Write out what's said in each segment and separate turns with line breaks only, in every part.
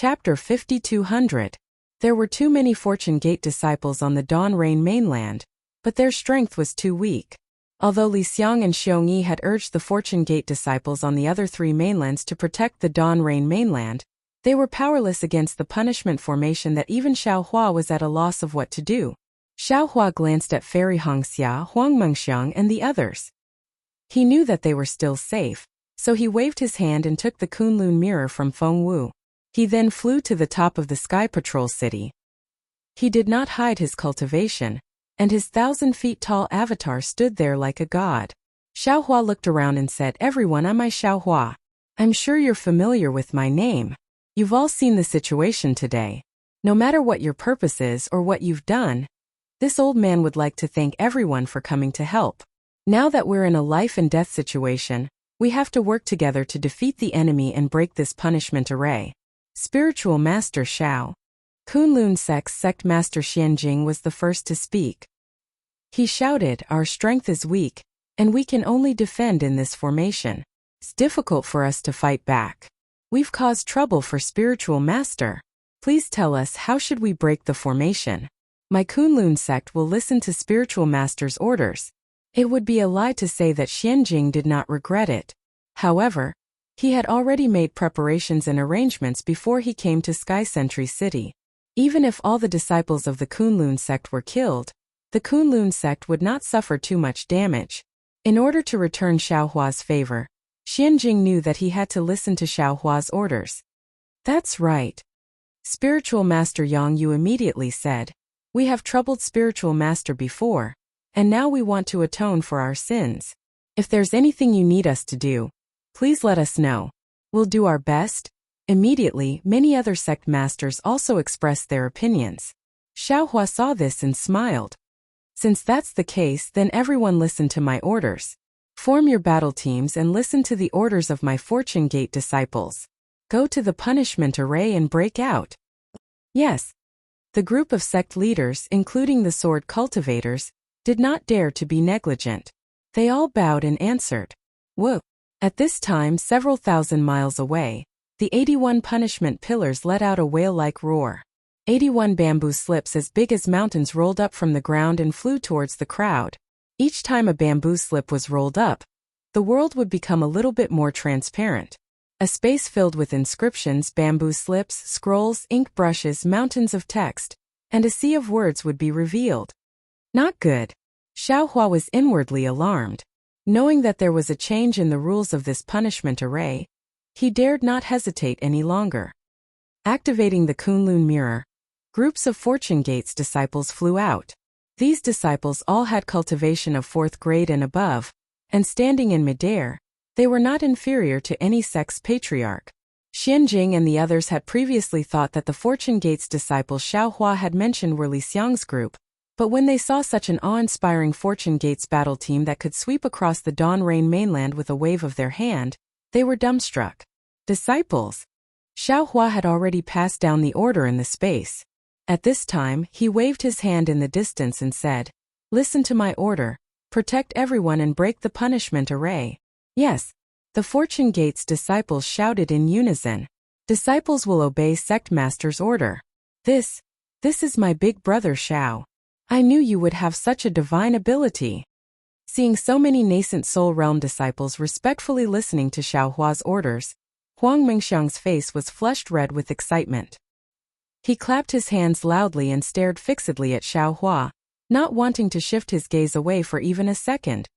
Chapter 5200. There were too many Fortune Gate disciples on the Dawn Rain mainland, but their strength was too weak. Although Li Xiang and Xiongyi had urged the Fortune Gate disciples on the other three mainlands to protect the Dawn Rain mainland, they were powerless against the punishment formation that even Xiao Hua was at a loss of what to do. Xiao Hua glanced at Fairy Hongxia, Huang Mengxiang and the others. He knew that they were still safe, so he waved his hand and took the Kunlun mirror from Feng Wu. He then flew to the top of the Sky Patrol City. He did not hide his cultivation, and his 1,000-feet-tall avatar stood there like a god. Xiao Hua looked around and said, "Everyone, I'm Xiao Hua. I'm sure you're familiar with my name. You've all seen the situation today. No matter what your purpose is or what you've done, this old man would like to thank everyone for coming to help. Now that we're in a life-and-death situation, we have to work together to defeat the enemy and break this punishment array." Spiritual Master Xiao, Kunlun Sect Master Xianjing was the first to speak. He shouted, "Our strength is weak, and we can only defend in this formation. It's difficult for us to fight back. We've caused trouble for Spiritual Master. Please tell us, how should we break the formation? My Kunlun sect will listen to Spiritual Master's orders." It would be a lie to say that Xianjing did not regret it. However, he had already made preparations and arrangements before he came to Sky Sentry City. Even if all the disciples of the Kunlun sect were killed, the Kunlun sect would not suffer too much damage. In order to return Xiao Hua's favor, Xianjing knew that he had to listen to Xiao Hua's orders. "That's right." Spiritual Master Yang Yu immediately said, "We have troubled Spiritual Master before, and now we want to atone for our sins. If there's anything you need us to do, please let us know. We'll do our best." Immediately, many other sect masters also expressed their opinions. Xiao Hua saw this and smiled. "Since that's the case, then everyone listen to my orders. Form your battle teams and listen to the orders of my Fortune Gate disciples. Go to the punishment array and break out." Yes. The group of sect leaders, including the sword cultivators, did not dare to be negligent. They all bowed and answered, "Whoa." At this time, several thousand miles away, the 81 punishment pillars let out a whale-like roar. 81 bamboo slips as big as mountains rolled up from the ground and flew towards the crowd. Each time a bamboo slip was rolled up, the world would become a little bit more transparent. A space filled with inscriptions, bamboo slips, scrolls, ink brushes, mountains of text, and a sea of words would be revealed. Not good. Xiao Hua was inwardly alarmed. Knowing that there was a change in the rules of this punishment array, he dared not hesitate any longer. Activating the Kunlun mirror, groups of Fortune Gates disciples flew out. These disciples all had cultivation of 4th grade and above, and standing in midair, they were not inferior to any sect's patriarch. Xianjing and the others had previously thought that the Fortune Gates disciples Xiao Hua had mentioned were Li Xiang's group, but when they saw such an awe-inspiring Fortune Gates battle team that could sweep across the Dawn Rain mainland with a wave of their hand, they were dumbstruck. Disciples! Xiao Hua had already passed down the order in the space. At this time, he waved his hand in the distance and said, "Listen to my order, protect everyone and break the punishment array." Yes. The Fortune Gates disciples shouted in unison. "Disciples will obey Sect Master's order. This is my big brother Xiao. I knew you would have such a divine ability." Seeing so many nascent Soul Realm disciples respectfully listening to Xiao Hua's orders, Huang Mengxiang's face was flushed red with excitement. He clapped his hands loudly and stared fixedly at Xiao Hua, not wanting to shift his gaze away for even a second.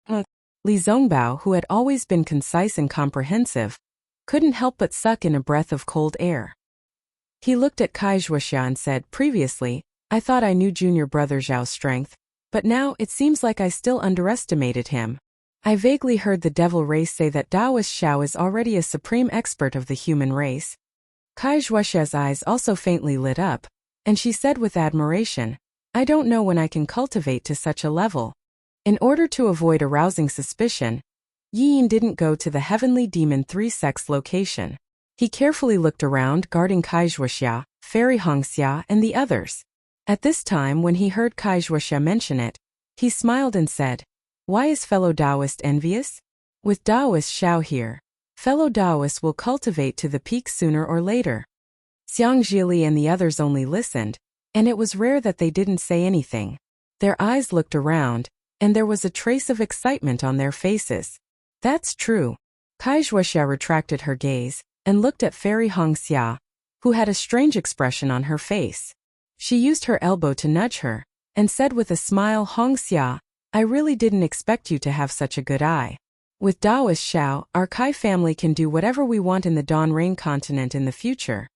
Li Zongbao, who had always been concise and comprehensive, couldn't help but suck in a breath of cold air. He looked at Kai Zhuoxia and said, "Previously, I thought I knew junior brother Zhao's strength, but now it seems like I still underestimated him. I vaguely heard the devil race say that Taoist Xiao is already a supreme expert of the human race." Kai Zhuoxia's eyes also faintly lit up, and she said with admiration, "I don't know when I can cultivate to such a level." In order to avoid arousing suspicion, Yi Yin didn't go to the Heavenly Demon 3 sect's location. He carefully looked around, guarding Kai Zhuoxia, Fairy Hongxia, and the others. At this time, when he heard Kai Zhuoxia mention it, he smiled and said, "Why is fellow Taoist envious? With Taoist Xiao here, fellow Taoists will cultivate to the peak sooner or later." Xiang Zhili and the others only listened, and it was rare that they didn't say anything. Their eyes looked around, and there was a trace of excitement on their faces. That's true. Kaizhuoxia retracted her gaze and looked at Fairy Hongxia, who had a strange expression on her face. She used her elbow to nudge her, and said with a smile, Hongxia, I really didn't expect you to have such a good eye. With Daoist Xiao, our Kai family can do whatever we want in the Dawn Rain continent in the future.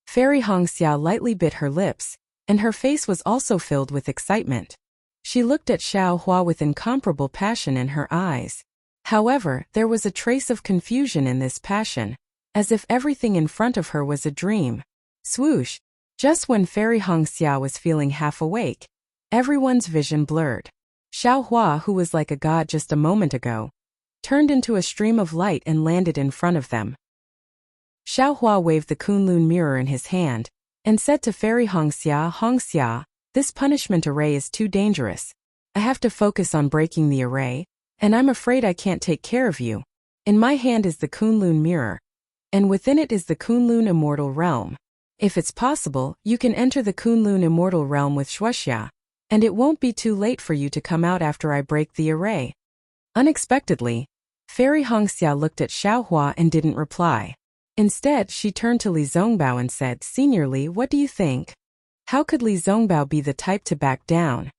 Fairy Hongxia lightly bit her lips, and her face was also filled with excitement. She looked at Xiao Hua with incomparable passion in her eyes. However, there was a trace of confusion in this passion, as if everything in front of her was a dream. Swoosh! Just when Fairy Hongxia was feeling half awake, everyone's vision blurred. Xiao Hua, who was like a god just a moment ago, turned into a stream of light and landed in front of them. Xiao Hua waved the Kunlun mirror in his hand, and said to Fairy Hongxia, Hongxia, this punishment array is too dangerous. I have to focus on breaking the array, and I'm afraid I can't take care of you. In my hand is the Kunlun mirror, and within it is the Kunlun immortal realm. If it's possible, you can enter the Kunlun immortal realm with Shuoxia, and it won't be too late for you to come out after I break the array. Unexpectedly, Fairy Hongxia looked at Xiao Hua and didn't reply. Instead, she turned to Li Zongbao and said, Senior Li, what do you think? How could Li Zongbao be the type to back down?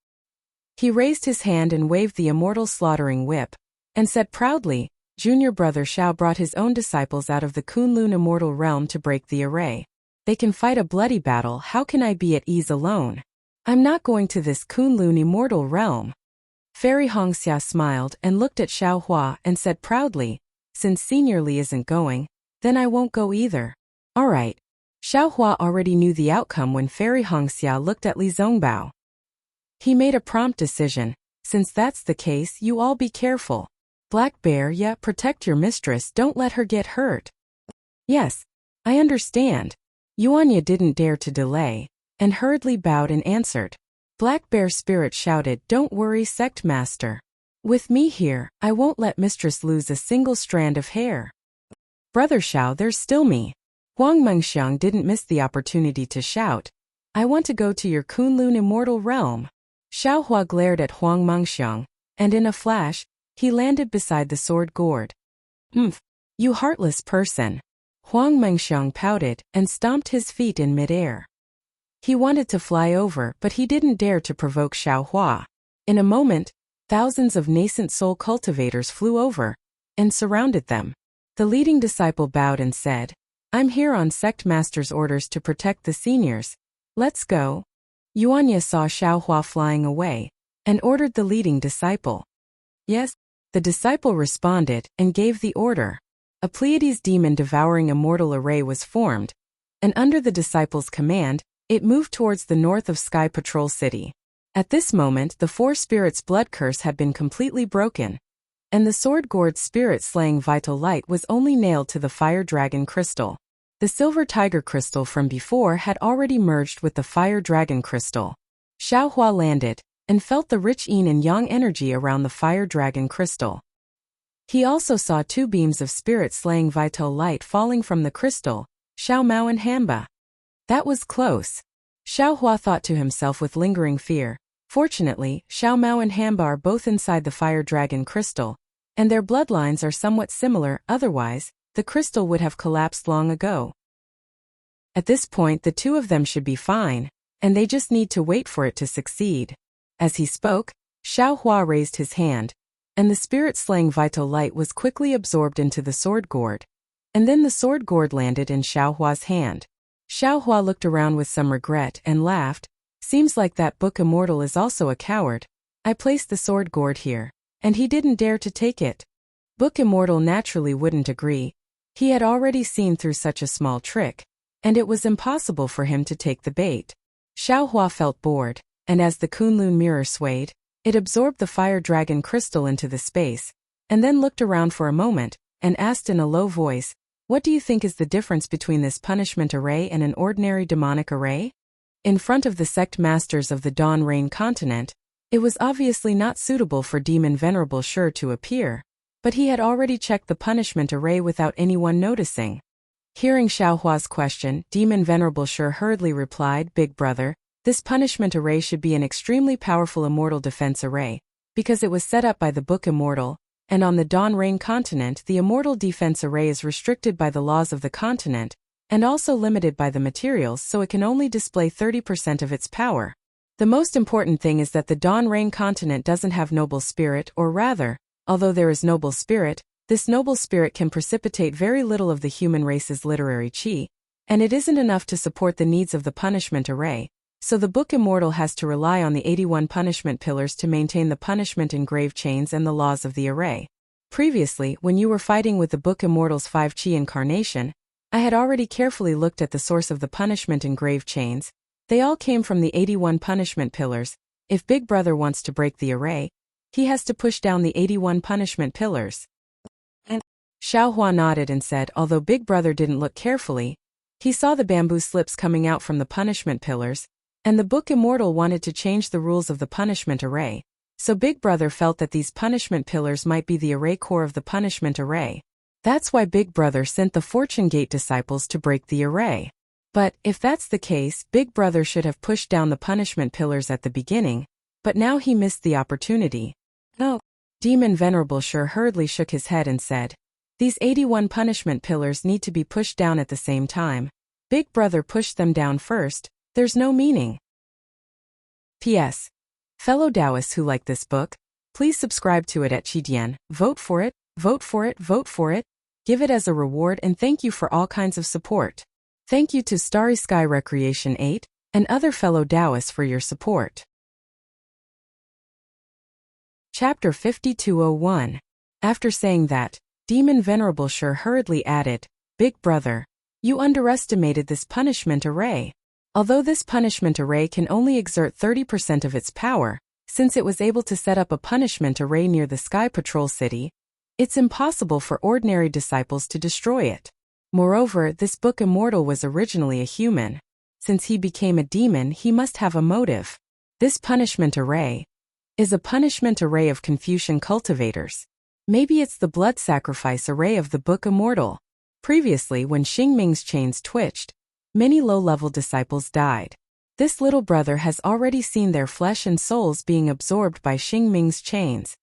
He raised his hand and waved the immortal slaughtering whip, and said proudly, Junior brother Xiao brought his own disciples out of the Kunlun immortal realm to break the array. They can fight a bloody battle, how can I be at ease alone? I'm not going to this Kunlun immortal realm. Fairy Hongxia smiled and looked at Xiao Hua and said proudly, since Senior Li isn't going, then I won't go either. All right. Xiao Hua already knew the outcome when Fairy Hongxia looked at Li Zongbao. He made a prompt decision. Since that's the case, you all be careful. Black Bear, yeah, protect your mistress, don't let her get hurt. Yes, I understand. Yuanya didn't dare to delay, and hurriedly bowed and answered. Black Bear Spirit shouted, Don't worry, Sect Master. With me here, I won't let mistress lose a single strand of hair. Brother Xiao, there's still me. Huang Mengxiang didn't miss the opportunity to shout, I want to go to your Kunlun immortal realm. Xiao Hua glared at Huang Mengxiang, and in a flash, he landed beside the sword gourd. You heartless person. Huang Mengxiang pouted and stomped his feet in midair. He wanted to fly over, but he didn't dare to provoke Xiao Hua. In a moment, thousands of nascent soul cultivators flew over and surrounded them. The leading disciple bowed and said, I'm here on Sect Master's orders to protect the seniors. Let's go. Yuanya saw Xiao Hua flying away and ordered the leading disciple. Yes, the disciple responded and gave the order. A Pleiades demon devouring immortal array was formed, and under the disciple's command, it moved towards the north of Sky Patrol City. At this moment, the four spirits' blood curse had been completely broken, and the sword gourd's spirit-slaying vital light was only nailed to the fire dragon crystal. The silver tiger crystal from before had already merged with the fire dragon crystal. Xiao Hua landed and felt the rich yin and yang energy around the fire dragon crystal. He also saw two beams of spirit-slaying vital light falling from the crystal, Xiao Mao and Hamba. That was close. Xiao Hua thought to himself with lingering fear. Fortunately, Xiao Mao and Hamba are both inside the fire dragon crystal, and their bloodlines are somewhat similar, otherwise, the crystal would have collapsed long ago. At this point, the two of them should be fine, and they just need to wait for it to succeed. As he spoke, Xiao Hua raised his hand, and the spirit-slaying vital light was quickly absorbed into the sword gourd, and then the sword gourd landed in Xiao Hua's hand. Xiao Hua looked around with some regret and laughed. Seems like that book immortal is also a coward. I placed the sword gourd here, and he didn't dare to take it. Book immortal naturally wouldn't agree. He had already seen through such a small trick, and it was impossible for him to take the bait. Xiao Hua felt bored, and as the Kunlun mirror swayed, it absorbed the fire dragon crystal into the space, and then looked around for a moment, and asked in a low voice, What do you think is the difference between this punishment array and an ordinary demonic array? In front of the sect masters of the Dawn Rain continent, it was obviously not suitable for Demon Venerable Shur to appear, but he had already checked the punishment array without anyone noticing. Hearing Xiaohua's question, Demon Venerable Shi hurriedly replied, Big Brother, this punishment array should be an extremely powerful immortal defense array, because it was set up by the Book Immortal, and on the Dawn Rain continent the immortal defense array is restricted by the laws of the continent, and also limited by the materials, so it can only display 30% of its power. The most important thing is that the Dawn Rain continent doesn't have noble spirit, or rather, although there is noble spirit, this noble spirit can precipitate very little of the human race's literary chi, and it isn't enough to support the needs of the punishment array, so the Book Immortal has to rely on the 81 punishment pillars to maintain the punishment engraved chains and the laws of the array. Previously, when you were fighting with the Book Immortal's 5 chi incarnation, I had already carefully looked at the source of the punishment engraved chains. They all came from the 81 punishment pillars. If Big Brother wants to break the array, he has to push down the 81 punishment pillars. Xiaohua nodded and said, although Big Brother didn't look carefully, he saw the bamboo slips coming out from the punishment pillars, and the Book Immortal wanted to change the rules of the punishment array, so Big Brother felt that these punishment pillars might be the array core of the punishment array. That's why Big Brother sent the Fortune Gate disciples to break the array. But, if that's the case, Big Brother should have pushed down the punishment pillars at the beginning, but now he missed the opportunity. No. Demon Venerable Shi hurriedly shook his head and said, these 81 punishment pillars need to be pushed down at the same time. Big Brother pushed them down first, there's no meaning. P.S. Fellow Taoists who like this book, please subscribe to it at Qidian, vote for it, vote for it, vote for it, give it as a reward, and thank you for all kinds of support. Thank you to Starry Sky Recreation 8, and other fellow Taoists for your support. Chapter 5201. After saying that, Demon Venerable Shi hurriedly added, Big Brother, you underestimated this punishment array. Although this punishment array can only exert 30% of its power, since it was able to set up a punishment array near the Sky Patrol City, it's impossible for ordinary disciples to destroy it. Moreover, this Book Immortal was originally a human. Since he became a demon, he must have a motive. This punishment array is a punishment array of Confucian cultivators. Maybe it's the blood sacrifice array of the Book Immortal. Previously, when Xingming's chains twitched, many low-level disciples died. This little brother has already seen their flesh and souls being absorbed by Xingming's chains.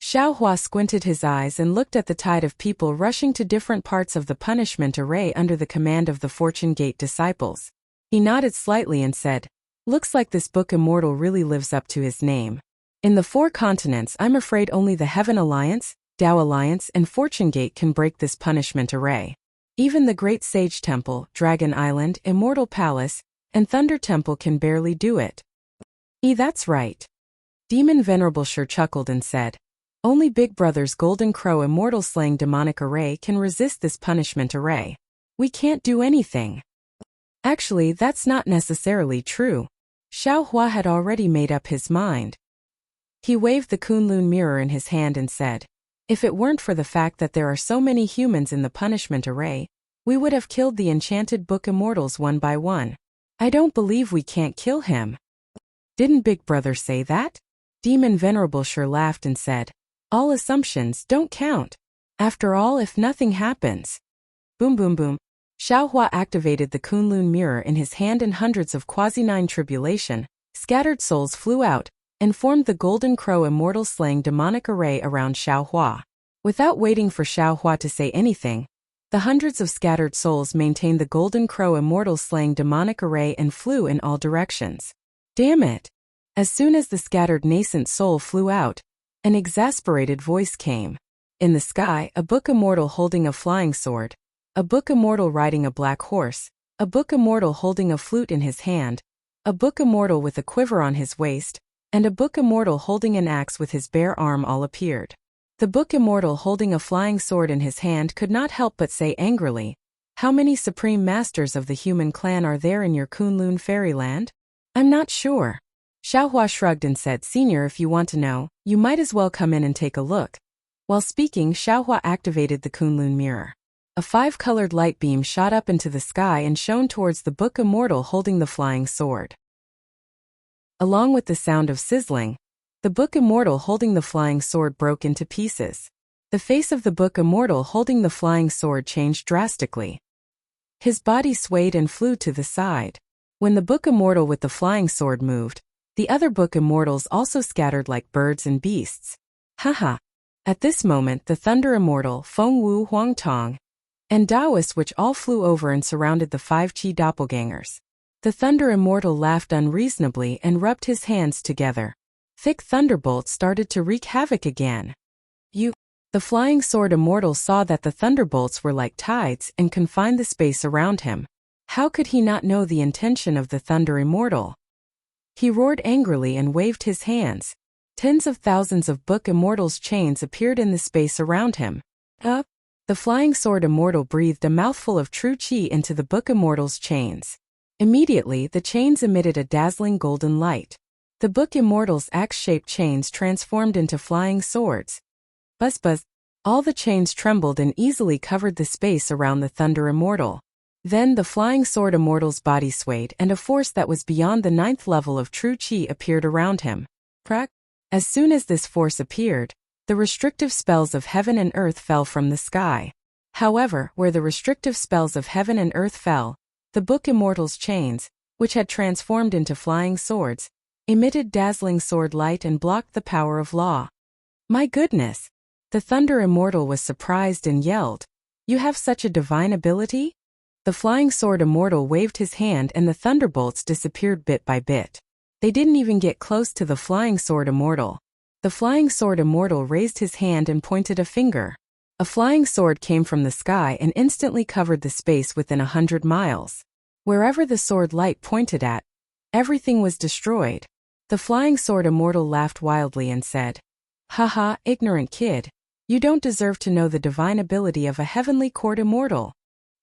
Xiaohua squinted his eyes and looked at the tide of people rushing to different parts of the punishment array under the command of the Fortune Gate disciples. He nodded slightly and said, looks like this Book Immortal really lives up to his name. In the 4 continents, I'm afraid only the Heaven Alliance, Tao Alliance, and Fortune Gate can break this punishment array. Even the Great Sage Temple, Dragon Island, Immortal Palace, and Thunder Temple can barely do it. That's right. Demon Venerable Shi chuckled and said, only Big Brother's Golden Crow Immortal Slaying Demonic Array can resist this punishment array. We can't do anything. Actually, that's not necessarily true. Xiaohua had already made up his mind. He waved the Kunlun mirror in his hand and said, if it weren't for the fact that there are so many humans in the punishment array, we would have killed the enchanted Book Immortals one by one. I don't believe we can't kill him. Didn't Big Brother say that? Demon Venerable Shi laughed and said, all assumptions don't count. After all, if nothing happens. Boom boom boom. Xiaohua activated the Kunlun mirror in his hand and hundreds of quasi-9 tribulation, scattered souls flew out, and formed the Golden Crow Immortal Slaying Demonic Array around Xiaohua. Without waiting for Xiaohua to say anything, the hundreds of scattered souls maintained the Golden Crow Immortal Slaying Demonic Array and flew in all directions. Damn it! As soon as the scattered nascent soul flew out, an exasperated voice came. In the sky, a Book Immortal holding a flying sword, a Book Immortal riding a black horse, a Book Immortal holding a flute in his hand, a Book Immortal with a quiver on his waist, and a Book Immortal holding an axe with his bare arm all appeared. The Book Immortal holding a flying sword in his hand could not help but say angrily, how many Supreme Masters of the human clan are there in your Kunlun fairyland? I'm not sure. Xiaohua shrugged and said, Senior, if you want to know, you might as well come in and take a look. While speaking, Xiaohua activated the Kunlun mirror. A 5-colored light beam shot up into the sky and shone towards the Book Immortal holding the flying sword. Along with the sound of sizzling, the Book Immortal holding the flying sword broke into pieces. The face of the Book Immortal holding the flying sword changed drastically. His body swayed and flew to the side. When the Book Immortal with the flying sword moved, the other Book Immortals also scattered like birds and beasts. Haha. At this moment the Thunder Immortal, Feng Wu Huang Tong, and Taoist which all flew over and surrounded the 5 Qi doppelgangers. The Thunder Immortal laughed unreasonably and rubbed his hands together. Thick thunderbolts started to wreak havoc again. The Flying Sword Immortal saw that the thunderbolts were like tides and confined the space around him. How could he not know the intention of the Thunder Immortal? He roared angrily and waved his hands. Tens of thousands of Book Immortals' chains appeared in the space around him. The Flying Sword Immortal breathed a mouthful of true qi into the Book Immortals' chains. Immediately the chains emitted a dazzling golden light. The Book Immortals' axe-shaped chains transformed into flying swords. Buzz buzz. All the chains trembled and easily covered the space around the Thunder Immortal. Then the Flying Sword Immortal's body swayed and a force that was beyond the 9th level of true qi appeared around him. Crack. As soon as this force appeared, the restrictive spells of heaven and earth fell from the sky. However, where the restrictive spells of heaven and earth fell, the Book Immortal's chains, which had transformed into flying swords, emitted dazzling sword light and blocked the power of law. My goodness! The Thunder Immortal was surprised and yelled, "You have such a divine ability?" The Flying Sword Immortal waved his hand and the thunderbolts disappeared bit by bit. They didn't even get close to the Flying Sword Immortal. The Flying Sword Immortal raised his hand and pointed a finger. A flying sword came from the sky and instantly covered the space within 100 miles. Wherever the sword light pointed at, everything was destroyed. The Flying Sword Immortal laughed wildly and said, "Haha, ignorant kid. You don't deserve to know the divine ability of a heavenly court immortal."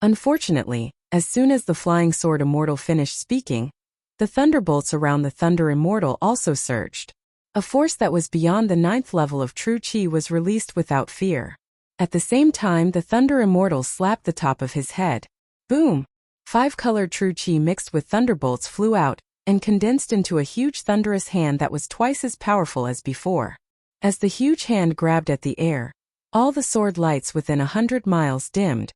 Unfortunately, as soon as the Flying Sword Immortal finished speaking, the thunderbolts around the Thunder Immortal also surged. A force that was beyond the 9th level of true qi was released without fear. At the same time the Thunder Immortal slapped the top of his head. Boom! 5-colored true qi mixed with thunderbolts flew out and condensed into a huge thunderous hand that was twice as powerful as before. As the huge hand grabbed at the air, all the sword lights within 100 miles dimmed.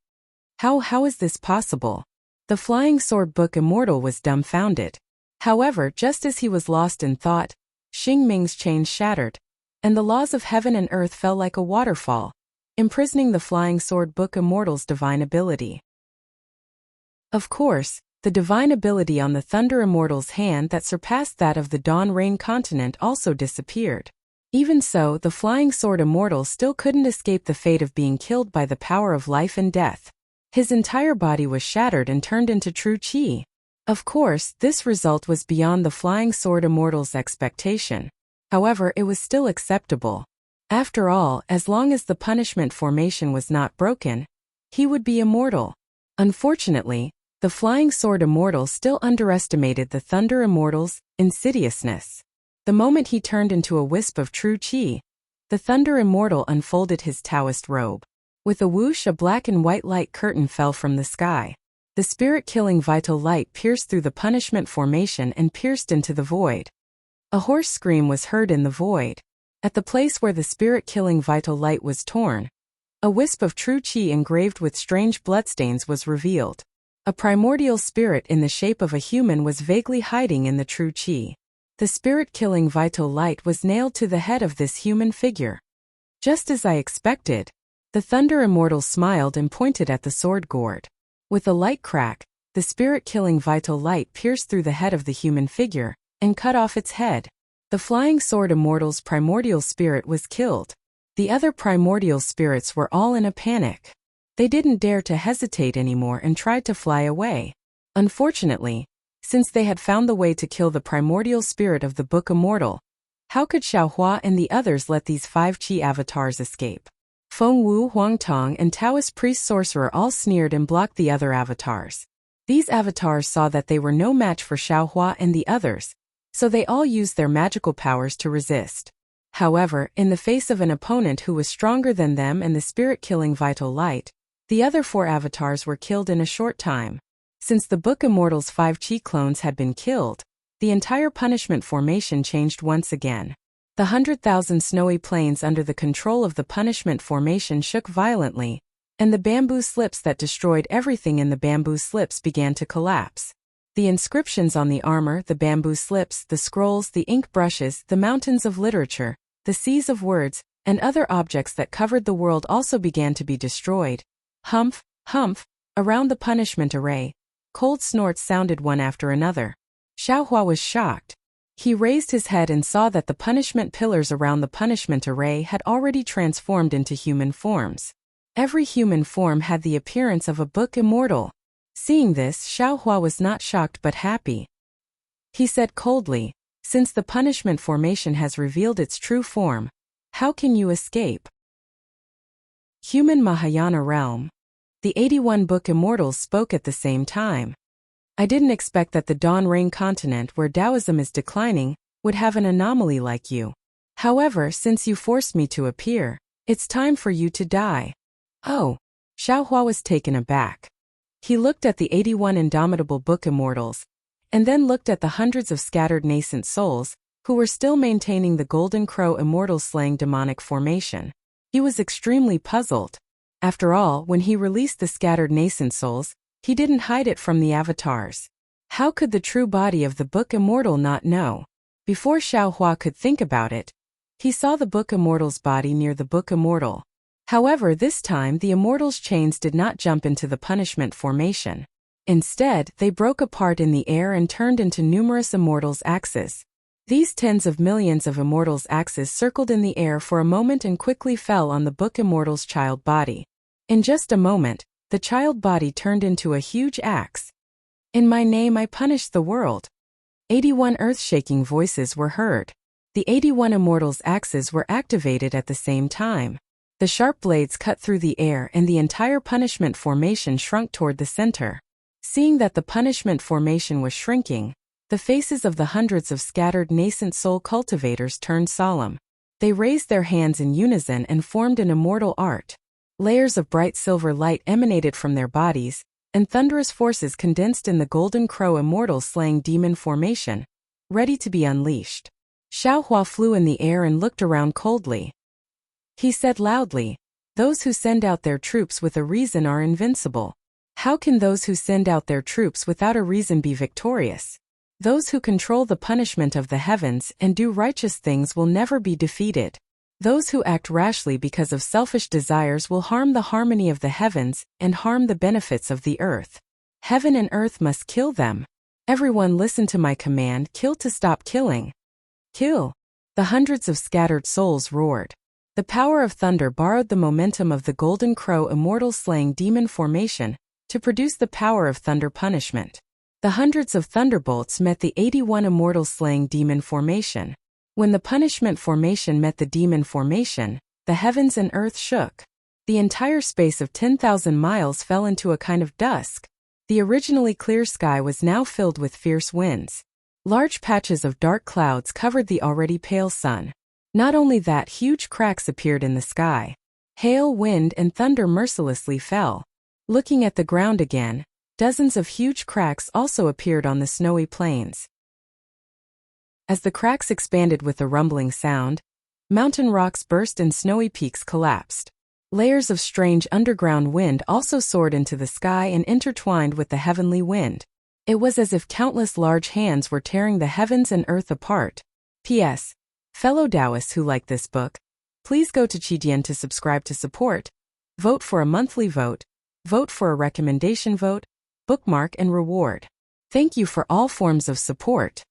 How is this possible? The Flying Sword Book Immortal was dumbfounded. However, just as he was lost in thought, Xing Ming's chains shattered, and the laws of heaven and earth fell like a waterfall, imprisoning the Flying Sword Book Immortal's divine ability. Of course, the divine ability on the Thunder Immortal's hand that surpassed that of the Dawn Rain continent also disappeared. Even so, the Flying Sword Immortal still couldn't escape the fate of being killed by the power of life and death. His entire body was shattered and turned into true qi. Of course, this result was beyond the Flying Sword Immortal's expectation. However, it was still acceptable. After all, as long as the punishment formation was not broken, he would be immortal. Unfortunately, the Flying Sword Immortal still underestimated the Thunder Immortal's insidiousness. The moment he turned into a wisp of true qi, the Thunder Immortal unfolded his Taoist robe. With a whoosh, a black and white light curtain fell from the sky. The spirit-killing vital light pierced through the punishment formation and pierced into the void. A hoarse scream was heard in the void. At the place where the spirit-killing vital light was torn, a wisp of true qi engraved with strange bloodstains was revealed. A primordial spirit in the shape of a human was vaguely hiding in the true qi. The spirit-killing vital light was nailed to the head of this human figure. Just as I expected, the Thunder Immortal smiled and pointed at the sword gourd. With a light crack, the spirit-killing vital light pierced through the head of the human figure and cut off its head. The Flying Sword Immortal's primordial spirit was killed. The other primordial spirits were all in a panic. They didn't dare to hesitate anymore and tried to fly away. Unfortunately, since they had found the way to kill the primordial spirit of the Book Immortal, how could Xiaohua and the others let these 5 qi avatars escape? Feng Wu Huangtong and Taoist priest sorcerer all sneered and blocked the other avatars. These avatars saw that they were no match for Xiaohua and the others, so they all used their magical powers to resist. However, in the face of an opponent who was stronger than them and the spirit-killing vital light, the other 4 avatars were killed in a short time. Since the Book Immortal's 5 qi clones had been killed, the entire punishment formation changed once again. The 100,000 snowy plains under the control of the punishment formation shook violently, and the bamboo slips that destroyed everything in the bamboo slips began to collapse. The inscriptions on the armor, the bamboo slips, the scrolls, the ink brushes, the mountains of literature, the seas of words, and other objects that covered the world also began to be destroyed. Humph, humph, around the punishment array. Cold snorts sounded one after another. Xiaohua was shocked. He raised his head and saw that the punishment pillars around the punishment array had already transformed into human forms. Every human form had the appearance of a book immortal. Seeing this, Xiaohua was not shocked but happy. He said coldly, "Since the punishment formation has revealed its true form, how can you escape?" Human Mahayana realm. The 81 book immortals spoke at the same time. I didn't expect that the Dawn Rain continent where Taoism is declining would have an anomaly like you. However, since you forced me to appear, it's time for you to die. Oh, Xiaohua was taken aback. He looked at the 81 indomitable book immortals, and then looked at the hundreds of scattered nascent souls, who were still maintaining the Golden Crow immortal slaying demonic formation. He was extremely puzzled. After all, when he released the scattered nascent souls, he didn't hide it from the avatars. How could the true body of the book immortal not know? Before Xiaohua could think about it, he saw the book immortal's body near the book immortal. However, this time the immortal's chains did not jump into the punishment formation. Instead, they broke apart in the air and turned into numerous immortals' axes. These tens of millions of immortals' axes circled in the air for a moment and quickly fell on the book immortal's child body. In just a moment, the child body turned into a huge axe. "In my name I punish the world." 81 earth-shaking voices were heard. The 81 immortals' axes were activated at the same time. The sharp blades cut through the air and the entire punishment formation shrunk toward the center. Seeing that the punishment formation was shrinking, the faces of the hundreds of scattered nascent soul cultivators turned solemn. They raised their hands in unison and formed an immortal art. Layers of bright silver light emanated from their bodies, and thunderous forces condensed in the Golden Crow immortal slaying demon formation, ready to be unleashed. Xiaohua flew in the air and looked around coldly. He said loudly, "Those who send out their troops with a reason are invincible. How can those who send out their troops without a reason be victorious? Those who control the punishment of the heavens and do righteous things will never be defeated. Those who act rashly because of selfish desires will harm the harmony of the heavens and harm the benefits of the earth. Heaven and earth must kill them. Everyone listen to my command, kill to stop killing. Kill." The hundreds of scattered souls roared. The power of thunder borrowed the momentum of the Golden Crow immortal slaying demon formation to produce the power of thunder punishment. The hundreds of thunderbolts met the 81 immortal slaying demon formation. When the punishment formation met the demon formation, the heavens and earth shook. The entire space of 10,000 miles fell into a kind of dusk. The originally clear sky was now filled with fierce winds. Large patches of dark clouds covered the already pale sun. Not only that, huge cracks appeared in the sky. Hail, wind, and thunder mercilessly fell. Looking at the ground again, dozens of huge cracks also appeared on the snowy plains. As the cracks expanded with a rumbling sound, mountain rocks burst and snowy peaks collapsed. Layers of strange underground wind also soared into the sky and intertwined with the heavenly wind. It was as if countless large hands were tearing the heavens and earth apart. P.S. Fellow Taoists who like this book, please go to Qidian to subscribe to support, vote for a monthly vote, vote for a recommendation vote, bookmark and reward. Thank you for all forms of support.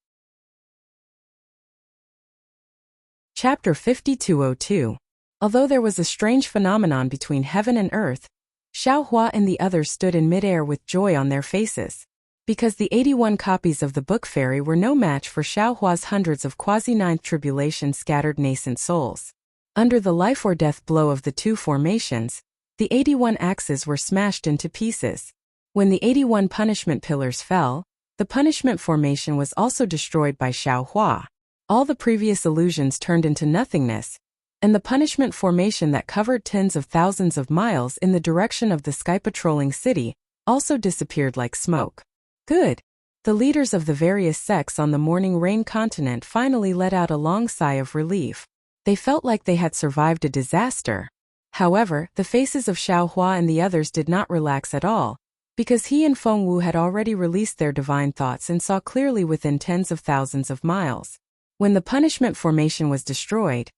Chapter 5202. Although there was a strange phenomenon between heaven and earth, Xiaohua and the others stood in midair with joy on their faces. Because the 81 copies of the book fairy were no match for Xiaohua's hundreds of quasi-ninth tribulation scattered nascent souls. Under the life or death blow of the two formations, the 81 axes were smashed into pieces. When the 81 punishment pillars fell, the punishment formation was also destroyed by Xiaohua. All the previous illusions turned into nothingness, and the punishment formation that covered tens of thousands of miles in the direction of the sky patrolling city also disappeared like smoke. Good. The leaders of the various sects on the Morning Rain continent finally let out a long sigh of relief. They felt like they had survived a disaster. However, the faces of Xiao Hua and the others did not relax at all, because he and Feng Wu had already released their divine thoughts and saw clearly within tens of thousands of miles. When the punishment formation was destroyed,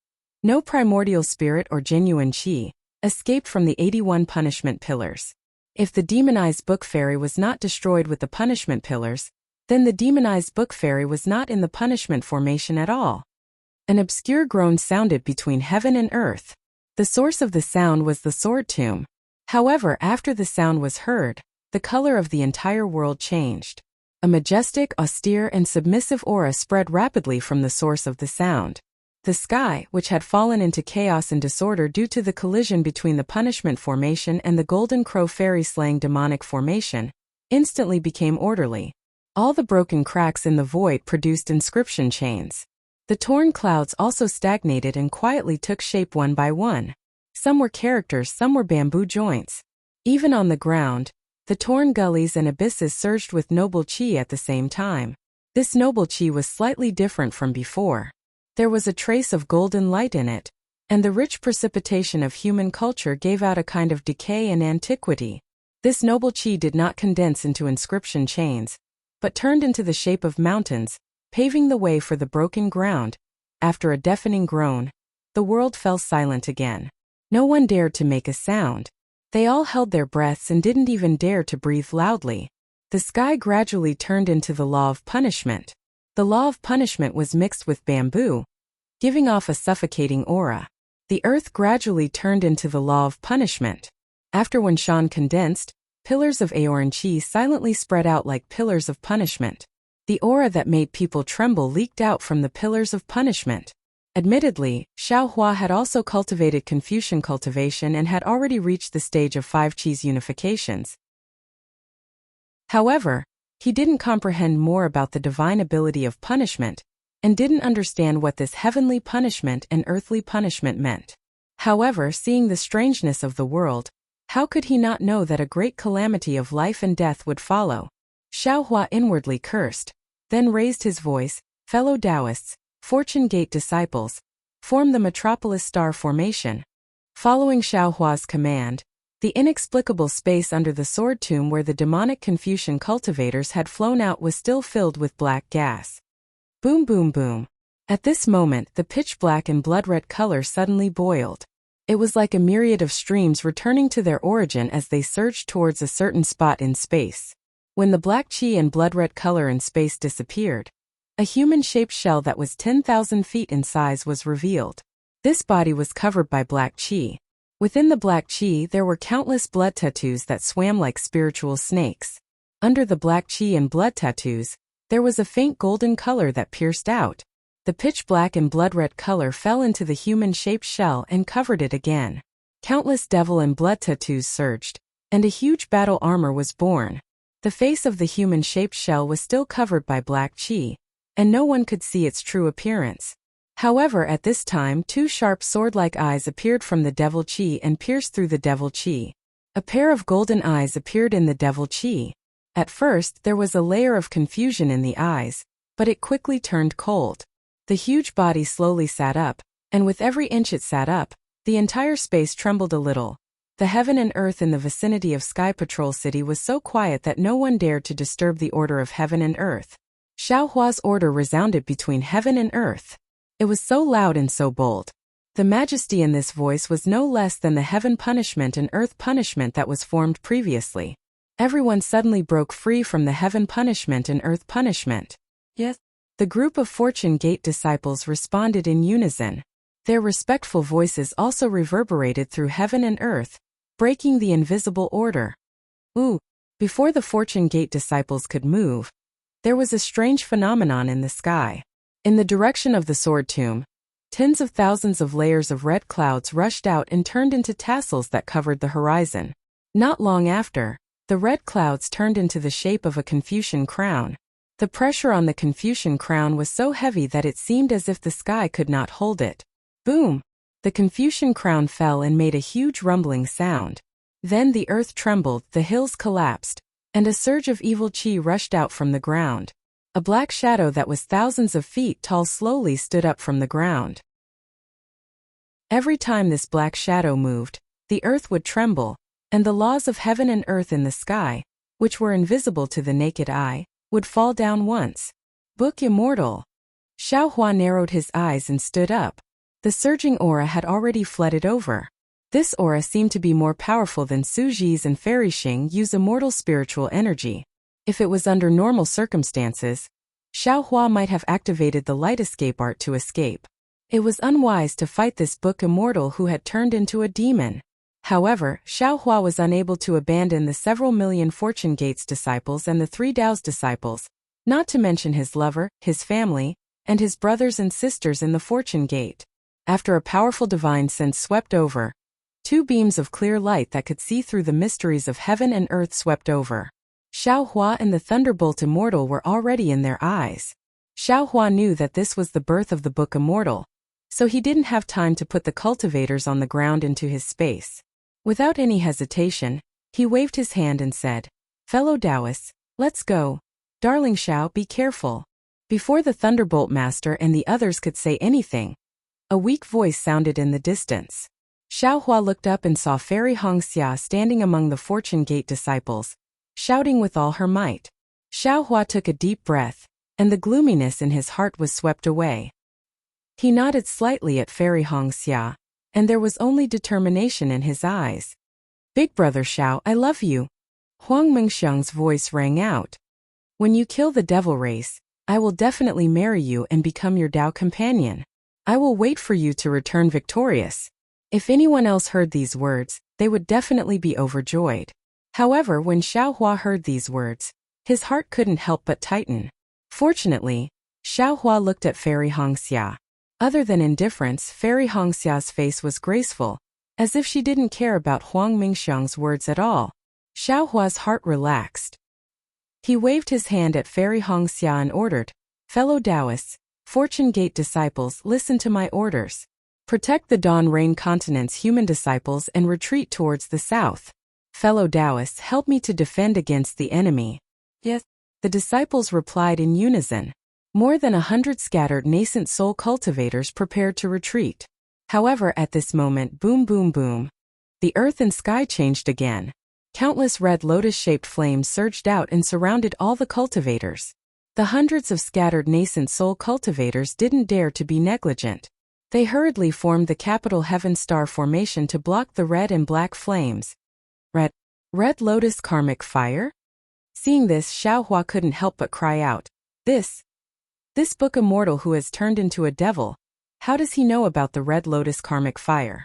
no primordial spirit or genuine qi escaped from the 81 punishment pillars. If the demonized book fairy was not destroyed with the punishment pillars, then the demonized book fairy was not in the punishment formation at all. An obscure groan sounded between heaven and earth. The source of the sound was the sword tomb. However, after the sound was heard, the color of the entire world changed. A majestic, austere, and submissive aura spread rapidly from the source of the sound. The sky, which had fallen into chaos and disorder due to the collision between the punishment formation and the golden crow fairy slaying demonic formation, instantly became orderly. All the broken cracks in the void produced inscription chains. The torn clouds also stagnated and quietly took shape one by one. Some were characters, some were bamboo joints. Even on the ground, the torn gullies and abysses surged with noble qi at the same time. This noble qi was slightly different from before. There was a trace of golden light in it, and the rich precipitation of human culture gave out a kind of decay and antiquity. This noble qi did not condense into inscription chains, but turned into the shape of mountains, paving the way for the broken ground. After a deafening groan, the world fell silent again. No one dared to make a sound. They all held their breaths and didn't even dare to breathe loudly. The sky gradually turned into the law of punishment. The law of punishment was mixed with bamboo, giving off a suffocating aura. The earth gradually turned into the law of punishment. After Wenshan condensed, pillars of Aoran Qi silently spread out like pillars of punishment. The aura that made people tremble leaked out from the pillars of punishment. Admittedly, Xiao Hua had also cultivated Confucian cultivation and had already reached the stage of 5 Qi's unifications. However, he didn't comprehend more about the divine ability of punishment, and didn't understand what this heavenly punishment and earthly punishment meant. However, seeing the strangeness of the world, how could he not know that a great calamity of life and death would follow? Xiao Hua inwardly cursed, then raised his voice, "Fellow Taoists, Fortune Gate disciples, form the Metropolis Star Formation." Following Xiao Hua's command, the inexplicable space under the sword tomb where the demonic Confucian cultivators had flown out was still filled with black gas. Boom boom boom. At this moment, the pitch black and blood-red color suddenly boiled. It was like a myriad of streams returning to their origin as they surged towards a certain spot in space. When the black qi and blood-red color in space disappeared, a human-shaped shell that was 10,000 feet in size was revealed. This body was covered by black qi. Within the black qi there were countless blood tattoos that swam like spiritual snakes. Under the black qi and blood tattoos, there was a faint golden color that pierced out. The pitch black and blood-red color fell into the human-shaped shell and covered it again. Countless devil and blood tattoos surged, and a huge battle armor was born. The face of the human-shaped shell was still covered by black qi, and no one could see its true appearance. However, at this time 2 sharp sword-like eyes appeared from the devil qi and pierced through the devil qi. A pair of golden eyes appeared in the devil qi. At first, there was a layer of confusion in the eyes, but it quickly turned cold. The huge body slowly sat up, and with every inch it sat up, the entire space trembled a little. The heaven and earth in the vicinity of Sky Patrol City was so quiet that no one dared to disturb the order of heaven and earth. Xiao Hua's order resounded between heaven and earth. It was so loud and so bold. The majesty in this voice was no less than the heaven punishment and earth punishment that was formed previously. Everyone suddenly broke free from the heaven punishment and earth punishment. Yes. The group of Fortune Gate disciples responded in unison. Their respectful voices also reverberated through heaven and earth, breaking the invisible order. Ooh! Before the Fortune Gate disciples could move, there was a strange phenomenon in the sky. In the direction of the sword tomb, tens of thousands of layers of red clouds rushed out and turned into tassels that covered the horizon. Not long after, the red clouds turned into the shape of a Confucian crown. The pressure on the Confucian crown was so heavy that it seemed as if the sky could not hold it. Boom! The Confucian crown fell and made a huge rumbling sound. Then the earth trembled, the hills collapsed, and a surge of evil qi rushed out from the ground. A black shadow that was thousands of feet tall slowly stood up from the ground. Every time this black shadow moved, the earth would tremble, and the laws of heaven and earth in the sky, which were invisible to the naked eye, would fall down once. Book immortal. Xiaohua narrowed his eyes and stood up. The surging aura had already flooded over. This aura seemed to be more powerful than Su Ji's and Fairy Xing Yu's immortal spiritual energy. If it was under normal circumstances, Xiaohua might have activated the light escape art to escape. It was unwise to fight this book immortal who had turned into a demon. However, Xiaohua was unable to abandon the several million Fortune Gates disciples and the 3 Dao's disciples, not to mention his lover, his family, and his brothers and sisters in the Fortune Gate. After a powerful divine sense swept over, 2 beams of clear light that could see through the mysteries of heaven and earth swept over. Xiaohua and the Thunderbolt Immortal were already in their eyes. Xiaohua knew that this was the birth of the Book Immortal, so he didn't have time to put the cultivators on the ground into his space. Without any hesitation, he waved his hand and said, "Fellow Taoists, let's go. Darling Xiao, be careful." Before the Thunderbolt Master and the others could say anything, a weak voice sounded in the distance. Xiaohua looked up and saw Fairy Hongxia standing among the Fortune Gate disciples, shouting with all her might. Xiaohua took a deep breath, and the gloominess in his heart was swept away. He nodded slightly at Fairy Hongxia, and there was only determination in his eyes. "Big brother Xiao, I love you." Huang Mengxiang's voice rang out. "When you kill the devil race, I will definitely marry you and become your Dao companion. I will wait for you to return victorious." If anyone else heard these words, they would definitely be overjoyed. However, when Xiaohua heard these words, his heart couldn't help but tighten. Fortunately, Xiaohua looked at Fairy Hongxia. Other than indifference, Fairy Hongxia's face was graceful, as if she didn't care about Huang Mingxiang's words at all. Xiaohua's heart relaxed. He waved his hand at Fairy Hongxia and ordered, "Fellow Taoists, Fortune Gate disciples, listen to my orders. Protect the Dawn Rain Continent's human disciples and retreat towards the south. Fellow Taoists, help me to defend against the enemy." "Yes," the disciples replied in unison. More than 100 scattered nascent soul cultivators prepared to retreat. However, at this moment, boom boom boom, the earth and sky changed again. Countless red lotus-shaped flames surged out and surrounded all the cultivators. The hundreds of scattered nascent soul cultivators didn't dare to be negligent. They hurriedly formed the capital Heaven Star formation to block the red and black flames. Red Lotus Karmic Fire? Seeing this, Xiaohua couldn't help but cry out, This book immortal who has turned into a devil, how does he know about the Red Lotus Karmic Fire?"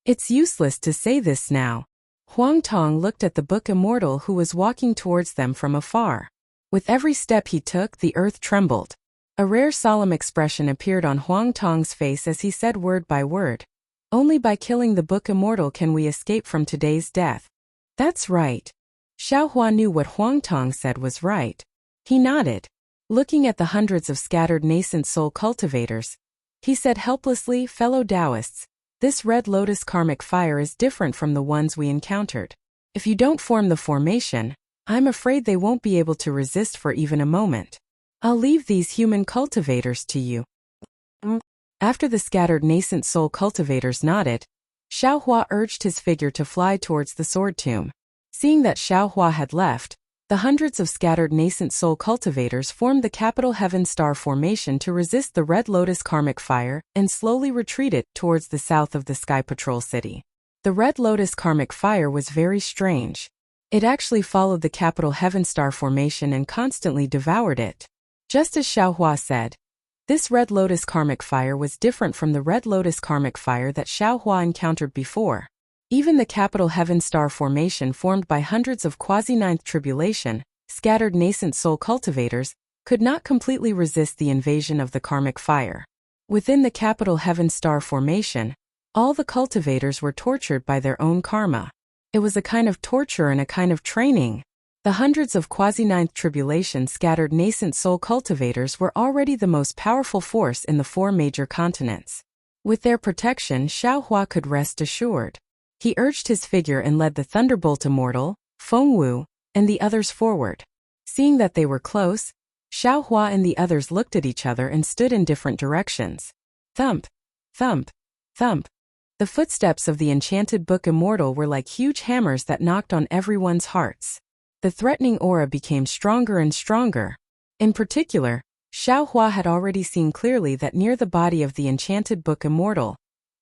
It's useless to say this now. Huang Tong looked at the book immortal who was walking towards them from afar. With every step he took, the earth trembled. A rare solemn expression appeared on Huang Tong's face as he said word by word, "Only by killing the book immortal can we escape from today's death." That's right. Xiaohua knew what Huang Tong said was right. He nodded. Looking at the hundreds of scattered nascent soul cultivators, he said helplessly, "Fellow Taoists, this Red Lotus Karmic Fire is different from the ones we encountered. If you don't form the formation, I'm afraid they won't be able to resist for even a moment. I'll leave these human cultivators to you." After the scattered nascent soul cultivators nodded, Xiaohua urged his figure to fly towards the sword tomb. Seeing that Xiaohua had left, the hundreds of scattered nascent soul cultivators formed the capital Heaven Star formation to resist the Red Lotus Karmic Fire and slowly retreated towards the south of the Sky Patrol City. The Red Lotus Karmic Fire was very strange. It actually followed the capital Heaven Star formation and constantly devoured it. Just as Xiaohua said, this Red Lotus Karmic Fire was different from the Red Lotus Karmic Fire that Xiaohua encountered before. Even the capital Heaven Star formation formed by hundreds of quasi-ninth tribulation, scattered nascent soul cultivators, could not completely resist the invasion of the Karmic Fire. Within the capital Heaven Star formation, all the cultivators were tortured by their own karma. It was a kind of torture and a kind of training. The hundreds of quasi-ninth tribulation scattered nascent soul cultivators were already the most powerful force in the 4 major continents. With their protection, Xiaohua could rest assured. He urged his figure and led the Thunderbolt Immortal, Fengwu, and the others forward. Seeing that they were close, Xiaohua and the others looked at each other and stood in different directions. Thump, thump, thump. The footsteps of the enchanted book immortal were like huge hammers that knocked on everyone's hearts. The threatening aura became stronger and stronger. In particular, Xiaohua had already seen clearly that near the body of the enchanted book immortal,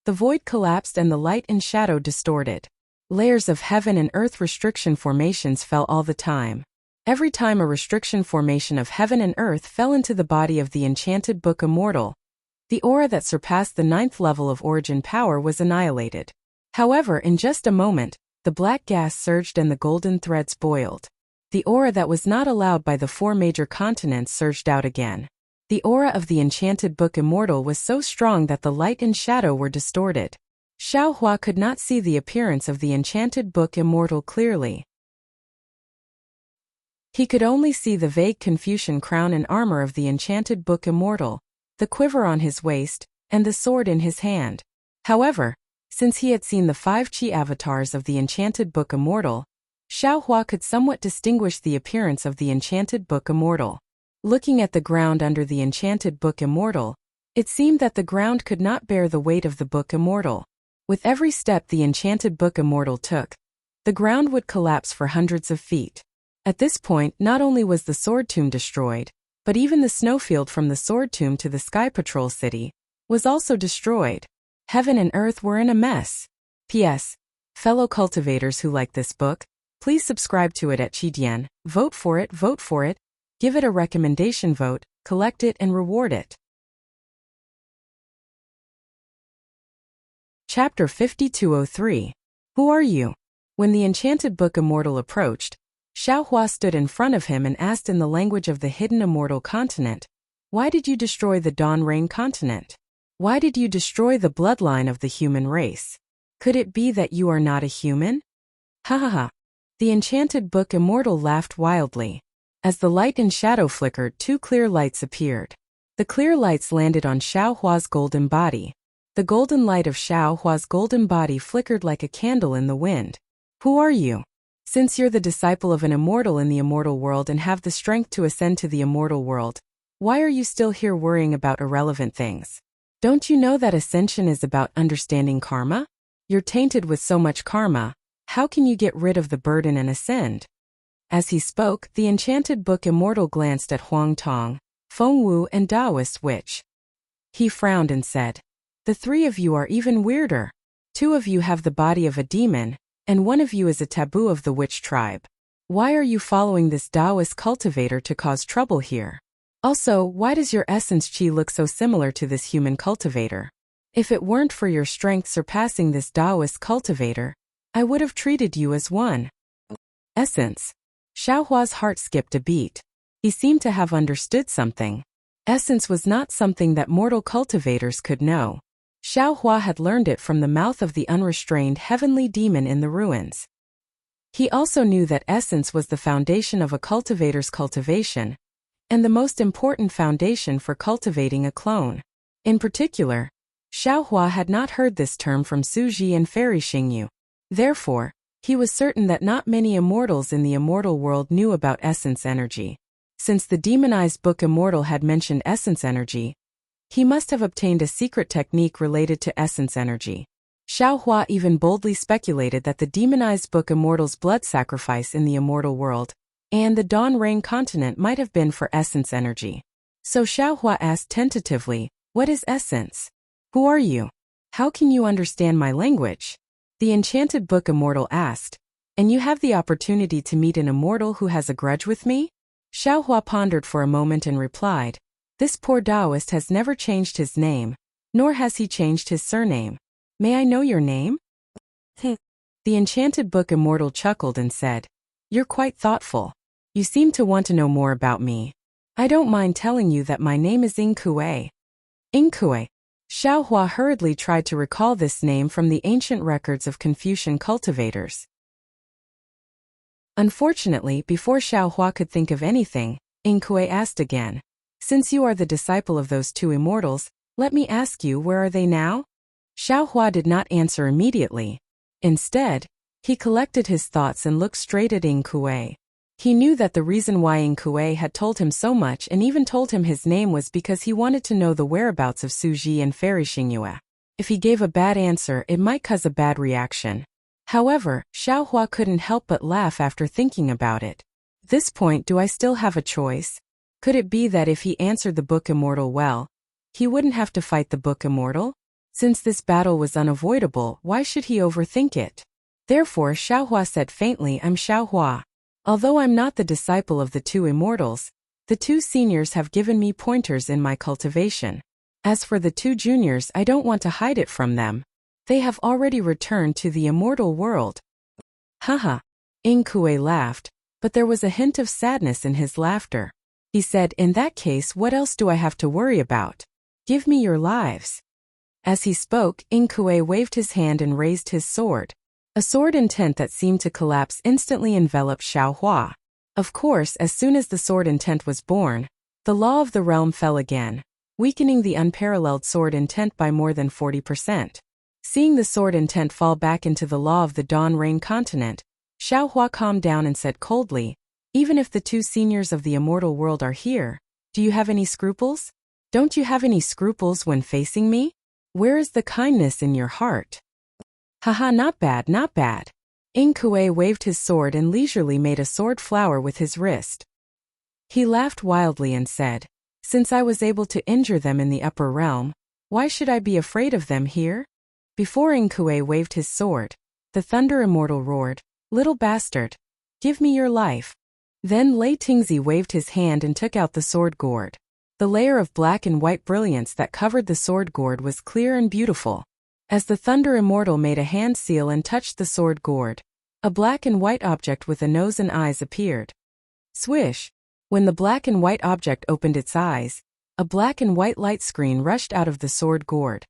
the void collapsed and the light and shadow distorted. Layers of heaven and earth restriction formations fell all the time. Every time a restriction formation of heaven and earth fell into the body of the enchanted book immortal, the aura that surpassed the 9th level of origin power was annihilated. However, in just a moment, the black gas surged and the golden threads boiled. The aura that was not allowed by the 4 major continents surged out again. The aura of the enchanted book immortal was so strong that the light and shadow were distorted. Xiaohua could not see the appearance of the enchanted book immortal clearly. He could only see the vague Confucian crown and armor of the enchanted book immortal, the quiver on his waist, and the sword in his hand. However, since he had seen the 5 Qi avatars of the enchanted book immortal, Xiaohua could somewhat distinguish the appearance of the enchanted book immortal. Looking at the ground under the enchanted book immortal, it seemed that the ground could not bear the weight of the book immortal. With every step the enchanted book immortal took, the ground would collapse for hundreds of feet. At this point, not only was the sword tomb destroyed, but even the snowfield from the sword tomb to the Sky Patrol City was also destroyed. Heaven and earth were in a mess. P.S. Fellow cultivators who like this book, please subscribe to it at Qidian, vote for it, give it a recommendation vote, collect it and reward it. Chapter 5203. Who are you? When the enchanted book immortal approached, Xiaohua stood in front of him and asked in the language of the hidden immortal continent, "Why did you destroy the Dawn Rain continent? Why did you destroy the bloodline of the human race? Could it be that you are not a human?" Ha ha ha. The enchanted book immortal laughed wildly. As the light and shadow flickered, 2 clear lights appeared. The clear lights landed on Xiaohua's golden body. The golden light of Xiaohua's golden body flickered like a candle in the wind. Who are you? Since you're the disciple of an immortal in the immortal world and have the strength to ascend to the immortal world, why are you still here worrying about irrelevant things? Don't you know that ascension is about understanding karma? You're tainted with so much karma, how can you get rid of the burden and ascend? As he spoke, the enchanted book immortal glanced at Huang Tong, Fengwu and Taoist witch. He frowned and said, "The 3 of you are even weirder. 2 of you have the body of a demon, and 1 of you is a taboo of the witch tribe. Why are you following this Taoist cultivator to cause trouble here? Also, why does your essence chi look so similar to this human cultivator? If it weren't for your strength surpassing this Taoist cultivator, I would have treated you as one." Essence. Xiaohua's heart skipped a beat. He seemed to have understood something. Essence was not something that mortal cultivators could know. Xiaohua had learned it from the mouth of the unrestrained heavenly demon in the ruins. He also knew that essence was the foundation of a cultivator's cultivation, and the most important foundation for cultivating a clone. In particular, Xiaohua had not heard this term from Suji and Fairy Xingyu. Therefore, he was certain that not many immortals in the immortal world knew about essence energy. Since the demonized book immortal had mentioned essence energy, he must have obtained a secret technique related to essence energy. Xiaohua even boldly speculated that the demonized book immortal's blood sacrifice in the immortal world and the Dawn Rain continent might have been for essence energy. So Xiaohua asked tentatively, "What is essence? Who are you? How can you understand my language?" The enchanted book immortal asked, "And you have the opportunity to meet an immortal who has a grudge with me?" Xiaohua pondered for a moment and replied, "This poor Taoist has never changed his name, nor has he changed his surname. May I know your name?" The enchanted book immortal chuckled and said, "You're quite thoughtful. You seem to want to know more about me. I don't mind telling you that my name is Ingkue." Ingkue. Xiaohua hurriedly tried to recall this name from the ancient records of Confucian cultivators. Unfortunately, before Xiaohua could think of anything, Ingkue asked again, "Since you are the disciple of those 2 immortals, let me ask you, where are they now?" Xiaohua did not answer immediately. Instead, He collected his thoughts and looked straight at Ing Kuei. He knew that the reason why Ing Kuei had told him so much and even told him his name was because he wanted to know the whereabouts of Suji and Fairy Xingyue. If he gave a bad answer, it might cause a bad reaction. However, Xiaohua couldn't help but laugh after thinking about it. At this point, do I still have a choice? Could it be that if he answered the Book Immortal well, he wouldn't have to fight the Book Immortal? Since this battle was unavoidable, why should he overthink it? Therefore, Xiaohua said faintly, I'm Xiaohua. Although I'm not the disciple of the two immortals, the two seniors have given me pointers in my cultivation. As for the two juniors, I don't want to hide it from them. They have already returned to the immortal world. Haha. Ing Kuei laughed, but there was a hint of sadness in his laughter. He said, in that case, what else do I have to worry about? Give me your lives. As he spoke, Ing Kuei waved his hand and raised his sword. A sword intent that seemed to collapse instantly enveloped Xiaohua. Of course, as soon as the sword intent was born, the law of the realm fell again, weakening the unparalleled sword intent by more than 40%. Seeing the sword intent fall back into the law of the Dawn Rain continent, Xiaohua calmed down and said coldly, even if the two seniors of the immortal world are here, do you have any scruples? Don't you have any scruples when facing me? Where is the kindness in your heart? Haha, not bad, not bad. Ing Kuei waved his sword and leisurely made a sword flower with his wrist. He laughed wildly and said, since I was able to injure them in the upper realm, why should I be afraid of them here? Before Ing Kuei waved his sword, the Thunder Immortal roared, little bastard, give me your life. Then Lei Tingzi waved his hand and took out the sword gourd. The layer of black and white brilliance that covered the sword gourd was clear and beautiful. As the Thunder Immortal made a hand seal and touched the sword gourd, a black and white object with a nose and eyes appeared. Swish! When the black and white object opened its eyes, a black and white light screen rushed out of the sword gourd,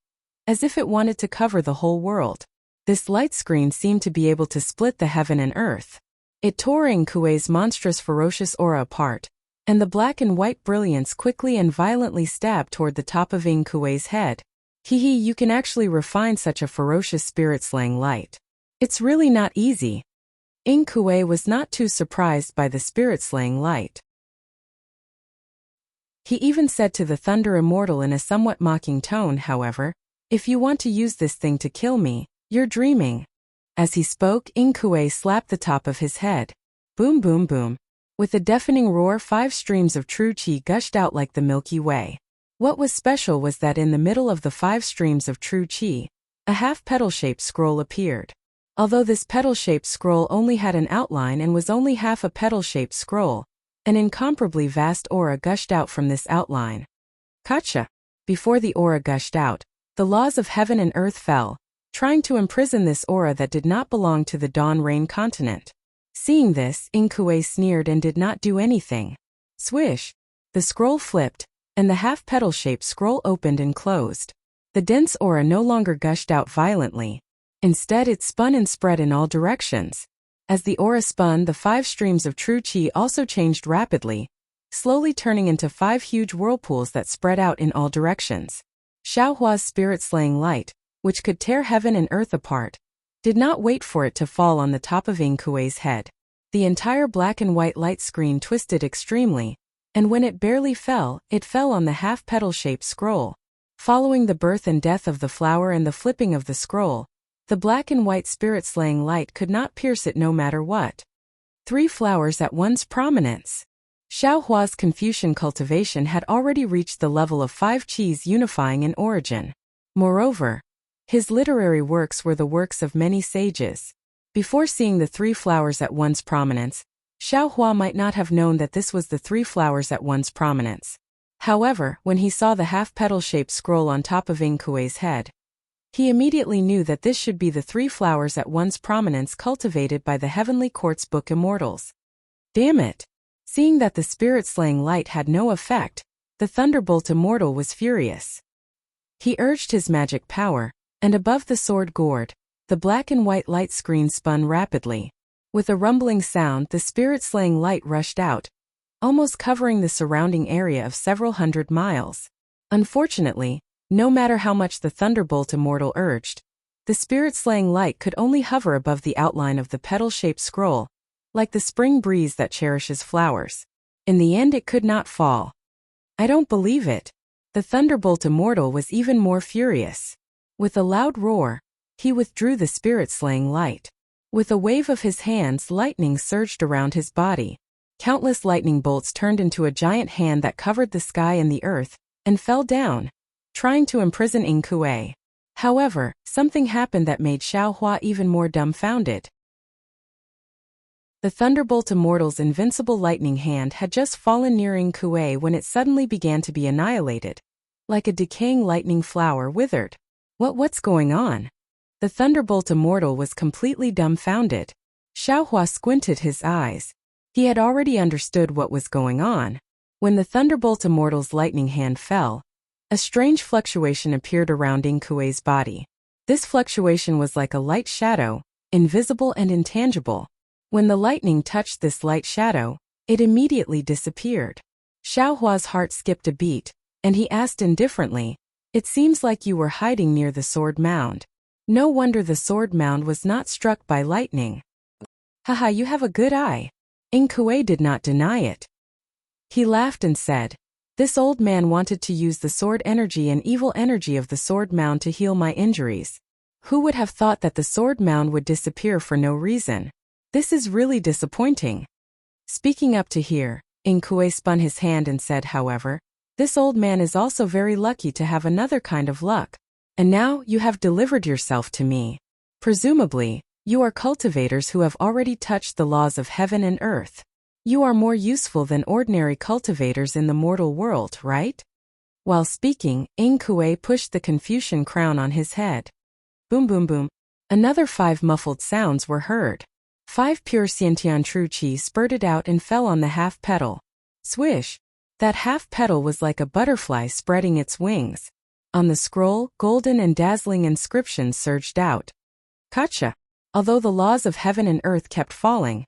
as if it wanted to cover the whole world. This light screen seemed to be able to split the heaven and earth. It tore Ing Kuei's monstrous ferocious aura apart, and the black and white brilliance quickly and violently stabbed toward the top of Ing Kuei's head. Hee, you can actually refine such a ferocious spirit-slaying light. It's really not easy. Ing Kuei was not too surprised by the spirit-slaying light. He even said to the Thunder Immortal in a somewhat mocking tone, however, if you want to use this thing to kill me, you're dreaming. As he spoke, Ing Kuei slapped the top of his head. Boom, boom, boom. With a deafening roar, 5 streams of true qi gushed out like the Milky Way. What was special was that in the middle of the 5 streams of true qi, a half-petal-shaped scroll appeared. Although this petal-shaped scroll only had an outline and was only half a petal-shaped scroll, an incomparably vast aura gushed out from this outline. Gotcha! Before the aura gushed out, the laws of heaven and earth fell, trying to imprison this aura that did not belong to the Dawn Rain continent. Seeing this, Ing Kuei sneered and did not do anything. Swish! The scroll flipped, and the half-petal-shaped scroll opened and closed. The dense aura no longer gushed out violently. Instead, it spun and spread in all directions. As the aura spun, the 5 streams of true qi also changed rapidly, slowly turning into 5 huge whirlpools that spread out in all directions. Xiaohua's spirit-slaying light, which could tear heaven and earth apart, did not wait for it to fall on the top of Ing Kuei's head. The entire black and white light screen twisted extremely, and when it barely fell, it fell on the half-petal-shaped scroll. Following the birth and death of the flower and the flipping of the scroll, the black and white spirit-slaying light could not pierce it no matter what. 3 flowers at once prominence. Xiaohua's Confucian cultivation had already reached the level of 5 qis unifying in origin. Moreover, his literary works were the works of many sages. Before seeing the 3 flowers at once prominence, Xiaohua might not have known that this was the 3 flowers at once prominence. However, when he saw the half-petal-shaped scroll on top of Ing Kuei's head, he immediately knew that this should be the 3 flowers at once prominence cultivated by the Heavenly Quartz Book Immortals. Damn it! Seeing that the spirit-slaying light had no effect, the Thunderbolt Immortal was furious. He urged his magic power, and above the sword gourd, the black and white light screen spun rapidly. With a rumbling sound, the spirit-slaying light rushed out, almost covering the surrounding area of several hundred miles. Unfortunately, no matter how much the Thunderbolt Immortal urged, The spirit-slaying light could only hover above the outline of the petal-shaped scroll, like the spring breeze that cherishes flowers. In the end it could not fall. I don't believe it. The thunderbolt immortal was even more furious. With a loud roar, he withdrew the spirit-slaying light. With a wave of his hands, lightning surged around his body. Countless lightning bolts turned into a giant hand that covered the sky and the earth, and fell down, trying to imprison Ing Kuei. However, something happened that made Xiao Hua even more dumbfounded. The Thunderbolt Immortal's invincible lightning hand had just fallen near Ing Kuei when it suddenly began to be annihilated. Like a decaying lightning flower withered. What's going on? The Thunderbolt Immortal was completely dumbfounded. Xiao Hua squinted his eyes. He had already understood what was going on. When the Thunderbolt Immortal's lightning hand fell, a strange fluctuation appeared around Ing Kuei's body. This fluctuation was like a light shadow, invisible and intangible. When the lightning touched this light shadow, it immediately disappeared. Xiao Hua's heart skipped a beat, and he asked indifferently, "It seems like you were hiding near the sword mound. No wonder the sword mound was not struck by lightning." "Haha, you have a good eye." Ing Kuei did not deny it. He laughed and said, "This old man wanted to use the sword energy and evil energy of the sword mound to heal my injuries. Who would have thought that the sword mound would disappear for no reason? This is really disappointing." Speaking up to here, Ing Kuei spun his hand and said, "However, this old man is also very lucky to have another kind of luck. And now you have delivered yourself to me. Presumably, you are cultivators who have already touched the laws of heaven and earth. You are more useful than ordinary cultivators in the mortal world, right?" While speaking, Ing Kuei pushed the Confucian crown on his head. Boom boom boom. Another 5 muffled sounds were heard. 5 pure Xiantian true qi spurted out and fell on the half petal. Swish! That half petal was like a butterfly spreading its wings. On the scroll, golden and dazzling inscriptions surged out. Gotcha! Although the laws of heaven and earth kept falling,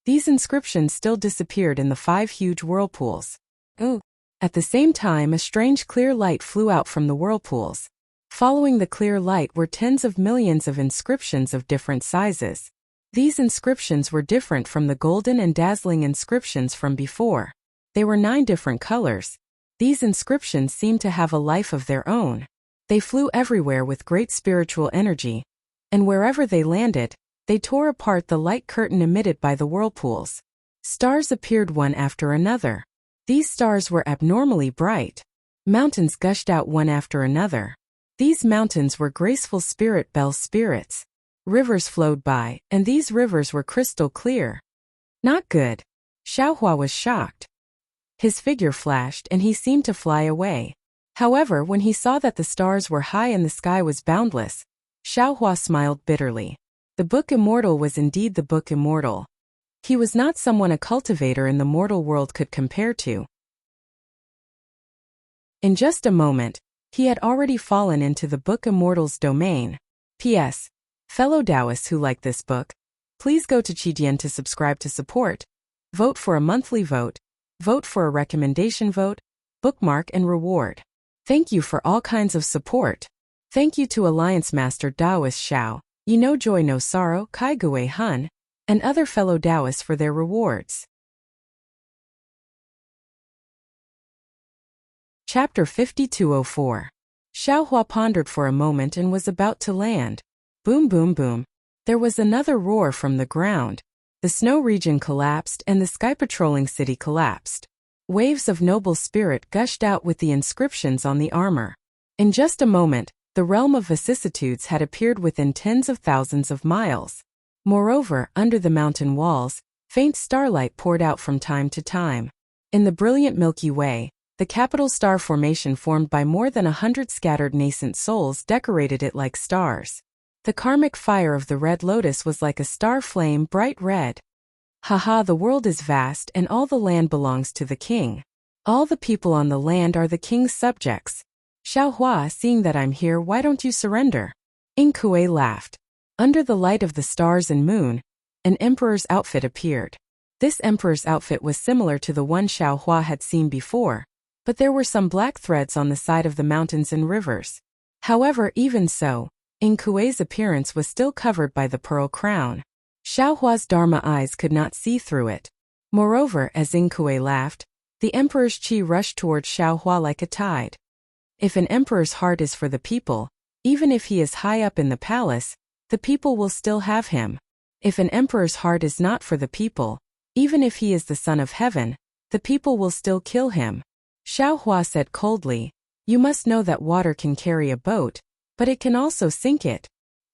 these inscriptions still disappeared in the 5 huge whirlpools. Ooh! At the same time, a strange clear light flew out from the whirlpools. Following the clear light were tens of millions of inscriptions of different sizes. These inscriptions were different from the golden and dazzling inscriptions from before. They were 9 different colors. These inscriptions seemed to have a life of their own. They flew everywhere with great spiritual energy, and wherever they landed, they tore apart the light curtain emitted by the whirlpools. Stars appeared one after another. These stars were abnormally bright. Mountains gushed out one after another. These mountains were graceful spirit bell spirits. Rivers flowed by, and these rivers were crystal clear. Not good. Xiao Hua was shocked. His figure flashed and he seemed to fly away. However, when he saw that the stars were high and the sky was boundless, Xiao Hua smiled bitterly. The Book Immortal was indeed the Book Immortal. He was not someone a cultivator in the mortal world could compare to. In just a moment, he had already fallen into the Book Immortal's domain. P.S. Fellow Taoists who like this book, please go to Qidian to subscribe to support. Vote for a monthly vote. Vote for a recommendation vote, bookmark and reward. Thank you for all kinds of support. Thank you to Alliance Master Taoist Xiao, Joy No Sorrow, Kai Gui Hun, and other fellow Taoists for their rewards. Chapter 5204. Xiao Hua pondered for a moment and was about to land. Boom boom boom. There was another roar from the ground. The snow region collapsed and the sky patrolling city collapsed. Waves of noble spirit gushed out with the inscriptions on the armor. In just a moment, the realm of vicissitudes had appeared within tens of thousands of miles. Moreover, under the mountain walls, faint starlight poured out from time to time. In the brilliant Milky Way, the capital star formation formed by more than 100 scattered nascent souls decorated it like stars. The karmic fire of the red lotus was like a star flame, bright red. Haha, the world is vast and all the land belongs to the king. All the people on the land are the king's subjects. Xiao Hua, seeing that I'm here, why don't you surrender? Ing Kuei laughed. Under the light of the stars and moon, an emperor's outfit appeared. This emperor's outfit was similar to the one Xiao Hua had seen before, but there were some black threads on the side of the mountains and rivers. However, even so, Kuei's appearance was still covered by the pearl crown. Xiaohua's Dharma eyes could not see through it. Moreover, as Kuei laughed, the emperor's qi rushed towards Xiaohua like a tide. If an emperor's heart is for the people, even if he is high up in the palace, the people will still have him. If an emperor's heart is not for the people, even if he is the son of heaven, the people will still kill him. Xiaohua said coldly, "You must know that water can carry a boat, but it can also sink it."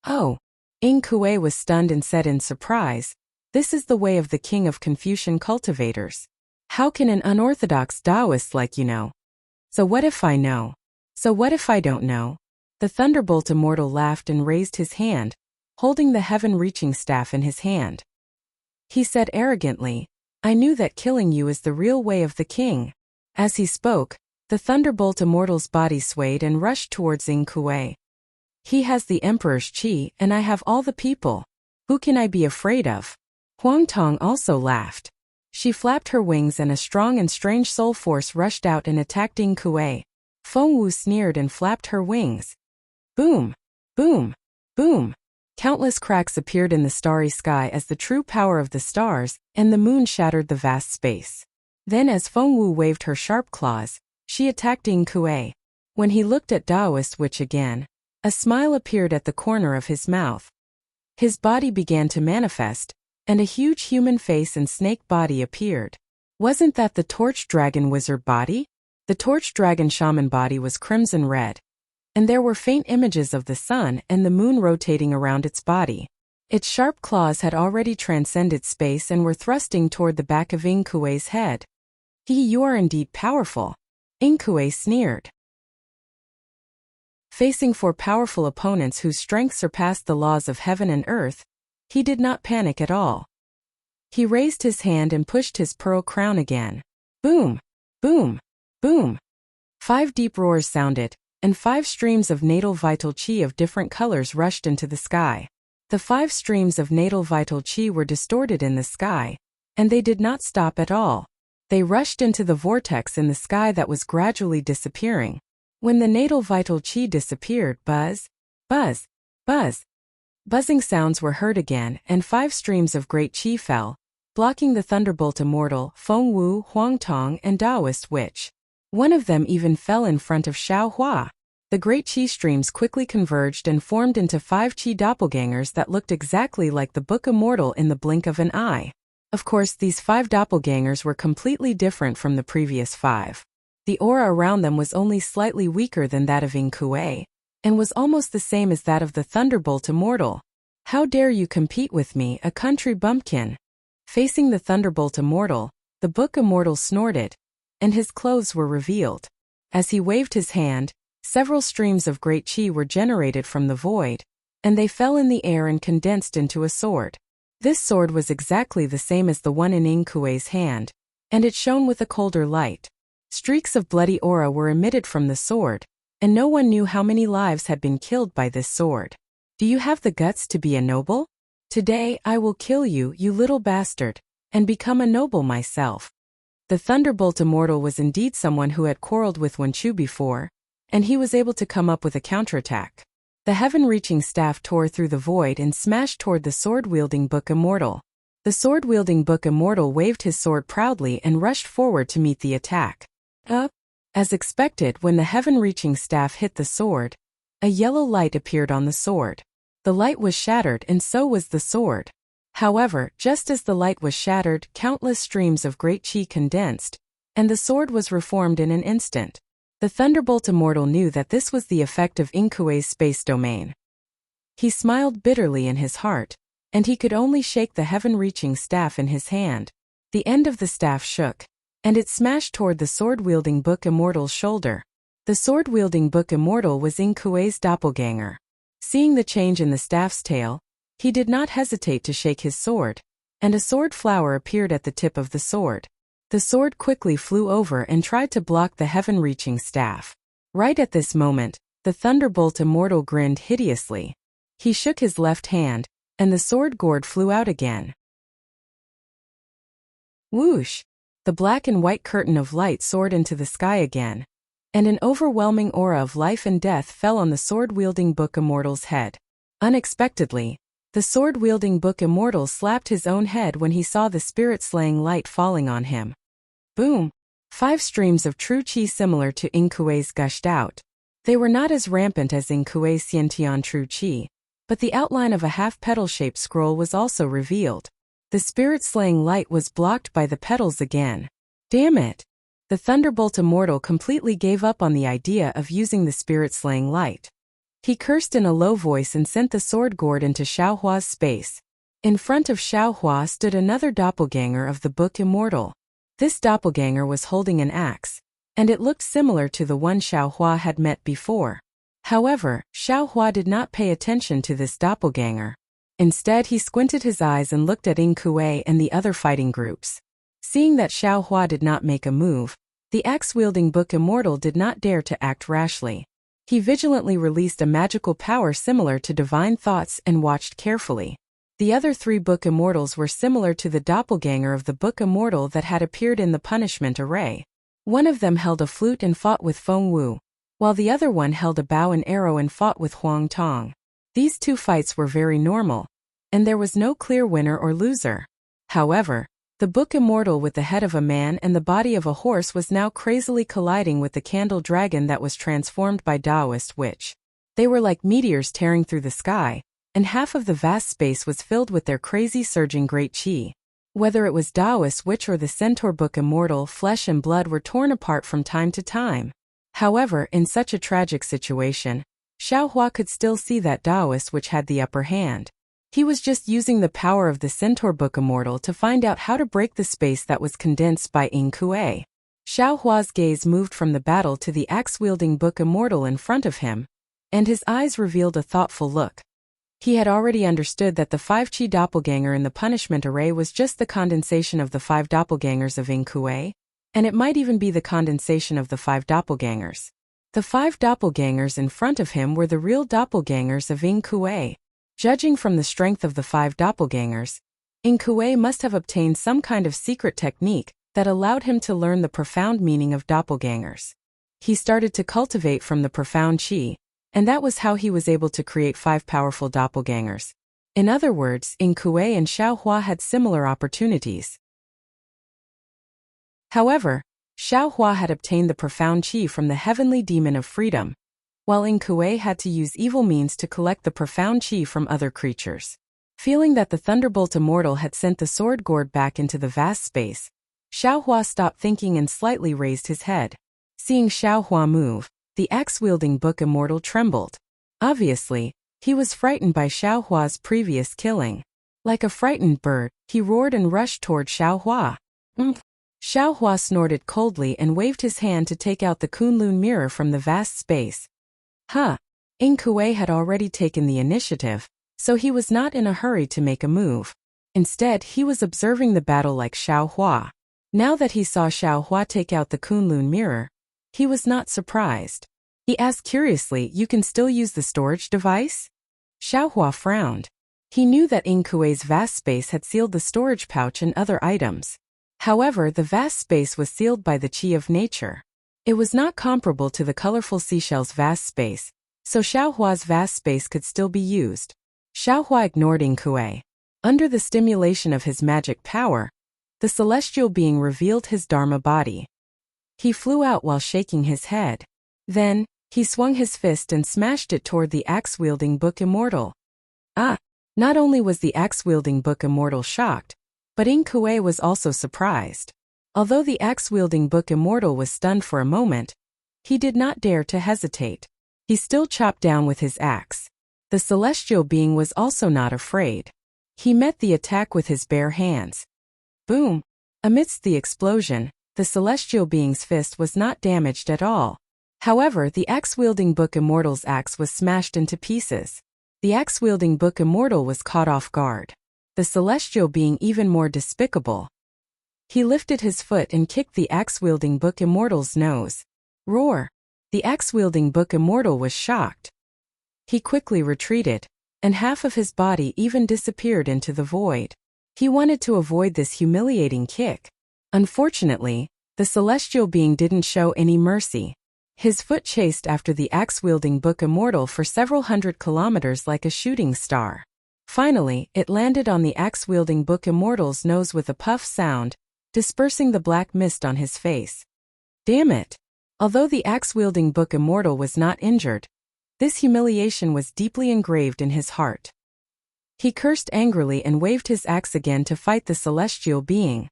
Oh! Kuei was stunned and said in surprise, "This is the way of the king of Confucian cultivators. How can an unorthodox Taoist like you know? So what if I know? So what if I don't know?" The thunderbolt immortal laughed and raised his hand, holding the heaven-reaching staff in his hand. He said arrogantly, "I knew that killing you is the real way of the king." As he spoke, the thunderbolt immortal's body swayed and rushed towards Kuei. "He has the emperor's qi, and I have all the people. Who can I be afraid of?" Huang Tong also laughed. She flapped her wings and a strong and strange soul force rushed out and attacked Kuei. Feng Wu sneered and flapped her wings. Boom! Boom! Boom! Countless cracks appeared in the starry sky as the true power of the stars and the moon shattered the vast space. Then as Feng Wu waved her sharp claws, she attacked Kuei. When he looked at Taoist Witch again, a smile appeared at the corner of his mouth. His body began to manifest, and a huge human face and snake body appeared. Wasn't that the torch dragon wizard body? The torch dragon shaman body was crimson red, and there were faint images of the sun and the moon rotating around its body. Its sharp claws had already transcended space and were thrusting toward the back of Kuei's head. You are indeed powerful." Kuei sneered. Facing four powerful opponents whose strength surpassed the laws of heaven and earth, he did not panic at all. He raised his hand and pushed his pearl crown again. Boom! Boom! Boom! 5 deep roars sounded, and 5 streams of natal vital qi of different colors rushed into the sky. The 5 streams of natal vital qi were distorted in the sky, and they did not stop at all. They rushed into the vortex in the sky that was gradually disappearing. When the natal vital qi disappeared, buzz, buzz, buzz. Buzzing sounds were heard again, and 5 streams of great qi fell, blocking the thunderbolt immortal, Feng Wu, Huang Tong, and Taoist Witch. One of them even fell in front of Xiaohua. The great qi streams quickly converged and formed into 5 qi doppelgangers that looked exactly like the book immortal in the blink of an eye. Of course, these 5 doppelgangers were completely different from the previous 5. The aura around them was only slightly weaker than that of Kuei, and was almost the same as that of the thunderbolt immortal. "How dare you compete with me, a country bumpkin?" Facing the thunderbolt immortal, the book immortal snorted, and his clothes were revealed. As he waved his hand, several streams of great qi were generated from the void, and they fell in the air and condensed into a sword. This sword was exactly the same as the one in Kuei's hand, and it shone with a colder light. Streaks of bloody aura were emitted from the sword, and no one knew how many lives had been killed by this sword. "Do you have the guts to be a noble? Today I will kill you, you little bastard, and become a noble myself." The thunderbolt immortal was indeed someone who had quarreled with Wenchu before, and he was able to come up with a counterattack. The heaven-reaching staff tore through the void and smashed toward the sword-wielding book immortal. The sword-wielding book immortal waved his sword proudly and rushed forward to meet the attack. As expected, when the heaven-reaching staff hit the sword, a yellow light appeared on the sword. The light was shattered and so was the sword. However, just as the light was shattered, countless streams of great qi condensed, and the sword was reformed in an instant. The thunderbolt immortal knew that this was the effect of Kuei's space domain. He smiled bitterly in his heart, and he could only shake the heaven-reaching staff in his hand. The end of the staff shook, and it smashed toward the sword-wielding book immortal's shoulder. The sword-wielding book immortal was Kuei's doppelganger. Seeing the change in the staff's tail, he did not hesitate to shake his sword, and a sword flower appeared at the tip of the sword. The sword quickly flew over and tried to block the heaven-reaching staff. Right at this moment, the thunderbolt immortal grinned hideously. He shook his left hand, and the sword gourd flew out again. Whoosh! The black and white curtain of light soared into the sky again, and an overwhelming aura of life and death fell on the sword-wielding Book Immortal's head. Unexpectedly, the sword-wielding Book Immortal slapped his own head when he saw the spirit-slaying light falling on him. Boom! 5 streams of true qi similar to Inkue's gushed out. They were not as rampant as Inkue's Xiantian true qi, but the outline of a half-petal-shaped scroll was also revealed. The spirit-slaying light was blocked by the petals again. Damn it! The Thunderbolt Immortal completely gave up on the idea of using the spirit-slaying light. He cursed in a low voice and sent the sword gourd into Xiaohua's space. In front of Xiaohua stood another doppelganger of the Book Immortal. This doppelganger was holding an axe, and it looked similar to the one Xiaohua had met before. However, Xiaohua did not pay attention to this doppelganger. Instead, he squinted his eyes and looked at Inkue and the other fighting groups. Seeing that Xiaohua did not make a move, the axe-wielding Book Immortal did not dare to act rashly. He vigilantly released a magical power similar to divine thoughts and watched carefully. The other 3 Book Immortals were similar to the doppelganger of the Book Immortal that had appeared in the punishment array. One of them held a flute and fought with Feng Wu, while the other one held a bow and arrow and fought with Huang Tong. These 2 fights were very normal, and there was no clear winner or loser. However, the Book Immortal with the head of a man and the body of a horse was now crazily colliding with the candle dragon that was transformed by Taoist Witch. They were like meteors tearing through the sky, and half of the vast space was filled with their crazy surging great qi. Whether it was Taoist Witch or the Centaur Book Immortal, flesh and blood were torn apart from time to time. However, in such a tragic situation, Xiaohua could still see that Taoist Witch had the upper hand. He was just using the power of the Centaur Book Immortal to find out how to break the space that was condensed by Inkue. Xiaohua's gaze moved from the battle to the axe-wielding Book Immortal in front of him, and his eyes revealed a thoughtful look. He had already understood that the 5 Qi doppelganger in the punishment array was just the condensation of the 5 doppelgangers of Inkue, and it might even be the condensation of the 5 doppelgangers. The 5 doppelgangers in front of him were the real doppelgangers of Inkue. Judging from the strength of the 5 doppelgangers, Inkue must have obtained some kind of secret technique that allowed him to learn the profound meaning of doppelgangers. He started to cultivate from the profound qi, and that was how he was able to create 5 powerful doppelgangers. In other words, Inkue and Xiaohua had similar opportunities. However, Xiaohua had obtained the profound qi from the heavenly demon of freedom, while Inkue had to use evil means to collect the profound qi from other creatures. Feeling that the Thunderbolt Immortal had sent the sword gourd back into the vast space, Xiaohua stopped thinking and slightly raised his head. Seeing Xiaohua move, the axe-wielding Book Immortal trembled. Obviously, he was frightened by Xiaohua's previous killing. Like a frightened bird, he roared and rushed toward Xiaohua. Xiaohua snorted coldly and waved his hand to take out the Kunlun mirror from the vast space. Inkue had already taken the initiative, so he was not in a hurry to make a move. Instead, he was observing the battle like Xiaohua. Now that he saw Xiaohua take out the Kunlun mirror, he was not surprised. He asked curiously, "You can still use the storage device?" Xiaohua frowned. He knew that Inkue's vast space had sealed the storage pouch and other items. However, the vast space was sealed by the qi of nature. It was not comparable to the colorful seashell's vast space, so Xiaohua's vast space could still be used. Xiaohua ignored Inkue. Under the stimulation of his magic power, the celestial being revealed his Dharma body. He flew out while shaking his head. Then, he swung his fist and smashed it toward the axe-wielding Book Immortal. Not only was the axe-wielding Book Immortal shocked, but Inkue was also surprised. Although the axe-wielding Book Immortal was stunned for a moment, he did not dare to hesitate. He still chopped down with his axe. The celestial being was also not afraid. He met the attack with his bare hands. Boom! Amidst the explosion, the celestial being's fist was not damaged at all. However, the axe-wielding Book Immortal's axe was smashed into pieces. The axe-wielding Book Immortal was caught off guard. The celestial being even more despicable. He lifted his foot and kicked the axe-wielding Book Immortal's nose. Roar! The axe-wielding Book Immortal was shocked. He quickly retreated, and half of his body even disappeared into the void. He wanted to avoid this humiliating kick. Unfortunately, the celestial being didn't show any mercy. His foot chased after the axe-wielding book immortal for several hundred kilometers like a shooting star. Finally, it landed on the axe-wielding book immortal's nose with a puff sound, dispersing the black mist on his face. Damn it! Although the axe-wielding book immortal was not injured, this humiliation was deeply engraved in his heart. He cursed angrily and waved his axe again to fight the celestial being.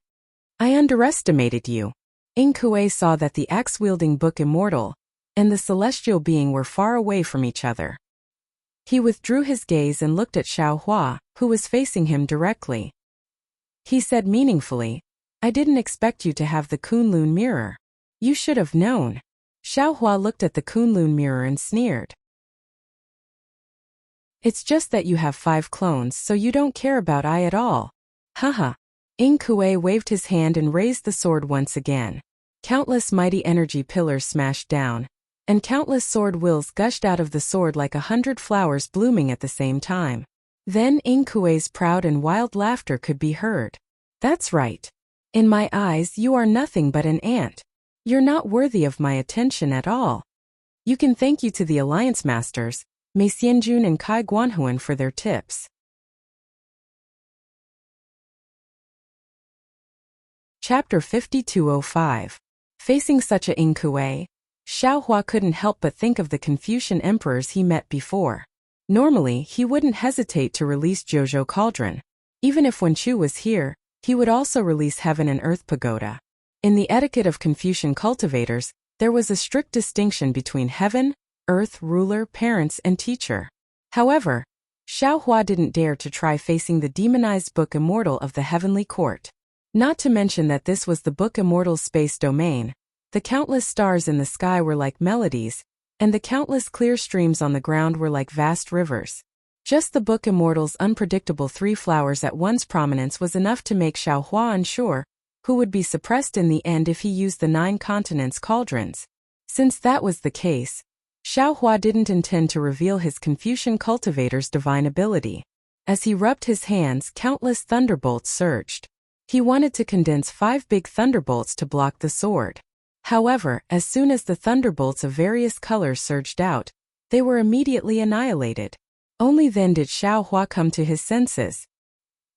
I underestimated you. Inkue saw that the axe-wielding book immortal and the celestial being were far away from each other. He withdrew his gaze and looked at Xiaohua, who was facing him directly. He said meaningfully, I didn't expect you to have the Kunlun mirror. You should have known. Xiaohua looked at the Kunlun mirror and sneered. It's just that you have 5 clones, so you don't care about I at all. Haha. Inkue waved his hand and raised the sword once again. Countless mighty energy pillars smashed down, and countless sword wills gushed out of the sword like 100 flowers blooming at the same time. Then Inkue's proud and wild laughter could be heard. That's right. In my eyes you are nothing but an ant. You're not worthy of my attention at all. You can thank you to the Alliance Masters, Mei Xianjun and Kai Guanhuan for their tips. Chapter 5205. Facing such a Inkue, Xiaohua couldn't help but think of the Confucian emperors he met before. Normally, he wouldn't hesitate to release Jojo Cauldron. Even if Wen Chu was here, he would also release Heaven and Earth Pagoda. In the etiquette of Confucian cultivators, there was a strict distinction between heaven, earth, ruler, parents, and teacher. However, Xiaohua didn't dare to try facing the demonized Book Immortal of the Heavenly Court. Not to mention that this was the Book Immortal's space domain. The countless stars in the sky were like melodies, and the countless clear streams on the ground were like vast rivers. Just the Book Immortal's unpredictable 3 flowers at once prominence was enough to make Xiaohua unsure who would be suppressed in the end if he used the 9 continents cauldrons. Since that was the case, Xiaohua didn't intend to reveal his Confucian cultivator's divine ability. As he rubbed his hands, countless thunderbolts surged. He wanted to condense 5 big thunderbolts to block the sword. However, as soon as the thunderbolts of various colors surged out, they were immediately annihilated. Only then did Xiaohua come to his senses.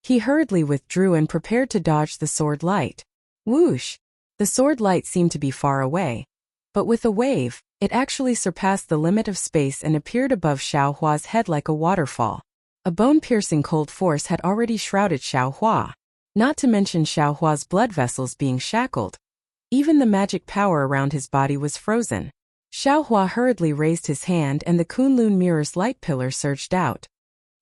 He hurriedly withdrew and prepared to dodge the sword light. Whoosh! The sword light seemed to be far away. But with a wave, it actually surpassed the limit of space and appeared above Xiaohua's head like a waterfall. A bone-piercing cold force had already shrouded Xiaohua. Not to mention Xiaohua's blood vessels being shackled. Even the magic power around his body was frozen. Xiaohua hurriedly raised his hand and the Kunlun mirror's light pillar surged out.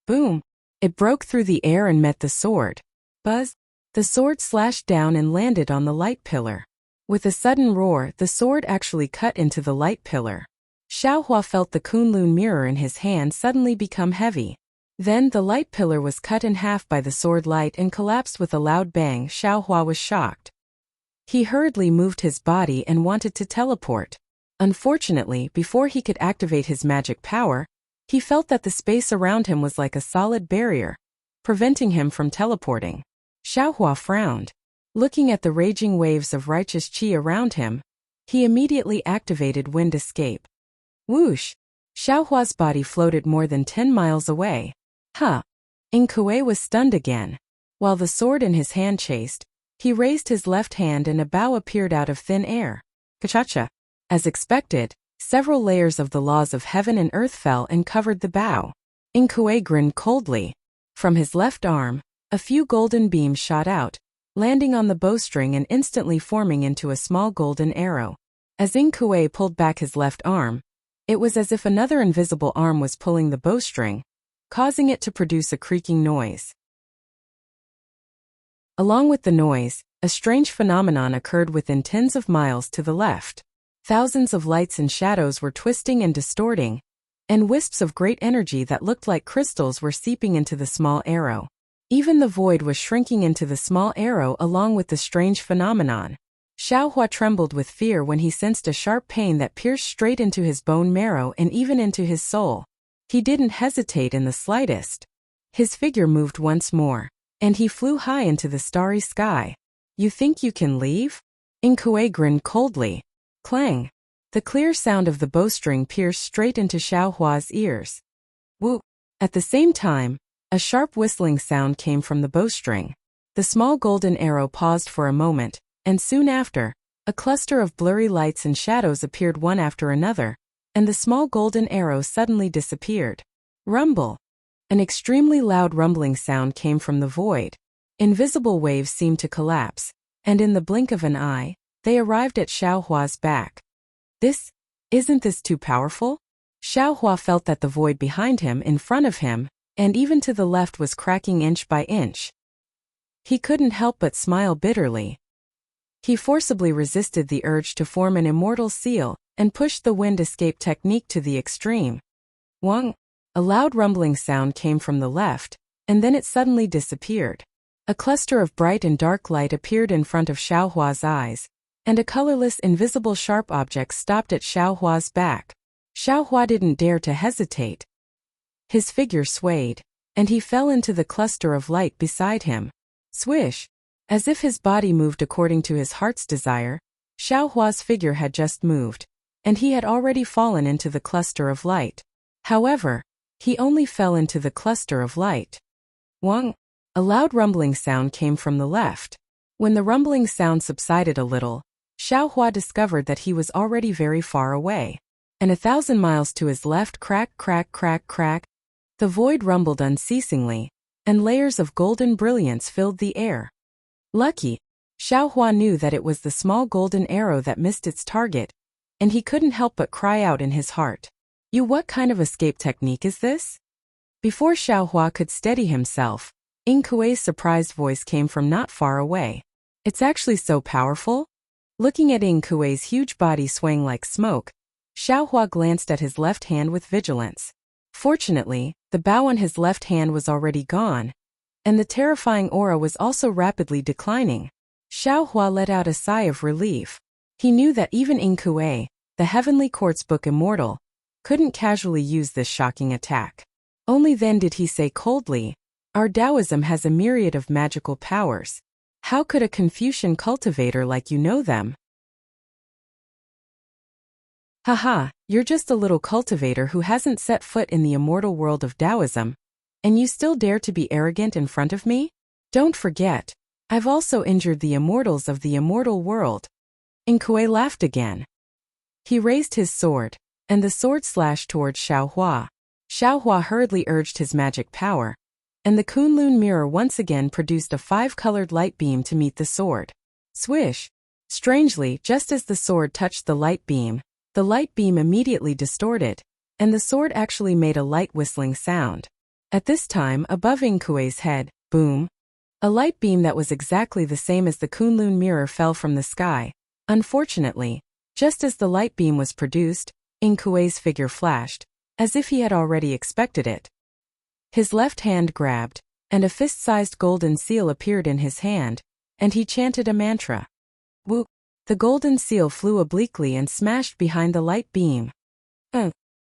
Boom! It broke through the air and met the sword. Buzz! The sword slashed down and landed on the light pillar. With a sudden roar, the sword actually cut into the light pillar. Xiaohua felt the Kunlun mirror in his hand suddenly become heavy. Then the light pillar was cut in half by the sword light and collapsed with a loud bang. Xiaohua was shocked. He hurriedly moved his body and wanted to teleport. Unfortunately, before he could activate his magic power, he felt that the space around him was like a solid barrier, preventing him from teleporting. Xiaohua frowned. Looking at the raging waves of righteous qi around him, he immediately activated Wind Escape. Whoosh! Xiaohua's body floated more than 10 miles away. Huh! Inkue was stunned again. While the sword in his hand chased, he raised his left hand and a bow appeared out of thin air. Kachacha! As expected, several layers of the laws of heaven and earth fell and covered the bow. Inkue grinned coldly. From his left arm, a few golden beams shot out, landing on the bowstring and instantly forming into a small golden arrow. As Inkue pulled back his left arm, it was as if another invisible arm was pulling the bowstring, causing it to produce a creaking noise. Along with the noise, a strange phenomenon occurred within tens of miles to the left. Thousands of lights and shadows were twisting and distorting, and wisps of great energy that looked like crystals were seeping into the small arrow. Even the void was shrinking into the small arrow along with the strange phenomenon. Xiaohua trembled with fear when he sensed a sharp pain that pierced straight into his bone marrow and even into his soul. He didn't hesitate in the slightest. His figure moved once more, and he flew high into the starry sky. You think you can leave? Inkue grinned coldly. Clang! The clear sound of the bowstring pierced straight into Xiao Hua's ears. Woo! At the same time, a sharp whistling sound came from the bowstring. The small golden arrow paused for a moment, and soon after, a cluster of blurry lights and shadows appeared one after another, and the small golden arrow suddenly disappeared. Rumble! An extremely loud rumbling sound came from the void. Invisible waves seemed to collapse, and in the blink of an eye, they arrived at Xiao Hua's back. Isn't this too powerful? Xiao Hua felt that the void behind him, in front of him, and even to the left was cracking inch by inch. He couldn't help but smile bitterly. He forcibly resisted the urge to form an immortal seal, and pushed the wind escape technique to the extreme. Wang! A loud rumbling sound came from the left, and then it suddenly disappeared. A cluster of bright and dark light appeared in front of Xiao Hua's eyes, and a colorless, invisible sharp object stopped at Xiao Hua's back. Xiao Hua didn't dare to hesitate. His figure swayed, and he fell into the cluster of light beside him. Swish! As if his body moved according to his heart's desire, Xiao Hua's figure had just moved, and he had already fallen into the cluster of light. However, he only fell into the cluster of light. Wang! A loud rumbling sound came from the left. When the rumbling sound subsided a little, Xiao Hua discovered that he was already very far away. And 1,000 miles to his left, crack, crack, crack, crack. The void rumbled unceasingly, and layers of golden brilliance filled the air. Lucky! Xiao Hua knew that it was the small golden arrow that missed its target, and he couldn't help but cry out in his heart. What kind of escape technique is this? Before Xiao Hua could steady himself, Ying Kuei's surprised voice came from not far away. It's actually so powerful? Looking at Ying Kuei's huge body swaying like smoke, Xiao Hua glanced at his left hand with vigilance. Fortunately, the bow on his left hand was already gone, and the terrifying aura was also rapidly declining. Xiao Hua let out a sigh of relief. He knew that even Ying Kuei, the Heavenly Quartz Book Immortal, couldn't casually use this shocking attack. Only then did he say coldly, "Our Taoism has a myriad of magical powers. How could a Confucian cultivator like you know them?" Haha, you're just a little cultivator who hasn't set foot in the immortal world of Taoism, and you still dare to be arrogant in front of me? Don't forget, I've also injured the immortals of the immortal world. Ying Kuei laughed again. He raised his sword, and the sword slashed towards Xiao Hua. Xiao Hua hurriedly urged his magic power, and the Kunlun mirror once again produced a 5-colored light beam to meet the sword. Swish! Strangely, just as the sword touched the light beam immediately distorted, and the sword actually made a light whistling sound. At this time, above Ying Kuei's head, boom! A light beam that was exactly the same as the Kunlun mirror fell from the sky. Unfortunately, just as the light beam was produced, Ying Kuei's figure flashed, as if he had already expected it. His left hand grabbed, and a fist-sized golden seal appeared in his hand, and he chanted a mantra. Woo! The golden seal flew obliquely and smashed behind the light beam.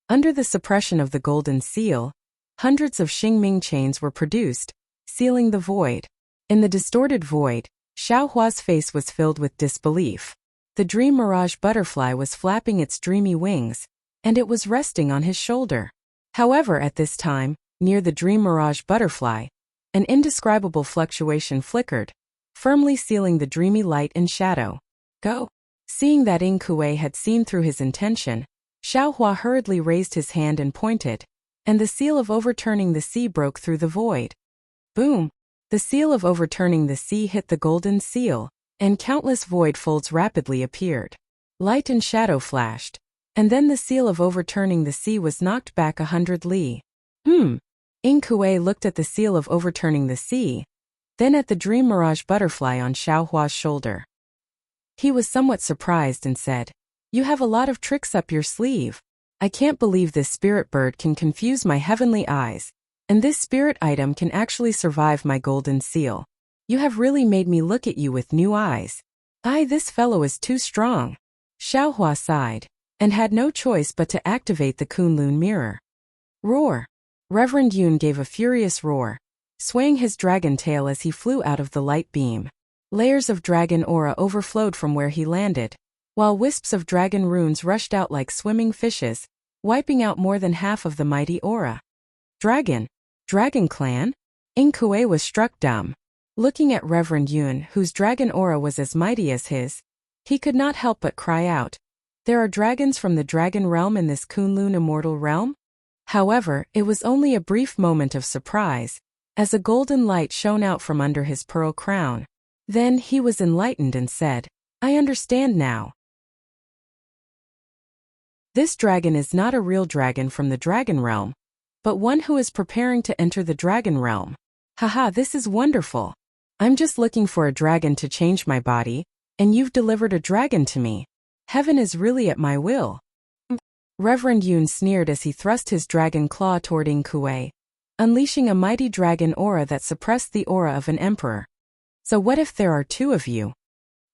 Under the suppression of the golden seal, hundreds of Xingming chains were produced, sealing the void. In the distorted void, Xiao Hua's face was filled with disbelief. The dream mirage butterfly was flapping its dreamy wings, and it was resting on his shoulder. However, at this time, near the dream mirage butterfly, an indescribable fluctuation flickered, firmly sealing the dreamy light and shadow. Go! Seeing that Ying Kuei had seen through his intention, Xiao Hua hurriedly raised his hand and pointed, and the seal of overturning the sea broke through the void. Boom! The seal of overturning the sea hit the golden seal, and countless void folds rapidly appeared. Light and shadow flashed, and then the seal of overturning the sea was knocked back 100 li. Ying Kuei looked at the seal of overturning the sea, then at the dream mirage butterfly on Xiao Hua's shoulder. He was somewhat surprised and said, "You have a lot of tricks up your sleeve. I can't believe this spirit bird can confuse my heavenly eyes, and this spirit item can actually survive my golden seal. You have really made me look at you with new eyes. This fellow is too strong." Xiao Hua sighed, and had no choice but to activate the Kunlun mirror. Roar! Reverend Yun gave a furious roar, swaying his dragon tail as he flew out of the light beam. Layers of dragon aura overflowed from where he landed, while wisps of dragon runes rushed out like swimming fishes, wiping out more than half of the mighty aura. Dragon? Dragon clan? Inkue was struck dumb. Looking at Reverend Yun, whose dragon aura was as mighty as his, he could not help but cry out, "There are dragons from the dragon realm in this Kunlun immortal realm?" However, it was only a brief moment of surprise, as a golden light shone out from under his pearl crown. Then he was enlightened and said, "I understand now. This dragon is not a real dragon from the dragon realm, but one who is preparing to enter the dragon realm. Haha, this is wonderful. I'm just looking for a dragon to change my body, and you've delivered a dragon to me. Heaven is really at my will." Reverend Yun sneered as he thrust his dragon claw toward Inkue, unleashing a mighty dragon aura that suppressed the aura of an emperor. "So what if there are two of you?"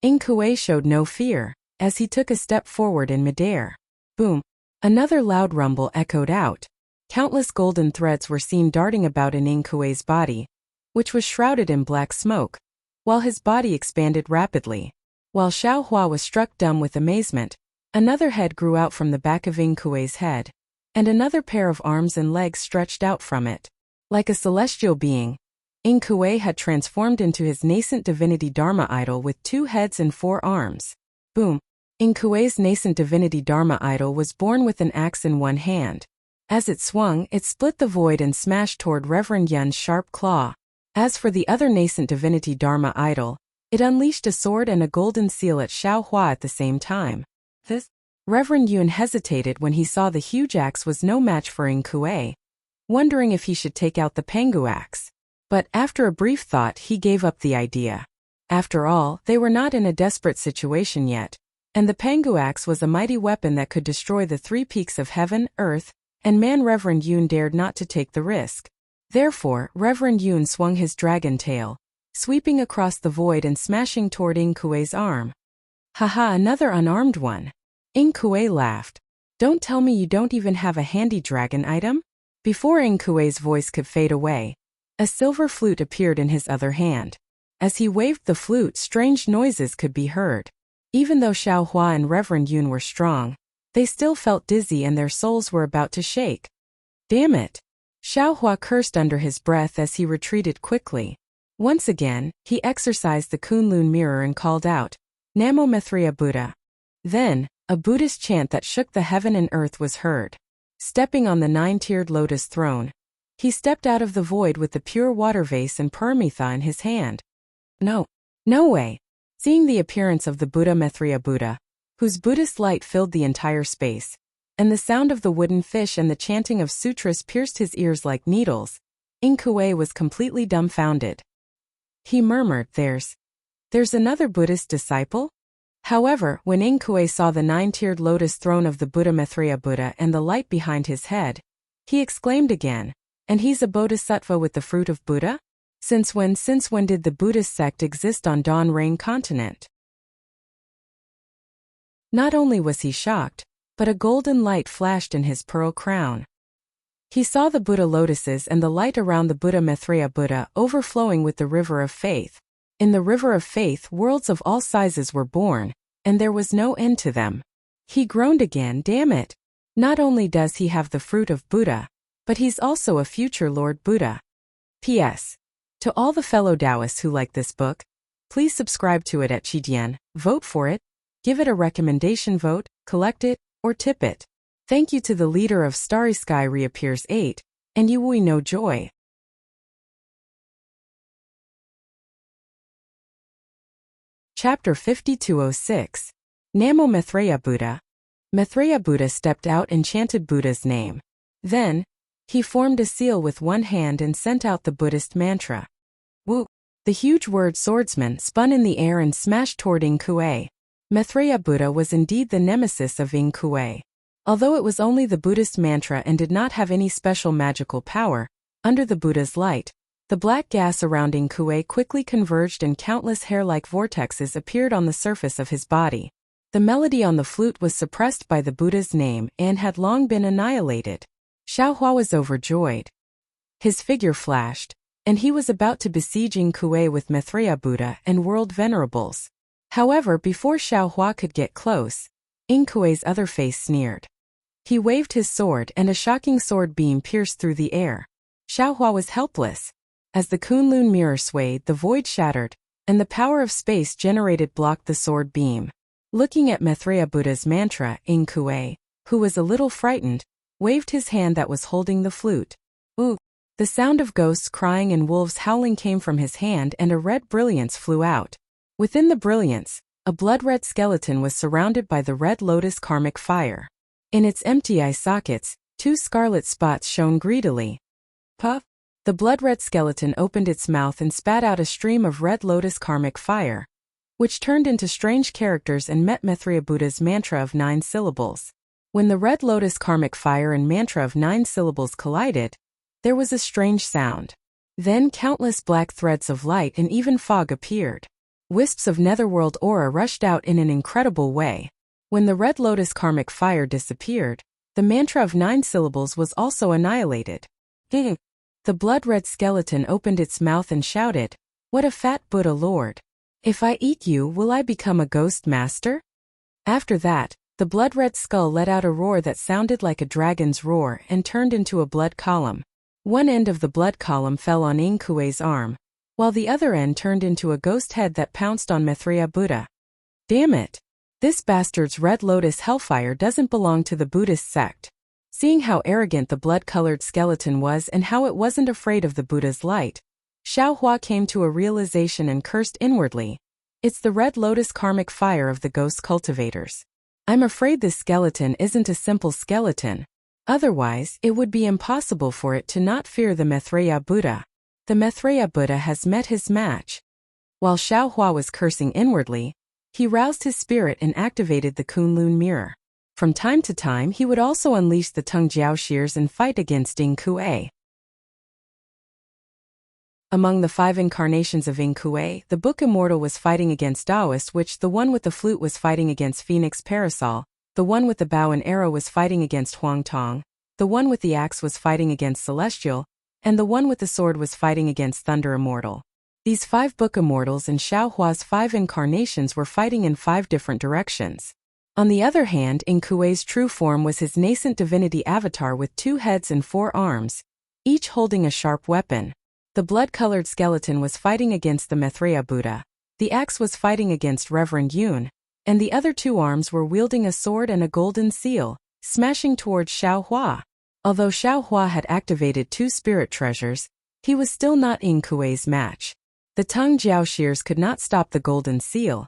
Inkue showed no fear, as he took a step forward in midair. Boom! Another loud rumble echoed out. Countless golden threads were seen darting about in Inkue's body, which was shrouded in black smoke, while his body expanded rapidly. While Xiaohua was struck dumb with amazement, another head grew out from the back of Inkue's head, and another pair of arms and legs stretched out from it. Like a celestial being, Inkue had transformed into his nascent divinity Dharma idol with 2 heads and 4 arms. Boom! Inkue's nascent divinity Dharma idol was born with an axe in one hand. As it swung, it split the void and smashed toward Reverend Yun's sharp claw. As for the other nascent divinity Dharma idol, it unleashed a sword and a golden seal at Xiaohua at the same time. This Reverend Yun hesitated when he saw the huge axe was no match for Inkue, wondering if he should take out the Pengu axe. But after a brief thought, he gave up the idea. After all, they were not in a desperate situation yet, and the Pengu axe was a mighty weapon that could destroy the 3 peaks of heaven, earth, and man. Reverend Yun dared not to take the risk. Therefore, Reverend Yun swung his dragon tail, sweeping across the void and smashing toward Inkue's arm. "Haha, another unarmed one." Inkue laughed. "Don't tell me you don't even have a handy dragon item?" Before Inkue's voice could fade away, a silver flute appeared in his other hand. As he waved the flute, strange noises could be heard. Even though Xiaohua and Reverend Yun were strong, they still felt dizzy and their souls were about to shake. "Damn it!" Xiaohua cursed under his breath as he retreated quickly. Once again, he exercised the Kunlun mirror and called out, "Namo Mithriya Buddha." Then, a Buddhist chant that shook the heaven and earth was heard. Stepping on the 9-tiered lotus throne, he stepped out of the void with the pure water vase and Paramitha in his hand. No way! Seeing the appearance of the Buddha Mithriya Buddha, whose Buddhist light filled the entire space, and the sound of the wooden fish and the chanting of sutras pierced his ears like needles, Inkue was completely dumbfounded. He murmured, There's another Buddhist disciple?" However, when Inkue saw the 9-tiered lotus throne of the Buddha Mithriya Buddha and the light behind his head, he exclaimed again, "And he's a bodhisattva with the fruit of Buddha? Since when did the Buddhist sect exist on Dawn Rain continent?" Not only was he shocked, but a golden light flashed in his pearl crown. He saw the Buddha lotuses and the light around the Buddha Mithriya Buddha overflowing with the river of faith. In the river of faith, worlds of all sizes were born, and there was no end to them. He groaned again, "Damn it! Not only does he have the fruit of Buddha, but he's also a future Lord Buddha." P.S. To all the fellow Taoists who like this book, please subscribe to it at Qidian, vote for it, give it a recommendation vote, collect it, or tip it. Thank you to the leader of Starry Sky reappears 8, and you we know joy. Chapter 5206. Namo Mithriya Buddha. Mithriya Buddha stepped out and chanted Buddha's name. Then, he formed a seal with one hand and sent out the Buddhist mantra. Wu! The huge word swordsman spun in the air and smashed toward Inkue. Mithriya Buddha was indeed the nemesis of Inkue. Although it was only the Buddhist mantra and did not have any special magical power, under the Buddha's light, the black gas around Inkue quickly converged and countless hair-like vortexes appeared on the surface of his body. The melody on the flute was suppressed by the Buddha's name and had long been annihilated. Xiaohua was overjoyed. His figure flashed, and he was about to besiege Inkue with Mithriya Buddha and world venerables. However, before Xiao Hua could get close, Ing Kuei's other face sneered. He waved his sword and a shocking sword beam pierced through the air. Xiao Hua was helpless. As the Kunlun mirror swayed, the void shattered, and the power of space generated blocked the sword beam. Looking at Maitreya Buddha's mantra, Ing Kuei, who was a little frightened, waved his hand that was holding the flute. Ooh! The sound of ghosts crying and wolves howling came from his hand and a red brilliance flew out. Within the brilliance, a blood-red skeleton was surrounded by the red lotus karmic fire. In its empty eye sockets, 2 scarlet spots shone greedily. Puff! The blood-red skeleton opened its mouth and spat out a stream of red lotus karmic fire, which turned into strange characters and met Maitreya Buddha's mantra of 9 syllables. When the red lotus karmic fire and mantra of 9 syllables collided, there was a strange sound. Then countless black threads of light and even fog appeared. Wisps of netherworld aura rushed out in an incredible way. When the red lotus karmic fire disappeared, the mantra of 9 syllables was also annihilated. The blood-red skeleton opened its mouth and shouted, "What a fat Buddha Lord! If I eat you, will I become a ghost master?" After that, the blood-red skull let out a roar that sounded like a dragon's roar and turned into a blood column. One end of the blood column fell on Ing Kuei's arm, while the other end turned into a ghost head that pounced on Maitreya Buddha. Damn it! This bastard's red lotus hellfire doesn't belong to the Buddhist sect. Seeing how arrogant the blood-colored skeleton was and how it wasn't afraid of the Buddha's light, Xiao Hua came to a realization and cursed inwardly. It's the red lotus karmic fire of the ghost cultivators. I'm afraid this skeleton isn't a simple skeleton. Otherwise, it would be impossible for it to not fear the Maitreya Buddha. The Maitreya Buddha has met his match. While Xiao Hua was cursing inwardly, he roused his spirit and activated the Kunlun mirror. From time to time, he would also unleash the Tung Jiao shears and fight against Ing Kuei. Among the 5 incarnations of Ing Kuei, the Book Immortal was fighting against Taoist Witch, the one with the flute was fighting against Phoenix Parasol, the one with the bow and arrow was fighting against Huang Tong, the one with the axe was fighting against Celestial, and the one with the sword was fighting against Thunder Immortal. These 5 Book Immortals and Xiao Hua's 5 incarnations were fighting in 5 different directions. On the other hand, Ing Kuei's true form was his nascent divinity avatar with 2 heads and 4 arms, each holding a sharp weapon. The blood-colored skeleton was fighting against the Maitreya Buddha, the axe was fighting against Reverend Yun, and the other 2 arms were wielding a sword and a golden seal, smashing towards Xiao Hua. Although Xiao Hua had activated 2 spirit treasures, he was still not Ing Kuei's match. The Tung Jiao shears could not stop the golden seal,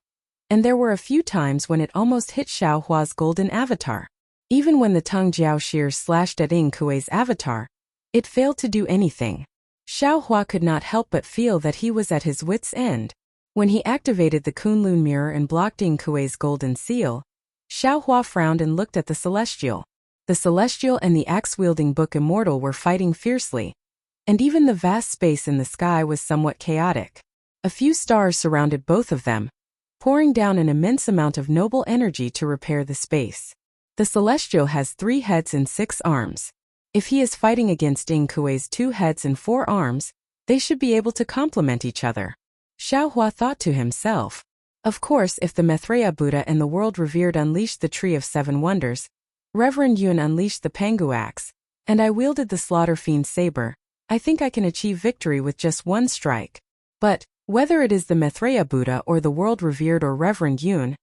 and there were a few times when it almost hit Xiao Hua's golden avatar. Even when the Tung Jiao shears slashed at Ing Kuei's avatar, it failed to do anything. Xiao Hua could not help but feel that he was at his wit's end. When he activated the Kunlun mirror and blocked Ing Kuei's golden seal, Xiao Hua frowned and looked at the Celestial. The Celestial and the axe-wielding Book Immortal were fighting fiercely, and even the vast space in the sky was somewhat chaotic. A few stars surrounded both of them, pouring down an immense amount of noble energy to repair the space. The Celestial has 3 heads and 6 arms. If he is fighting against Ing Kuei's 2 heads and 4 arms, they should be able to complement each other. Xiao Hua thought to himself. Of course, if the Maitreya Buddha and the world revered unleashed the Tree of 7 Wonders, Reverend Yun unleashed the Pangu axe, and I wielded the Slaughter Fiend saber, I think I can achieve victory with just 1 strike. But, whether it is the Maitreya Buddha or the world-revered or Reverend Yun,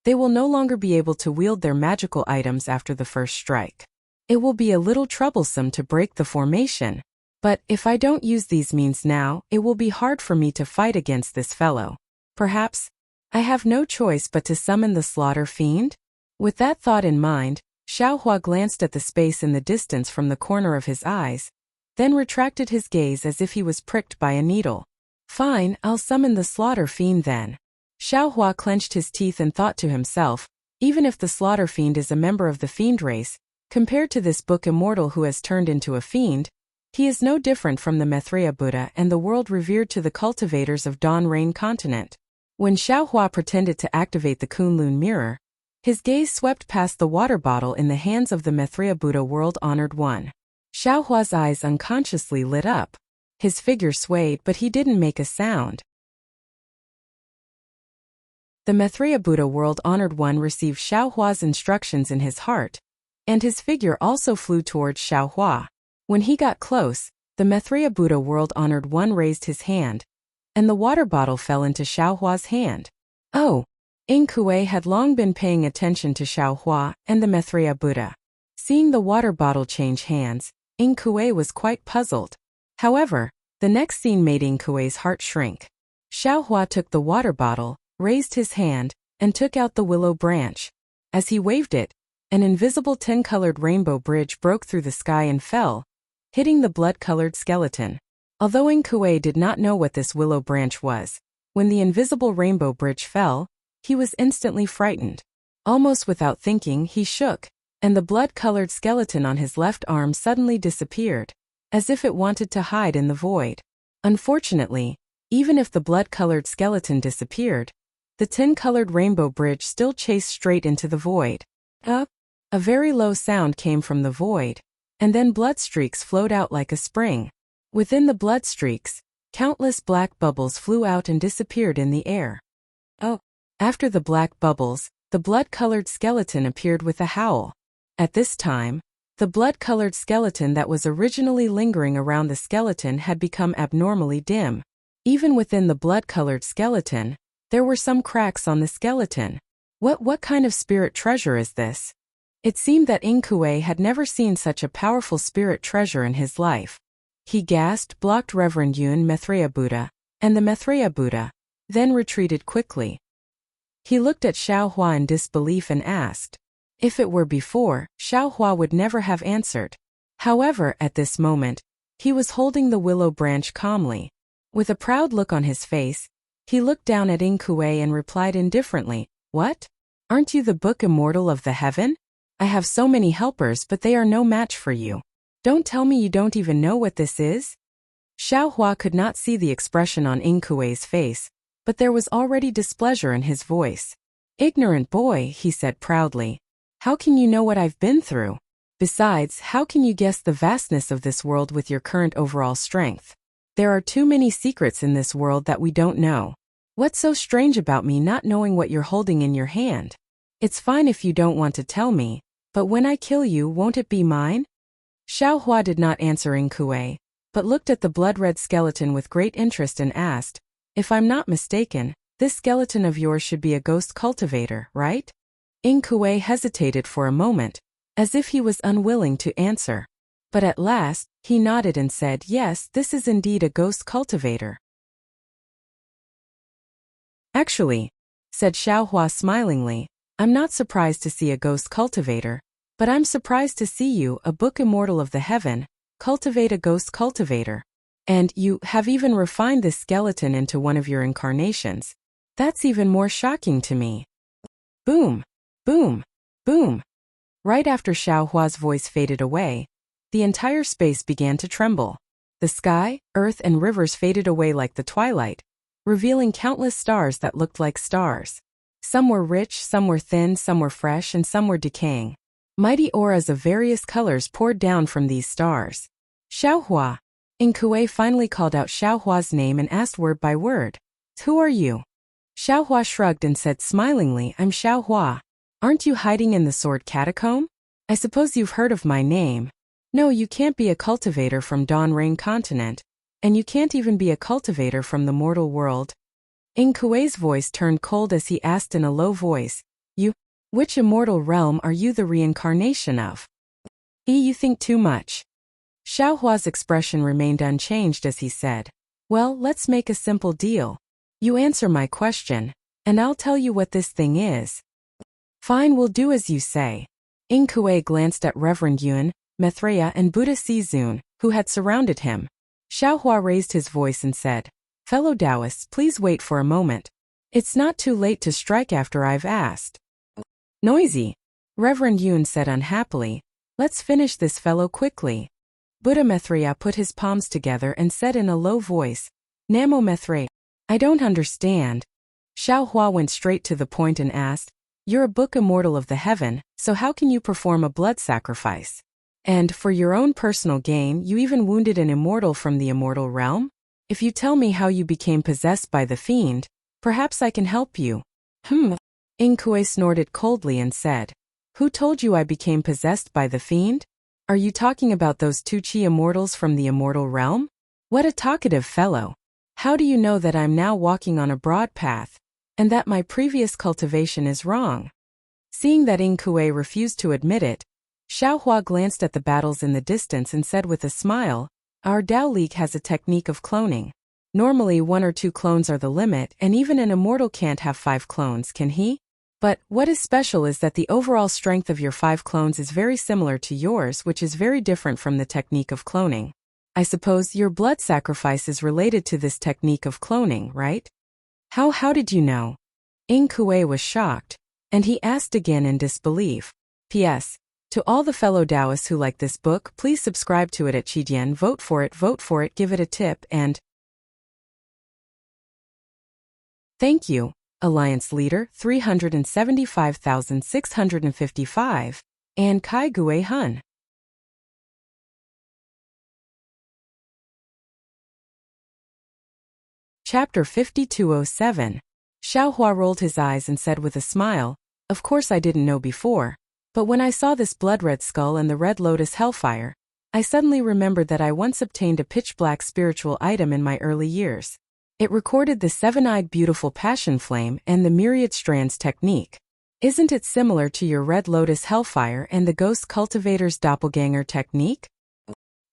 they will no longer be able to wield their magical items after the first strike. It will be a little troublesome to break the formation. But, if I don't use these means now, it will be hard for me to fight against this fellow. Perhaps, I have no choice but to summon the Slaughter Fiend? With that thought in mind, Xiao Hua glanced at the space in the distance from the corner of his eyes, then retracted his gaze as if he was pricked by a needle. Fine, I'll summon the Slaughter Fiend then. Xiao Hua clenched his teeth and thought to himself, even if the Slaughter Fiend is a member of the Fiend race, compared to this Book Immortal who has turned into a fiend, he is no different from the Maitreya Buddha and the world revered to the cultivators of Dawn Rain Continent. When Xiao Hua pretended to activate the Kunlun mirror, his gaze swept past the water bottle in the hands of the Maitreya Buddha world-honored one. Xiao Hua's eyes unconsciously lit up. His figure swayed but he didn't make a sound. The Maitreya Buddha world-honored one received Xiaohua's instructions in his heart, and his figure also flew towards Xiaohua. When he got close, the Maitreya Buddha world-honored one raised his hand, and the water bottle fell into Xiaohua's hand. Oh! Ing Kuei had long been paying attention to Xiaohua and the Maitreya Buddha. Seeing the water bottle change hands, Ing Kuei was quite puzzled. However, the next scene made Ing Kuei's heart shrink. Xiaohua took the water bottle, raised his hand, and took out the willow branch. As he waved it, an invisible 10-colored rainbow bridge broke through the sky and fell, hitting the blood-colored skeleton. Although Ing Kuei did not know what this willow branch was, when the invisible rainbow bridge fell, he was instantly frightened. Almost without thinking, he shook, and the blood-colored skeleton on his left arm suddenly disappeared, as if it wanted to hide in the void. Unfortunately, even if the blood-colored skeleton disappeared, the 10-colored rainbow bridge still chased straight into the void. Up! A very low sound came from the void, and then blood streaks flowed out like a spring. Within the blood streaks, countless black bubbles flew out and disappeared in the air. Oh! After the black bubbles, the blood-colored skeleton appeared with a howl. At this time, the blood-colored skeleton that was originally lingering around the skeleton had become abnormally dim. Even within the blood-colored skeleton, there were some cracks on the skeleton. What kind of spirit treasure is this? It seemed that Ing Kuei had never seen such a powerful spirit treasure in his life. He gasped, blocked Reverend Yun Maitreya Buddha, and the Maitreya Buddha, then retreated quickly. He looked at Xiaohua in disbelief and asked. If it were before, Xiaohua would never have answered. However, at this moment, he was holding the willow branch calmly. With a proud look on his face, he looked down at Ing Kuei and replied indifferently, What? Aren't you the book immortal of the heaven? I have so many helpers, but they are no match for you. Don't tell me you don't even know what this is? Xiaohua could not see the expression on Ing Kuei's face, but there was already displeasure in his voice. Ignorant boy, he said proudly. How can you know what I've been through? Besides, how can you guess the vastness of this world with your current overall strength? There are too many secrets in this world that we don't know. What's so strange about me not knowing what you're holding in your hand? It's fine if you don't want to tell me, but when I kill you, won't it be mine? Xiaohua did not answer Ing Kuei, but looked at the blood-red skeleton with great interest and asked, If I'm not mistaken, this skeleton of yours should be a ghost cultivator, right? Ing Kuei hesitated for a moment, as if he was unwilling to answer. But at last, he nodded and said, Yes, this is indeed a ghost cultivator. Actually, said Xiaohua smilingly, I'm not surprised to see a ghost cultivator, but I'm surprised to see you, a book immortal of the heaven, cultivate a ghost cultivator. And you have even refined this skeleton into one of your incarnations. That's even more shocking to me. Boom! Boom! Boom! Right after Xiaohua's voice faded away, the entire space began to tremble. The sky, earth, and rivers faded away like the twilight, revealing countless stars that looked like stars. Some were rich, some were thin, some were fresh, and some were decaying. Mighty auras of various colors poured down from these stars. Xiaohua! Ing Kuei finally called out Xiaohua's name and asked word by word. Who are you? Xiaohua shrugged and said smilingly, I'm Xiaohua. Aren't you hiding in the sword catacomb? I suppose you've heard of my name. No, you can't be a cultivator from Dawn Rain Continent, and you can't even be a cultivator from the mortal world. Ing Kuei's voice turned cold as he asked in a low voice, Which immortal realm are you the reincarnation of? You think too much. Xiaohua's expression remained unchanged as he said, Well, let's make a simple deal. You answer my question, and I'll tell you what this thing is. Fine, we'll do as you say. Ing Kuei glanced at Reverend Yun, Maitreya, and Buddha Sizun, who had surrounded him. Xiaohua raised his voice and said, Fellow Taoists, please wait for a moment. It's not too late to strike after I've asked. Noisy! Reverend Yun said unhappily, Let's finish this fellow quickly. Buddha Maitreya put his palms together and said in a low voice, Namo Maitreya. I don't understand. Xiaohua went straight to the point and asked, You're a book immortal of the heaven, so how can you perform a blood sacrifice? And, for your own personal gain, you even wounded an immortal from the immortal realm? If you tell me how you became possessed by the fiend, perhaps I can help you. Inkue snorted coldly and said, "Who told you I became possessed by the fiend? Are you talking about those two chi immortals from the immortal realm? What a talkative fellow. How do you know that I'm now walking on a broad path, and that my previous cultivation is wrong?" Seeing that Inkue refused to admit it, Xiaohua glanced at the battles in the distance and said with a smile, "Our Dao League has a technique of cloning. Normally 1 or 2 clones are the limit, and even an immortal can't have 5 clones, can he? But what is special is that the overall strength of your 5 clones is very similar to yours, which is very different from the technique of cloning. I suppose your blood sacrifice is related to this technique of cloning, right?" How did you know?" Inkue was shocked, and he asked again in disbelief. P.S. To all the fellow Taoists who like this book, please subscribe to it at Qidian, vote for it, give it a tip, and thank you. Alliance Leader 375,655, and Kai Gue Hun. Chapter 5207. Xiaohua rolled his eyes and said with a smile, "Of course I didn't know before, but when I saw this blood-red skull and the red lotus hellfire, I suddenly remembered that I once obtained a pitch-black spiritual item in my early years. It recorded the 7-eyed beautiful passion flame and the myriad strands technique. Isn't it similar to your red lotus hellfire and the ghost cultivator's doppelganger technique?"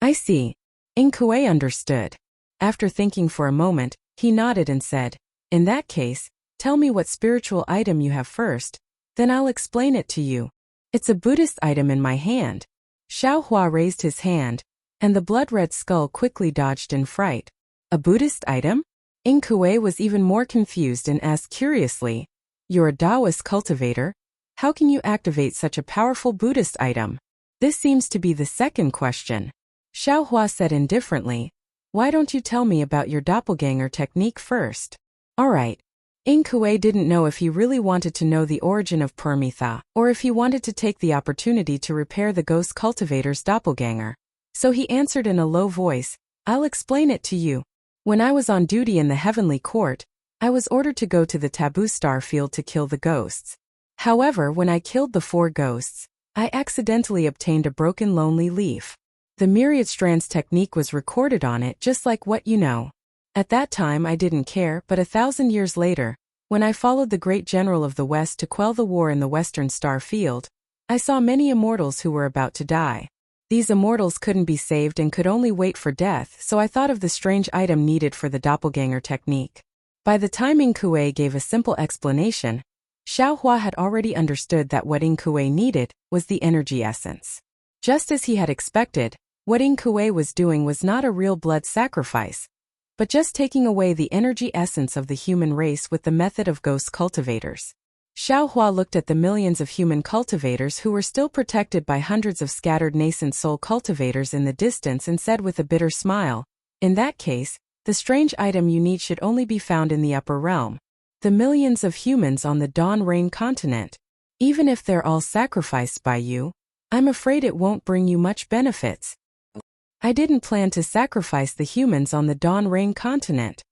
"I see." Inkue understood. After thinking for a moment, he nodded and said, "In that case, tell me what spiritual item you have first, then I'll explain it to you." "It's a Buddhist item in my hand." Xiaohua raised his hand, and the blood-red skull quickly dodged in fright. "A Buddhist item?" Inkue was even more confused and asked curiously, "You're a Taoist cultivator? How can you activate such a powerful Buddhist item?" "This seems to be the second question." Xiaohua said indifferently, "Why don't you tell me about your doppelganger technique first?" "All right." Inkue didn't know if he really wanted to know the origin of Permitha, or if he wanted to take the opportunity to repair the ghost cultivator's doppelganger. So he answered in a low voice, "I'll explain it to you. When I was on duty in the Heavenly Court, I was ordered to go to the Taboo Star Field to kill the ghosts. However, when I killed the 4 ghosts, I accidentally obtained a broken lonely leaf. The myriad strands technique was recorded on it, just like what you know. At that time I didn't care, but 1,000 years later, when I followed the great general of the West to quell the war in the Western Star Field, I saw many immortals who were about to die. These immortals couldn't be saved and could only wait for death, so I thought of the strange item needed for the doppelganger technique." By the time Inkue gave a simple explanation, Xiaohua had already understood that what Inkue needed was the energy essence. Just as he had expected, what Inkue was doing was not a real blood sacrifice, but just taking away the energy essence of the human race with the method of ghost cultivators. Xiaohua looked at the millions of human cultivators who were still protected by hundreds of scattered nascent soul cultivators in the distance and said with a bitter smile, "In that case, the strange item you need should only be found in the upper realm. The millions of humans on the Dawn Rain continent. Even if they're all sacrificed by you, I'm afraid it won't bring you much benefits." "I didn't plan to sacrifice the humans on the Dawn Rain continent,"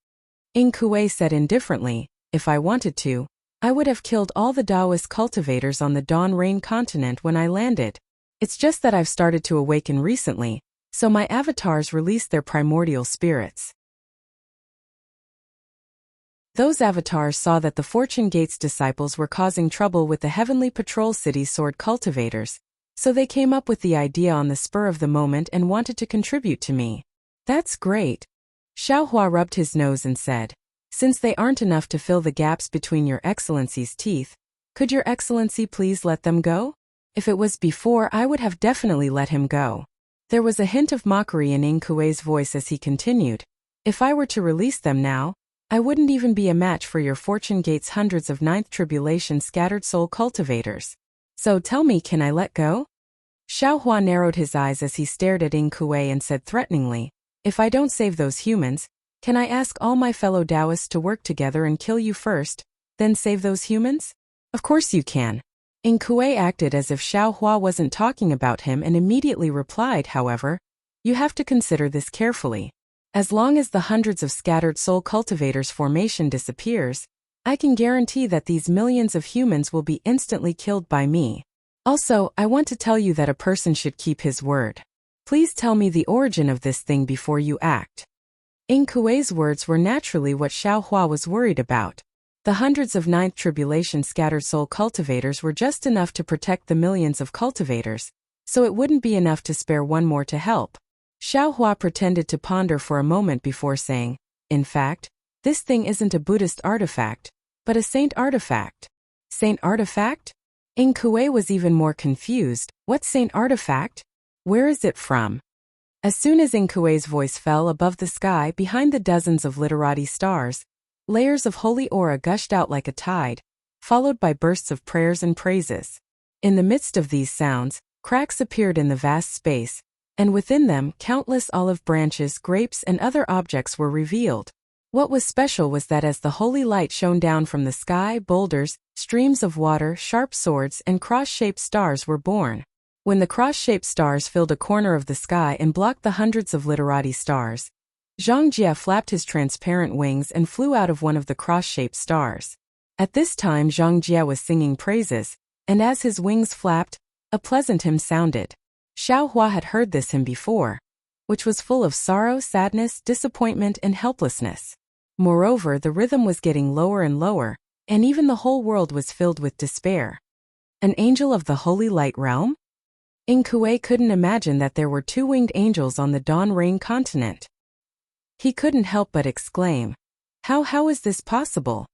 Inkue said indifferently. "If I wanted to, I would have killed all the Taoist cultivators on the Dawn Rain continent when I landed. It's just that I've started to awaken recently, so my avatars released their primordial spirits. Those avatars saw that the Fortune Gate's disciples were causing trouble with the Heavenly Patrol City sword cultivators, so they came up with the idea on the spur of the moment and wanted to contribute to me." "That's great." Xiaohua rubbed his nose and said, "Since they aren't enough to fill the gaps between your Excellency's teeth, could your Excellency please let them go? If it was before, I would have definitely let him go." There was a hint of mockery in Inkue's voice as he continued, "If I were to release them now, I wouldn't even be a match for your Fortune Gate's hundreds of Ninth Tribulation scattered soul cultivators. So tell me, can I let go?" Xiaohua narrowed his eyes as he stared at Inkue and said threateningly, "If I don't save those humans, can I ask all my fellow Taoists to work together and kill you first, then save those humans?" "Of course you can." Inkue acted as if Xiaohua wasn't talking about him and immediately replied, "However, you have to consider this carefully. As long as the hundreds of scattered soul cultivators formation disappears, I can guarantee that these millions of humans will be instantly killed by me. Also, I want to tell you that a person should keep his word. Please tell me the origin of this thing before you act. Ing Kuei's words were naturally what Xiao Hua was worried about. The hundreds of ninth tribulation scattered soul cultivators were just enough to protect the millions of cultivators, so it wouldn't be enough to spare one more to help. Xiao Hua pretended to ponder for a moment before saying, in fact, this thing isn't a Buddhist artifact, but a saint artifact. Saint artifact? Ing Kuei was even more confused. What saint artifact? Where is it from? As soon as Ing Kuei's voice fell above the sky behind the dozens of literati stars, layers of holy aura gushed out like a tide, followed by bursts of prayers and praises. In the midst of these sounds, cracks appeared in the vast space, and within them countless olive branches, grapes, and other objects were revealed. What was special was that as the holy light shone down from the sky, boulders, streams of water, sharp swords, and cross-shaped stars were born. When the cross-shaped stars filled a corner of the sky and blocked the hundreds of literati stars, Zhang Jie flapped his transparent wings and flew out of one of the cross-shaped stars. At this time Zhang Jie was singing praises, and as his wings flapped, a pleasant hymn sounded. Xiao Hua had heard this hymn before, which was full of sorrow, sadness, disappointment, and helplessness. Moreover, the rhythm was getting lower and lower, and even the whole world was filled with despair. An angel of the holy light realm? Ing Kuei couldn't imagine that there were two-winged angels on the Dawn Rain continent. He couldn't help but exclaim, How is this possible?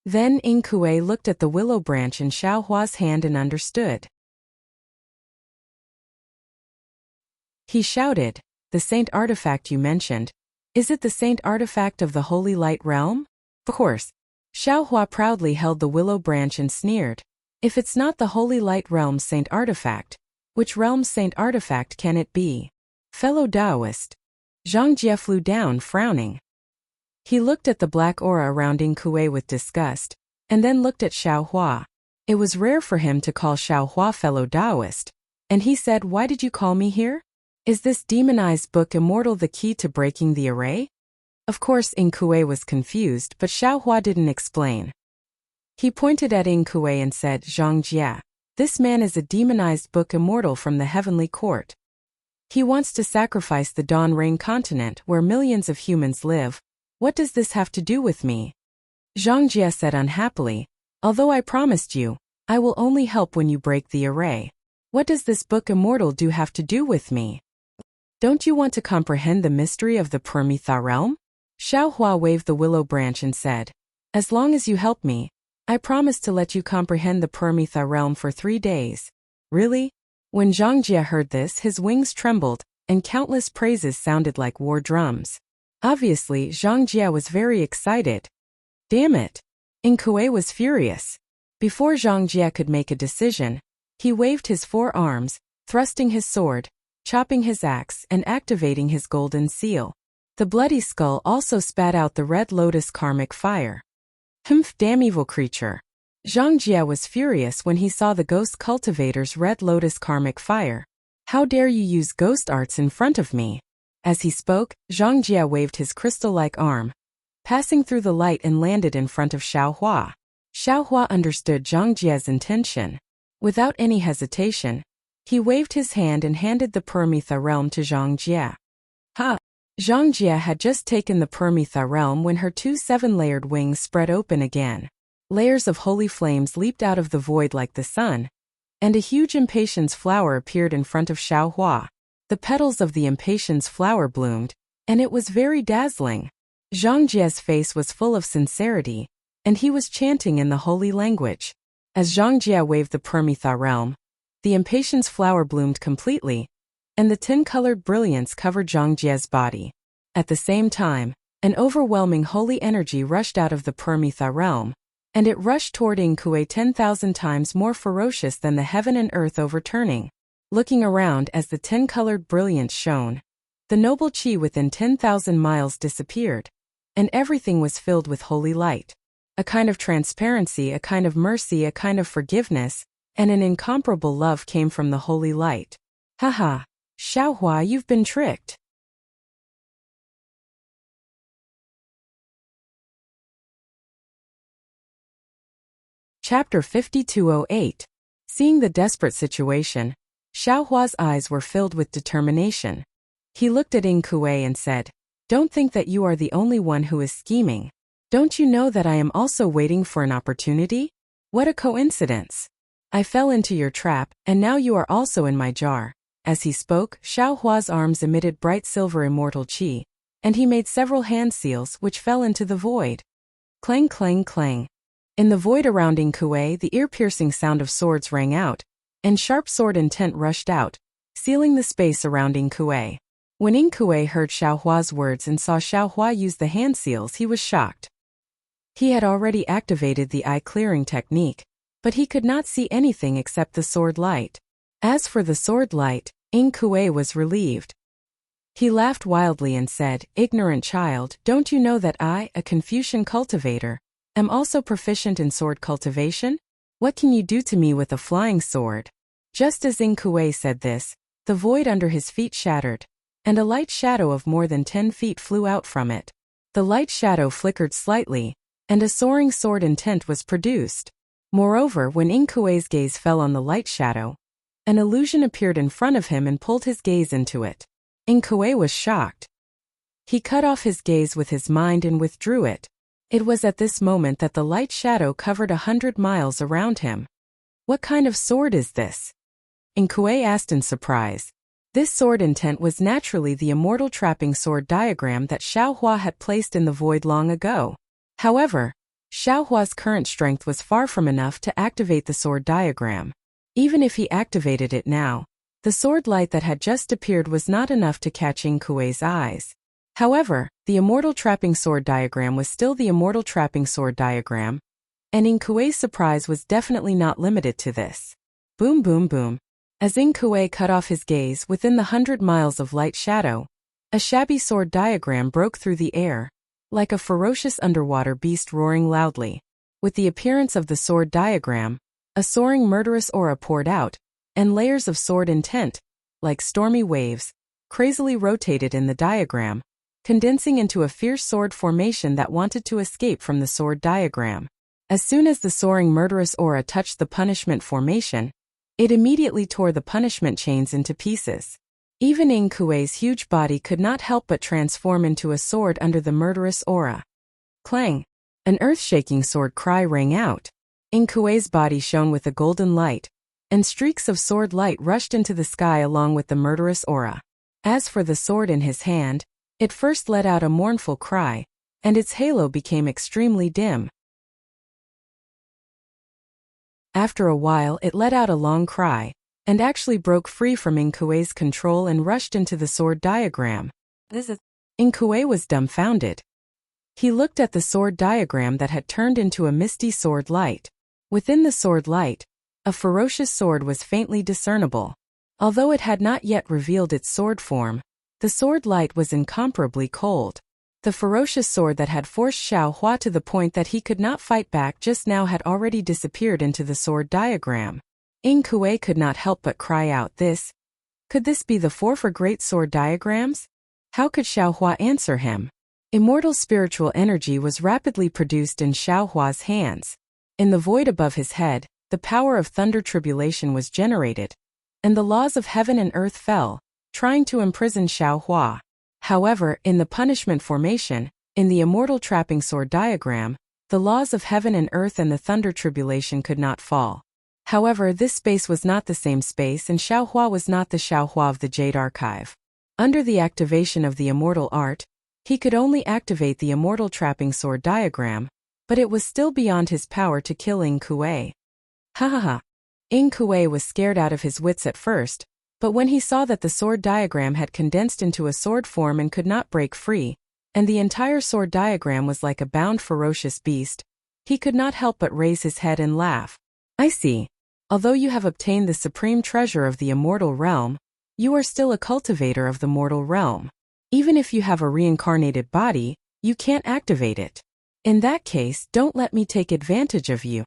Then Ing Kuei looked at the willow branch in Xiao Hua's hand and understood. He shouted, the saint artifact you mentioned, is it the saint artifact of the holy light realm? Of course. Xiao Hua proudly held the willow branch and sneered. If it's not the holy light realm's saint artifact, which realm's saint artifact can it be? Fellow Taoist. Zhang Jie flew down, frowning. He looked at the black aura around Ing Kuei with disgust, and then looked at Xiao Hua. It was rare for him to call Xiao Hua fellow Taoist, and he said, why did you call me here? Is this demonized book immortal the key to breaking the array? Of course Ing Kuei was confused, but Xiao Hua didn't explain. He pointed at Ing Kuei and said, Zhang Jie, this man is a demonized book immortal from the heavenly court. He wants to sacrifice the Dawn Rain continent where millions of humans live. What does this have to do with me? Zhang Jie said unhappily, although I promised you, I will only help when you break the array. What does this book immortal have to do with me? Don't you want to comprehend the mystery of the Permitha realm? Xiao Hua waved the willow branch and said, as long as you help me, I promise to let you comprehend the Permitha realm for 3 days. Really? When Zhang Jie heard this, his wings trembled, and countless praises sounded like war drums. Obviously, Zhang Jie was very excited. Damn it! Ing Kuei was furious. Before Zhang Jie could make a decision, he waved his 4 arms, thrusting his sword, chopping his axe, and activating his golden seal. The bloody skull also spat out the red lotus karmic fire. Humph, damn evil creature. Zhang Jie was furious when he saw the ghost cultivator's red lotus karmic fire. How dare you use ghost arts in front of me? As he spoke, Zhang Jie waved his crystal-like arm, passing through the light and landed in front of Xiao Hua. Xiao Hua understood Zhang Jie's intention. Without any hesitation, he waved his hand and handed the Permitha realm to Zhang Jie. Ha! Zhang Jie had just taken the Permitha realm when her 2 7-layered wings spread open again. Layers of holy flames leaped out of the void like the sun, and a huge impatience flower appeared in front of Xiao Hua. The petals of the impatience flower bloomed, and it was very dazzling. Zhang Jie's face was full of sincerity, and he was chanting in the holy language. As Zhang Jie waved the Permitha realm, the impatience flower bloomed completely, and the 10-colored brilliance covered Zhang Jie's body. At the same time, an overwhelming holy energy rushed out of the Permitha realm, and it rushed toward Ing Kuei 10,000 times more ferocious than the heaven and earth overturning. Looking around as the 10-colored brilliance shone, the noble chi within 10,000 miles disappeared, and everything was filled with holy light. A kind of transparency, a kind of mercy, a kind of forgiveness, and an incomparable love came from the holy light. Haha, Xiao Hua, you've been tricked. Chapter 5208. Seeing the desperate situation, Xiaohua's eyes were filled with determination. He looked at Ying Kuei and said, "Don't think that you are the only one who is scheming. Don't you know that I am also waiting for an opportunity? What a coincidence. I fell into your trap, and now you are also in my jar." As he spoke, Xiaohua's arms emitted bright silver immortal qi, and he made several hand seals which fell into the void. Clang clang clang. In the void around Ying Kuei, the ear-piercing sound of swords rang out, and sharp sword intent rushed out, sealing the space around Ying Kuei. When Ying Kuei heard Xiaohua's words and saw Xiaohua use the hand seals, he was shocked. He had already activated the eye-clearing technique, but he could not see anything except the sword light. As for the sword light, Ying Kuei was relieved. He laughed wildly and said, "Ignorant child, don't you know that I, a Confucian cultivator, am also proficient in sword cultivation? What can you do to me with a flying sword?" Just as Ying Kuei said this, the void under his feet shattered, and a light shadow of more than 10 feet flew out from it. The light shadow flickered slightly, and a soaring sword intent was produced. Moreover, when Ying Kuei's gaze fell on the light shadow, an illusion appeared in front of him and pulled his gaze into it. Ying Kuei was shocked. He cut off his gaze with his mind and withdrew it. It was at this moment that the light shadow covered 100 miles around him. "What kind of sword is this?" Ying Kuei asked in surprise. This sword intent was naturally the immortal trapping sword diagram that Xiaohua had placed in the void long ago. However, Xiaohua's current strength was far from enough to activate the sword diagram. Even if he activated it now, the sword light that had just appeared was not enough to catch Ying Kuei's eyes. However, the immortal trapping sword diagram was still the immortal trapping sword diagram, and Ying Kuei's surprise was definitely not limited to this. Boom boom boom. As Ying Kuei cut off his gaze within the 100 miles of light shadow, a shabby sword diagram broke through the air, like a ferocious underwater beast roaring loudly. With the appearance of the sword diagram, a soaring murderous aura poured out, and layers of sword intent, like stormy waves, crazily rotated in the diagram, condensing into a fierce sword formation that wanted to escape from the sword diagram. As soon as the soaring murderous aura touched the punishment formation, it immediately tore the punishment chains into pieces. Even Ying Kuei's huge body could not help but transform into a sword under the murderous aura. Clang! An earth-shaking sword cry rang out. Ying Kuei's body shone with a golden light, and streaks of sword light rushed into the sky along with the murderous aura. As for the sword in his hand, it first let out a mournful cry, and its halo became extremely dim. After a while it let out a long cry, and actually broke free from Ying Kuei's control and rushed into the sword diagram. Ying Kuei was dumbfounded. He looked at the sword diagram that had turned into a misty sword light. Within the sword light, a ferocious sword was faintly discernible. Although it had not yet revealed its sword form, the sword light was incomparably cold. The ferocious sword that had forced Xiaohua to the point that he could not fight back just now had already disappeared into the sword diagram. Ying Kuei could not help but cry out, Could this be the 4 for great sword diagrams? How could Xiaohua answer him? Immortal spiritual energy was rapidly produced in Xiaohua's hands. In the void above his head, the power of thunder tribulation was generated, and the laws of heaven and earth fell, trying to imprison Xiaohua. However, in the punishment formation, in the immortal trapping sword diagram, the laws of heaven and earth and the thunder tribulation could not fall. However, this space was not the same space, and Xiaohua was not the Xiaohua of the Jade Archive. Under the activation of the immortal art, he could only activate the immortal trapping sword diagram, but it was still beyond his power to kill Ying Kuei. Ha ha ha. Ying Kuei was scared out of his wits at first, but when he saw that the sword diagram had condensed into a sword form and could not break free, and the entire sword diagram was like a bound ferocious beast, he could not help but raise his head and laugh. I see. Although you have obtained the supreme treasure of the immortal realm, you are still a cultivator of the mortal realm. Even if you have a reincarnated body, you can't activate it. In that case, don't let me take advantage of you.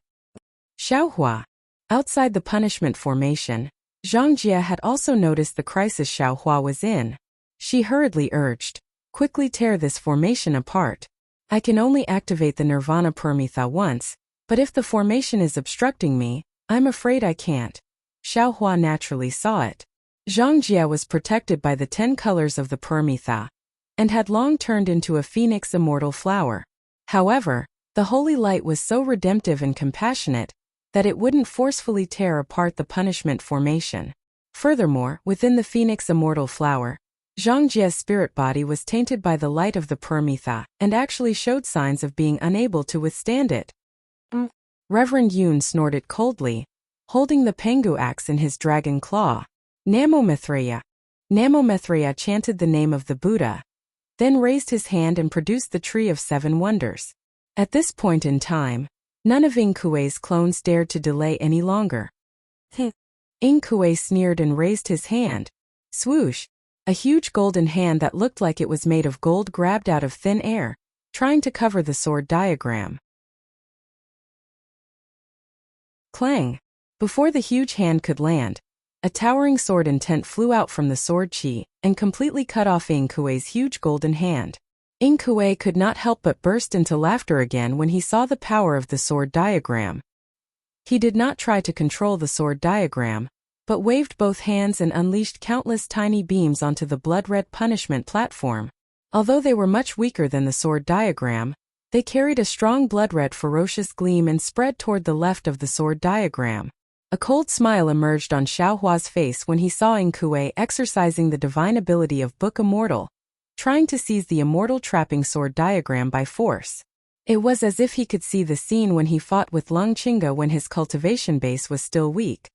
Xiaohua. Outside the punishment formation, Zhang Jia had also noticed the crisis Xiaohua was in. She hurriedly urged, quickly tear this formation apart. I can only activate the Nirvana Permitha once, But if the formation is obstructing me, I'm afraid I can't. Xiaohua naturally saw it. Zhang Jie was protected by the 10 colors of the Paramitha, and had long turned into a phoenix immortal flower. However, the holy light was so redemptive and compassionate that it wouldn't forcefully tear apart the punishment formation. Furthermore, within the phoenix immortal flower, Zhang Jie's spirit body was tainted by the light of the Paramitha and actually showed signs of being unable to withstand it. Reverend Yun snorted coldly, holding the Pengu axe in his dragon claw. Namo Mithreya. Namo Mithreya chanted the name of the Buddha, then raised his hand and produced the Tree of Seven Wonders. At this point in time, none of Ing Kuei's clones dared to delay any longer. Ing Kuei sneered and raised his hand. Swoosh! A huge golden hand that looked like it was made of gold grabbed out of thin air, trying to cover the sword diagram. Clang! Before the huge hand could land, a towering sword intent flew out from the sword chi and completely cut off Ing Kuei's huge golden hand. Ing Kuei could not help but burst into laughter again when he saw the power of the sword diagram. He did not try to control the sword diagram, but waved both hands and unleashed countless tiny beams onto the blood-red punishment platform. Although they were much weaker than the sword diagram, they carried a strong blood-red ferocious gleam and spread toward the left of the sword diagram. A cold smile emerged on Xiaohua's face when he saw Ing Kuei exercising the divine ability of Book Immortal, trying to seize the immortal trapping sword diagram by force. It was as if he could see the scene when he fought with Lung Chinga when his cultivation base was still weak.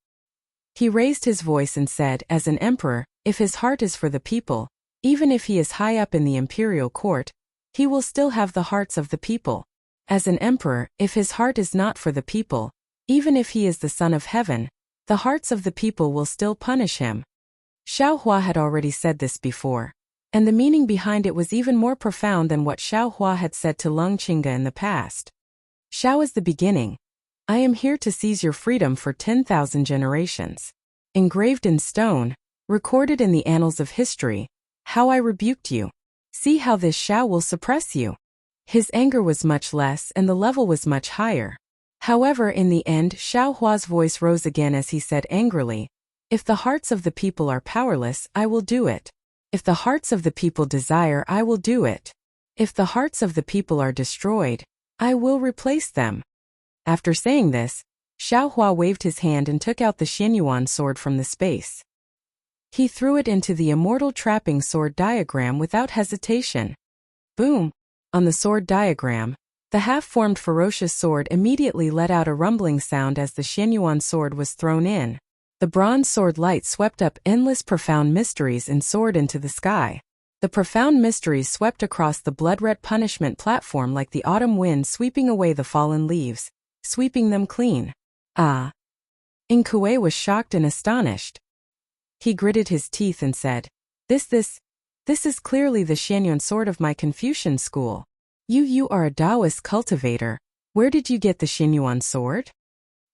He raised his voice and said, as an emperor, if his heart is for the people, even if he is high up in the imperial court, he will still have the hearts of the people. As an emperor, if his heart is not for the people, even if he is the son of heaven, the hearts of the people will still punish him. Xiaohua had already said this before, and the meaning behind it was even more profound than what Xiaohua had said to Lung Chinga in the past. Xiao is the beginning. I am here to seize your freedom for 10,000 generations. Engraved in stone, recorded in the annals of history, how I rebuked you. See how this Xiao will suppress you. His anger was much less and the level was much higher. However, in the end, Xiaohua's voice rose again as he said angrily, if the hearts of the people are powerless, I will do it. If the hearts of the people desire, I will do it. If the hearts of the people are destroyed, I will replace them. After saying this, Xiaohua waved his hand and took out the Xianyuan sword from the space. He threw it into the immortal trapping sword diagram without hesitation. Boom! On the sword diagram, the half-formed ferocious sword immediately let out a rumbling sound as the Xianyuan sword was thrown in. The bronze sword light swept up endless profound mysteries and soared into the sky. The profound mysteries swept across the blood-red punishment platform like the autumn wind sweeping away the fallen leaves, sweeping them clean. Ah! Ing Kuei was shocked and astonished. He gritted his teeth and said, This is clearly the Xianyuan sword of my Confucian school. You are a Taoist cultivator. Where did you get the Xianyuan sword?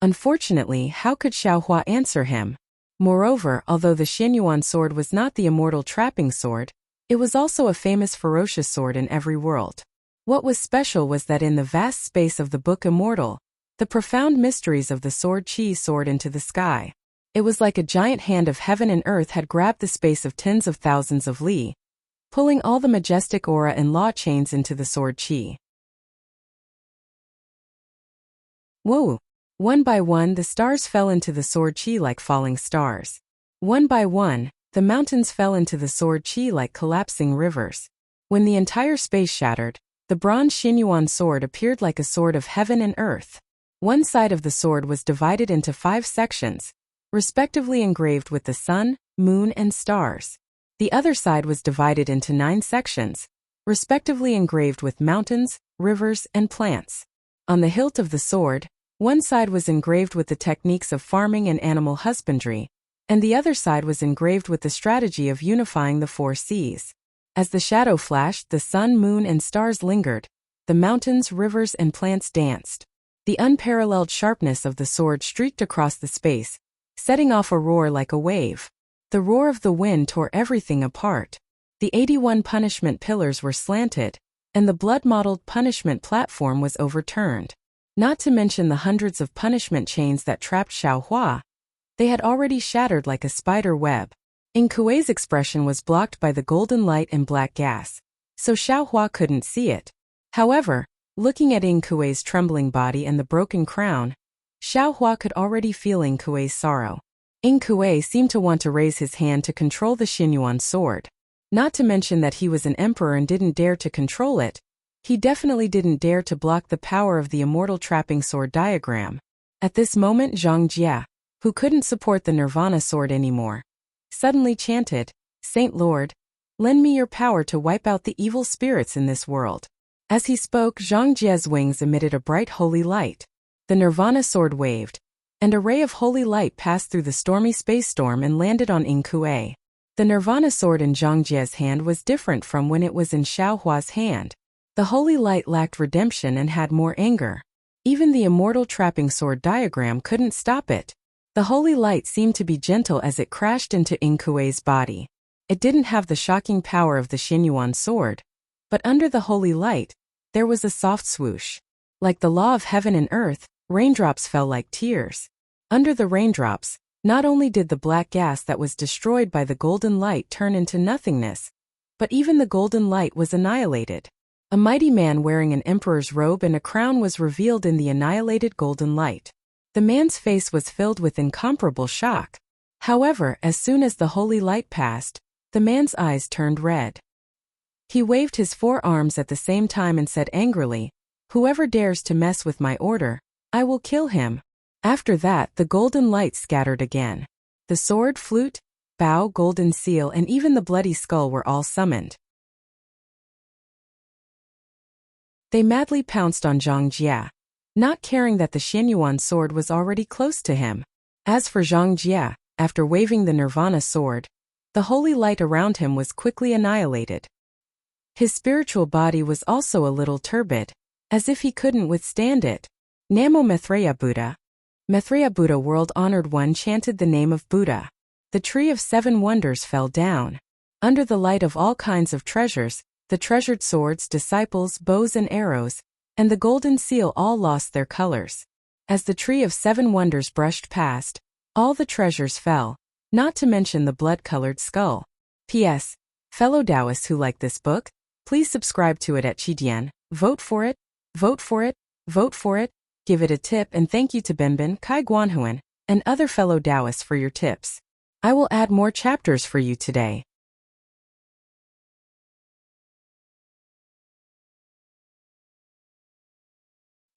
Unfortunately, how could Xiaohua answer him? Moreover, although the Xianyuan sword was not the immortal trapping sword, it was also a famous ferocious sword in every world. What was special was that in the vast space of the Book Immortal, the profound mysteries of the sword chi soared into the sky. It was like a giant hand of heaven and earth had grabbed the space of tens of thousands of li, pulling all the majestic aura and law chains into the sword chi. Whoa! One by one the stars fell into the sword chi like falling stars. One by one, the mountains fell into the sword chi like collapsing rivers. When the entire space shattered, the bronze Xianyuan sword appeared like a sword of heaven and earth. One side of the sword was divided into 5 sections, respectively engraved with the sun, moon, and stars. The other side was divided into 9 sections, respectively engraved with mountains, rivers, and plants. On the hilt of the sword, one side was engraved with the techniques of farming and animal husbandry, and the other side was engraved with the strategy of unifying the 4 seas. As the shadow flashed, the sun, moon, and stars lingered. The mountains, rivers, and plants danced. The unparalleled sharpness of the sword streaked across the space, setting off a roar like a wave. The roar of the wind tore everything apart. The 81 punishment pillars were slanted, and the blood-mottled punishment platform was overturned. Not to mention the hundreds of punishment chains that trapped Xiaohua. They had already shattered like a spider web. Yin Kuei's expression was blocked by the golden light and black gas, so Xiaohua couldn't see it. However, looking at Yin Kuei's trembling body and the broken crown, Xiaohua could already feel Yin Kuei's sorrow. Yin Kuei seemed to want to raise his hand to control the Xinyuan sword. Not to mention that he was an emperor and didn't dare to control it. He definitely didn't dare to block the power of the immortal trapping sword diagram. At this moment, Zhang Jia, who couldn't support the Nirvana sword anymore, suddenly chanted, "Saint Lord, lend me your power to wipe out the evil spirits in this world." As he spoke, Zhang Jia's wings emitted a bright holy light. The Nirvana sword waved, and a ray of holy light passed through the stormy space storm and landed on Yin Kuei. The Nirvana sword in Zhang Jia's hand was different from when it was in Xiaohua's hand. The holy light lacked redemption and had more anger. Even the immortal trapping sword diagram couldn't stop it. The holy light seemed to be gentle as it crashed into Yin Kuei's body. It didn't have the shocking power of the Xinyuan sword, but under the holy light, there was a soft swoosh. Like the law of heaven and earth, raindrops fell like tears. Under the raindrops, not only did the black gas that was destroyed by the golden light turn into nothingness, but even the golden light was annihilated. A mighty man wearing an emperor's robe and a crown was revealed in the annihilated golden light. The man's face was filled with incomparable shock. However, as soon as the holy light passed, the man's eyes turned red. He waved his four arms at the same time and said angrily, "Whoever dares to mess with my order, I will kill him." After that, the golden light scattered again. The sword, flute, bow, golden seal, and even the bloody skull were all summoned. They madly pounced on Zhang Jia, not caring that the Xinyuan sword was already close to him. As for Zhang Jia, after waving the Nirvana sword, the holy light around him was quickly annihilated. His spiritual body was also a little turbid, as if he couldn't withstand it. Namo Maitreya Buddha. Maitreya Buddha, world-honored one, chanted the name of Buddha. The tree of 7 wonders fell down. Under the light of all kinds of treasures, the treasured swords, disciples, bows and arrows, and the golden seal all lost their colors. As the tree of 7 wonders brushed past, all the treasures fell, not to mention the blood-colored skull. P.S. Fellow Taoists who like this book, please subscribe to it at Qidian, vote for it, vote for it, vote for it, give it a tip, and thank you to Benben, Kai Guanhuan, and other fellow Taoists for your tips. I will add more chapters for you today.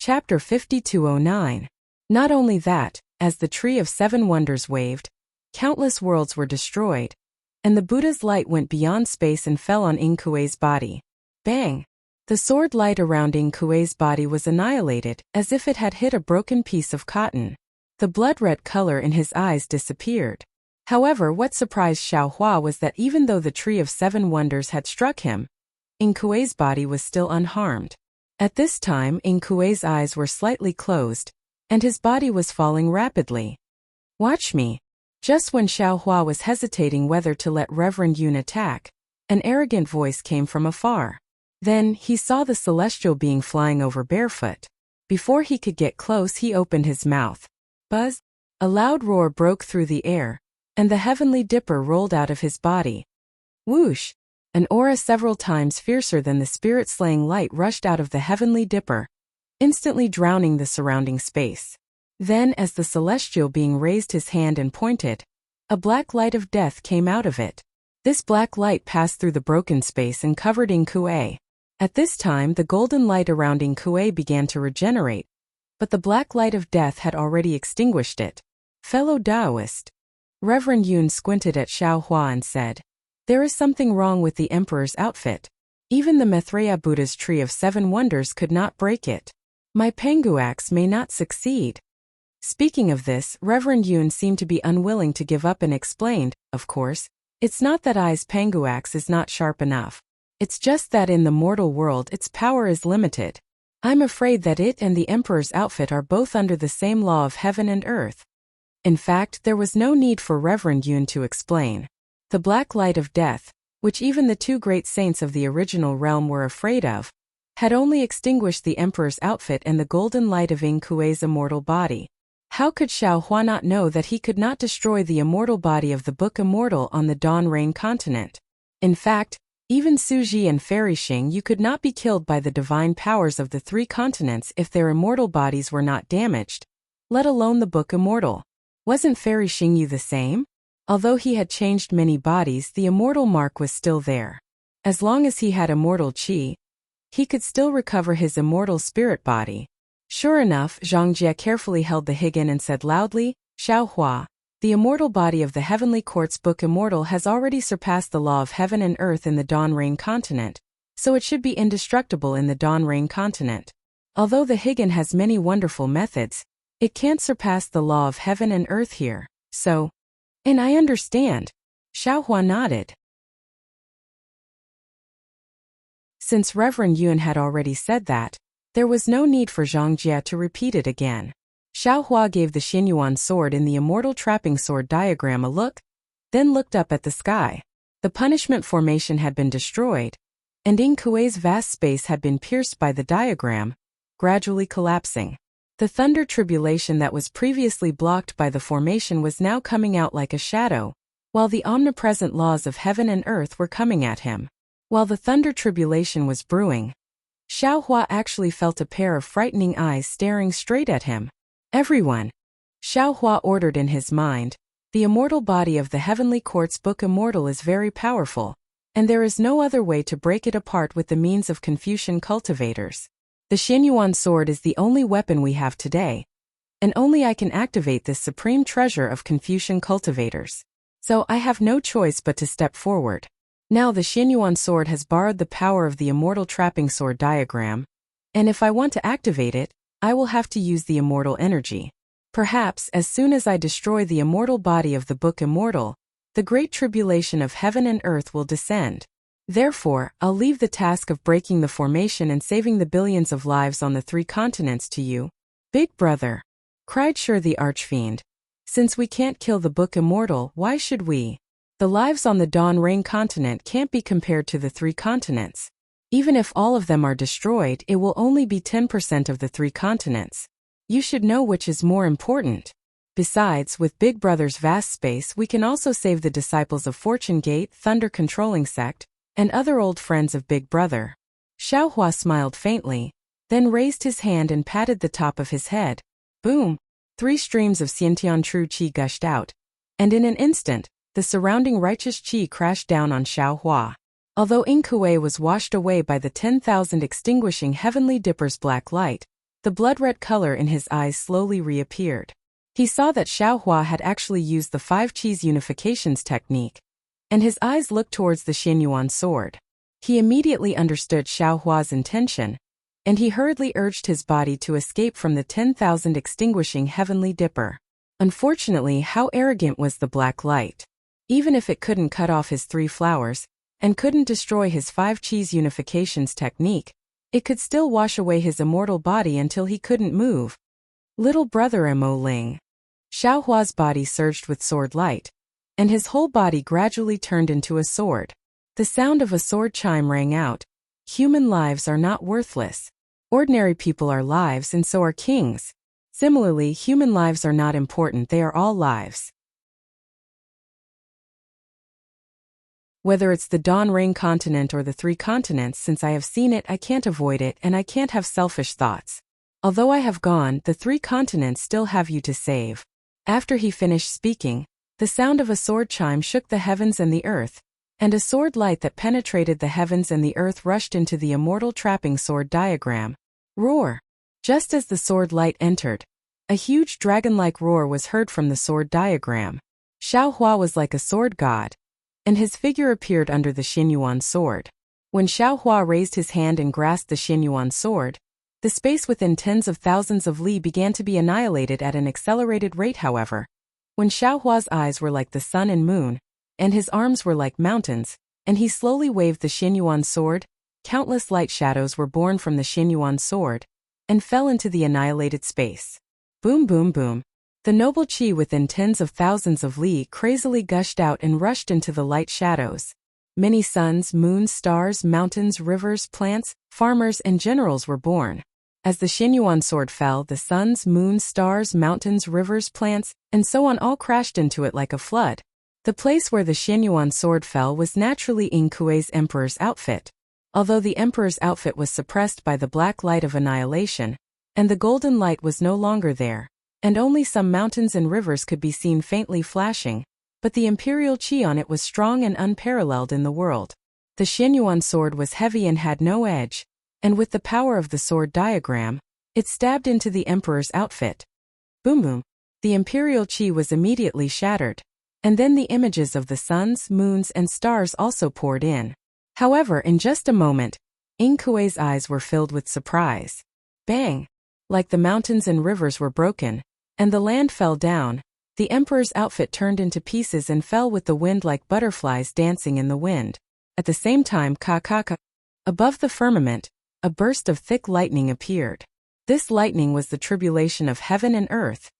Chapter 5209. Not only that, as the tree of 7 wonders waved, countless worlds were destroyed, and the Buddha's light went beyond space and fell on Yin Kuei's body. Bang! The sword light around Yin Kuei's body was annihilated, as if it had hit a broken piece of cotton. The blood-red color in his eyes disappeared. However, what surprised Xiaohua was that even though the tree of 7 wonders had struck him, Yin Kuei's body was still unharmed. At this time, Yin Kuei's eyes were slightly closed, and his body was falling rapidly. "Watch me." Just when Xiaohua was hesitating whether to let Reverend Yun attack, an arrogant voice came from afar. Then, he saw the celestial being flying over barefoot. Before he could get close, he opened his mouth. Buzz! A loud roar broke through the air, and the heavenly dipper rolled out of his body. Whoosh! An aura several times fiercer than the spirit-slaying light rushed out of the heavenly dipper, instantly drowning the surrounding space. Then, as the celestial being raised his hand and pointed, a black light of death came out of it. This black light passed through the broken space and covered Yin Kuei. At this time, the golden light around Yin Kuei began to regenerate, but the black light of death had already extinguished it. Fellow Taoist. Reverend Yun squinted at Xiaohua and said, "There is something wrong with the emperor's outfit. Even the Maitreya Buddha's tree of 7 wonders could not break it. My Pangu axe may not succeed." Speaking of this, Reverend Yun seemed to be unwilling to give up and explained, "Of course, it's not that I's Pangu axe is not sharp enough. It's just that in the mortal world its power is limited. I'm afraid that it and the emperor's outfit are both under the same law of heaven and earth." In fact, there was no need for Reverend Yun to explain. The black light of death, which even the 2 great saints of the original realm were afraid of, had only extinguished the emperor's outfit and the golden light of Ing Kuei's immortal body. How could Xiao Hua not know that he could not destroy the immortal body of the Book Immortal on the Dawn Rain continent? In fact, even Su Ji and Fairy Xing Yu could not be killed by the divine powers of the three continents if their immortal bodies were not damaged, let alone the Book Immortal. Wasn't Fairy Xing Yu the same? Although he had changed many bodies, the immortal mark was still there. As long as he had immortal qi, he could still recover his immortal spirit body. Sure enough, Zhang Jie carefully held the higan and said loudly, Xiao Hua, the immortal body of the Heavenly Court's Book Immortal has already surpassed the law of heaven and earth in the Dawn Rain continent, so it should be indestructible in the Dawn Rain continent. Although the higan has many wonderful methods, it can't surpass the law of heaven and earth here, so... And I understand. Xiao Hua nodded. Since Reverend Yun had already said that, there was no need for Zhang Jie to repeat it again. Xiao Hua gave the Xinyuan sword in the immortal trapping sword diagram a look, then looked up at the sky. The punishment formation had been destroyed, and Ing Kuei's vast space had been pierced by the diagram, gradually collapsing. The thunder tribulation that was previously blocked by the formation was now coming out like a shadow, while the omnipresent laws of heaven and earth were coming at him. While the thunder tribulation was brewing, Xiao Hua actually felt a pair of frightening eyes staring straight at him. Everyone, Xiao Hua ordered in his mind, the immortal body of the Heavenly Court's Book Immortal is very powerful, and there is no other way to break it apart with the means of Confucian cultivators. The Xinyuan sword is the only weapon we have today, and only I can activate this supreme treasure of Confucian cultivators. So I have no choice but to step forward. Now the Xinyuan sword has borrowed the power of the immortal trapping sword diagram, and if I want to activate it, I will have to use the immortal energy. Perhaps as soon as I destroy the immortal body of the Book Immortal, the great tribulation of heaven and earth will descend. Therefore, I'll leave the task of breaking the formation and saving the billions of lives on the three continents to you, Big Brother, cried Sure the Archfiend. Since we can't kill the Book Immortal, why should we? The lives on the Dawn Rain continent can't be compared to the three continents. Even if all of them are destroyed, it will only be 10% of the three continents. You should know which is more important. Besides, with Big Brother's vast space, we can also save the disciples of Fortune Gate, Thunder Controlling Sect, and other old friends of Big Brother. Xiao Hua smiled faintly, then raised his hand and patted the top of his head. Boom! 3 streams of Xiantian true qi gushed out, and in an instant, the surrounding righteous qi crashed down on Xiao Hua. Although Ing Kuei was washed away by the 10,000 extinguishing Heavenly Dipper's black light, the blood-red color in his eyes slowly reappeared. He saw that Xiao Hua had actually used the 5 Qi's unifications technique, and his eyes looked towards the Xinyuan sword. He immediately understood Xiao Hua's intention, and he hurriedly urged his body to escape from the 10,000 extinguishing Heavenly Dipper. Unfortunately, how arrogant was the black light. Even if it couldn't cut off his 3 flowers, and couldn't destroy his 5 Qi's unifications technique, it could still wash away his immortal body until he couldn't move. Little brother Mo Ling. Xiao Hua's body surged with sword light, and his whole body gradually turned into a sword. The sound of a sword chime rang out. Human lives are not worthless. Ordinary people are lives and so are kings. Similarly, human lives are not important, they are all lives. Whether it's the Dawn Rain continent or the 3 continents, since I have seen it, I can't avoid it, and I can't have selfish thoughts. Although I have gone, the 3 continents still have you to save. After he finished speaking, the sound of a sword chime shook the heavens and the earth, and a sword light that penetrated the heavens and the earth rushed into the immortal trapping sword diagram. Roar! Just as the sword light entered, a huge dragon-like roar was heard from the sword diagram. Xiao Hua was like a sword god, and his figure appeared under the Xinyuan sword. When Xiao Hua raised his hand and grasped the Xinyuan sword, the space within tens of thousands of li began to be annihilated at an accelerated rate. However, when Xiao Hua's eyes were like the sun and moon, and his arms were like mountains, and he slowly waved the Xinyuan sword, countless light shadows were born from the Xinyuan sword, and fell into the annihilated space. Boom boom boom. The noble qi within tens of thousands of li crazily gushed out and rushed into the light shadows. Many suns, moons, stars, mountains, rivers, plants, farmers, and generals were born. As the Xinyuan sword fell, the suns, moons, stars, mountains, rivers, plants, and so on all crashed into it like a flood. The place where the Xinyuan sword fell was naturally Ing Kuei's emperor's outfit. Although the emperor's outfit was suppressed by the black light of annihilation, and the golden light was no longer there, and only some mountains and rivers could be seen faintly flashing, but the imperial qi on it was strong and unparalleled in the world. The Xinyuan sword was heavy and had no edge, and with the power of the sword diagram, it stabbed into the emperor's outfit. Boom boom. The imperial qi was immediately shattered, and then the images of the suns, moons, and stars also poured in. However, in just a moment, Ing Kuei's eyes were filled with surprise. Bang! Like the mountains and rivers were broken, and the land fell down, the emperor's outfit turned into pieces and fell with the wind like butterflies dancing in the wind. At the same time, above the firmament, a burst of thick lightning appeared. This lightning was the tribulation of heaven and earth,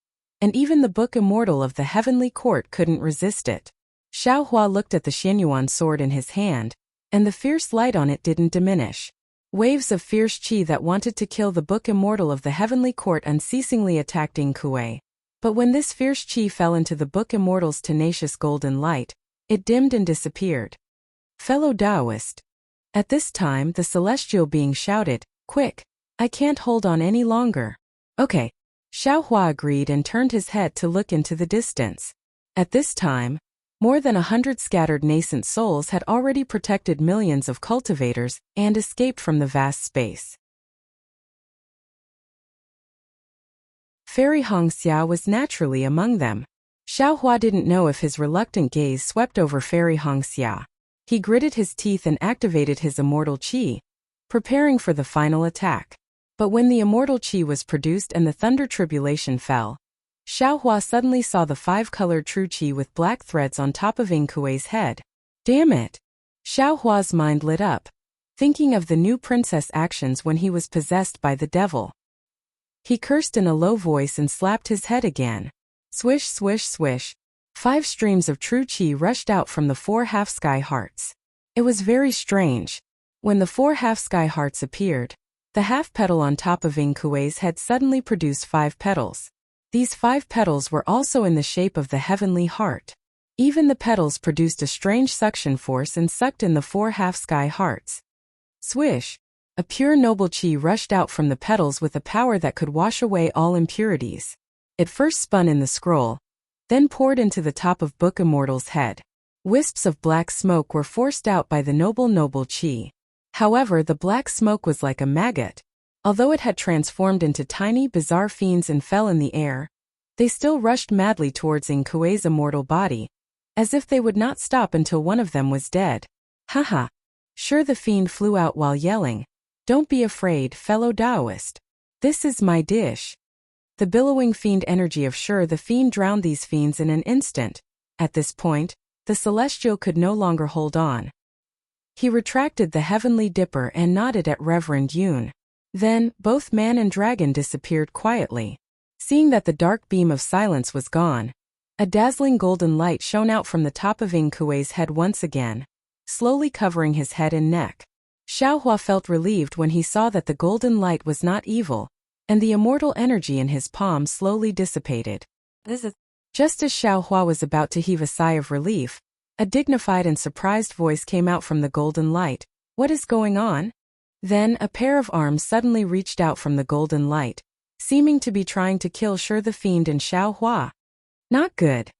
and even the book immortal of the heavenly court couldn't resist it. Xiao Hua looked at the Xinyuan sword in his hand, and the fierce light on it didn't diminish. Waves of fierce qi that wanted to kill the book immortal of the heavenly court unceasingly attacked Ing Kuei. But when this fierce qi fell into the book immortal's tenacious golden light, it dimmed and disappeared. Fellow Taoist. At this time the celestial being shouted, "Quick! I can't hold on any longer." Okay. Xiao Hua agreed and turned his head to look into the distance. At this time, more than 100 scattered nascent souls had already protected millions of cultivators and escaped from the vast space. Fairy Hongxia was naturally among them. Xiao Hua didn't know if his reluctant gaze swept over Fairy Hongxia. He gritted his teeth and activated his immortal qi, preparing for the final attack. But when the immortal qi was produced and the thunder tribulation fell, Xiao Hua suddenly saw the 5-colored true qi with black threads on top of Ing Kuei's head. Damn it! Xiao Hua's mind lit up, thinking of the new princess actions when he was possessed by the devil. He cursed in a low voice and slapped his head again. Swish, swish, swish. 5 streams of true qi rushed out from the 4 half-sky hearts. It was very strange. When the 4 half-sky hearts appeared, the half-petal on top of Ing Kuei's head suddenly produced 5 petals. These 5 petals were also in the shape of the heavenly heart. Even the petals produced a strange suction force and sucked in the 4 half-sky hearts. Swish! A pure noble qi rushed out from the petals with a power that could wash away all impurities. It first spun in the scroll, then poured into the top of Book Immortal's head. Wisps of black smoke were forced out by the noble qi. However, the black smoke was like a maggot. Although it had transformed into tiny, bizarre fiends and fell in the air, they still rushed madly towards Ing Kuei's immortal body, as if they would not stop until one of them was dead. Haha. Sure, the fiend flew out while yelling, "Don't be afraid, fellow Taoist. This is my dish." The billowing fiend energy of Sure the fiend drowned these fiends in an instant. At this point, the celestial could no longer hold on. He retracted the heavenly dipper and nodded at Reverend Yun. Then, both man and dragon disappeared quietly. Seeing that the dark beam of silence was gone, a dazzling golden light shone out from the top of Ing Kuei's head once again, slowly covering his head and neck. Xiao Hua felt relieved when he saw that the golden light was not evil, and the immortal energy in his palm slowly dissipated. Just as Xiao Hua was about to heave a sigh of relief, a dignified and surprised voice came out from the golden light. "What is going on?" Then a pair of arms suddenly reached out from the golden light, seeming to be trying to kill Sure the fiend and Xiao Hua. Not good.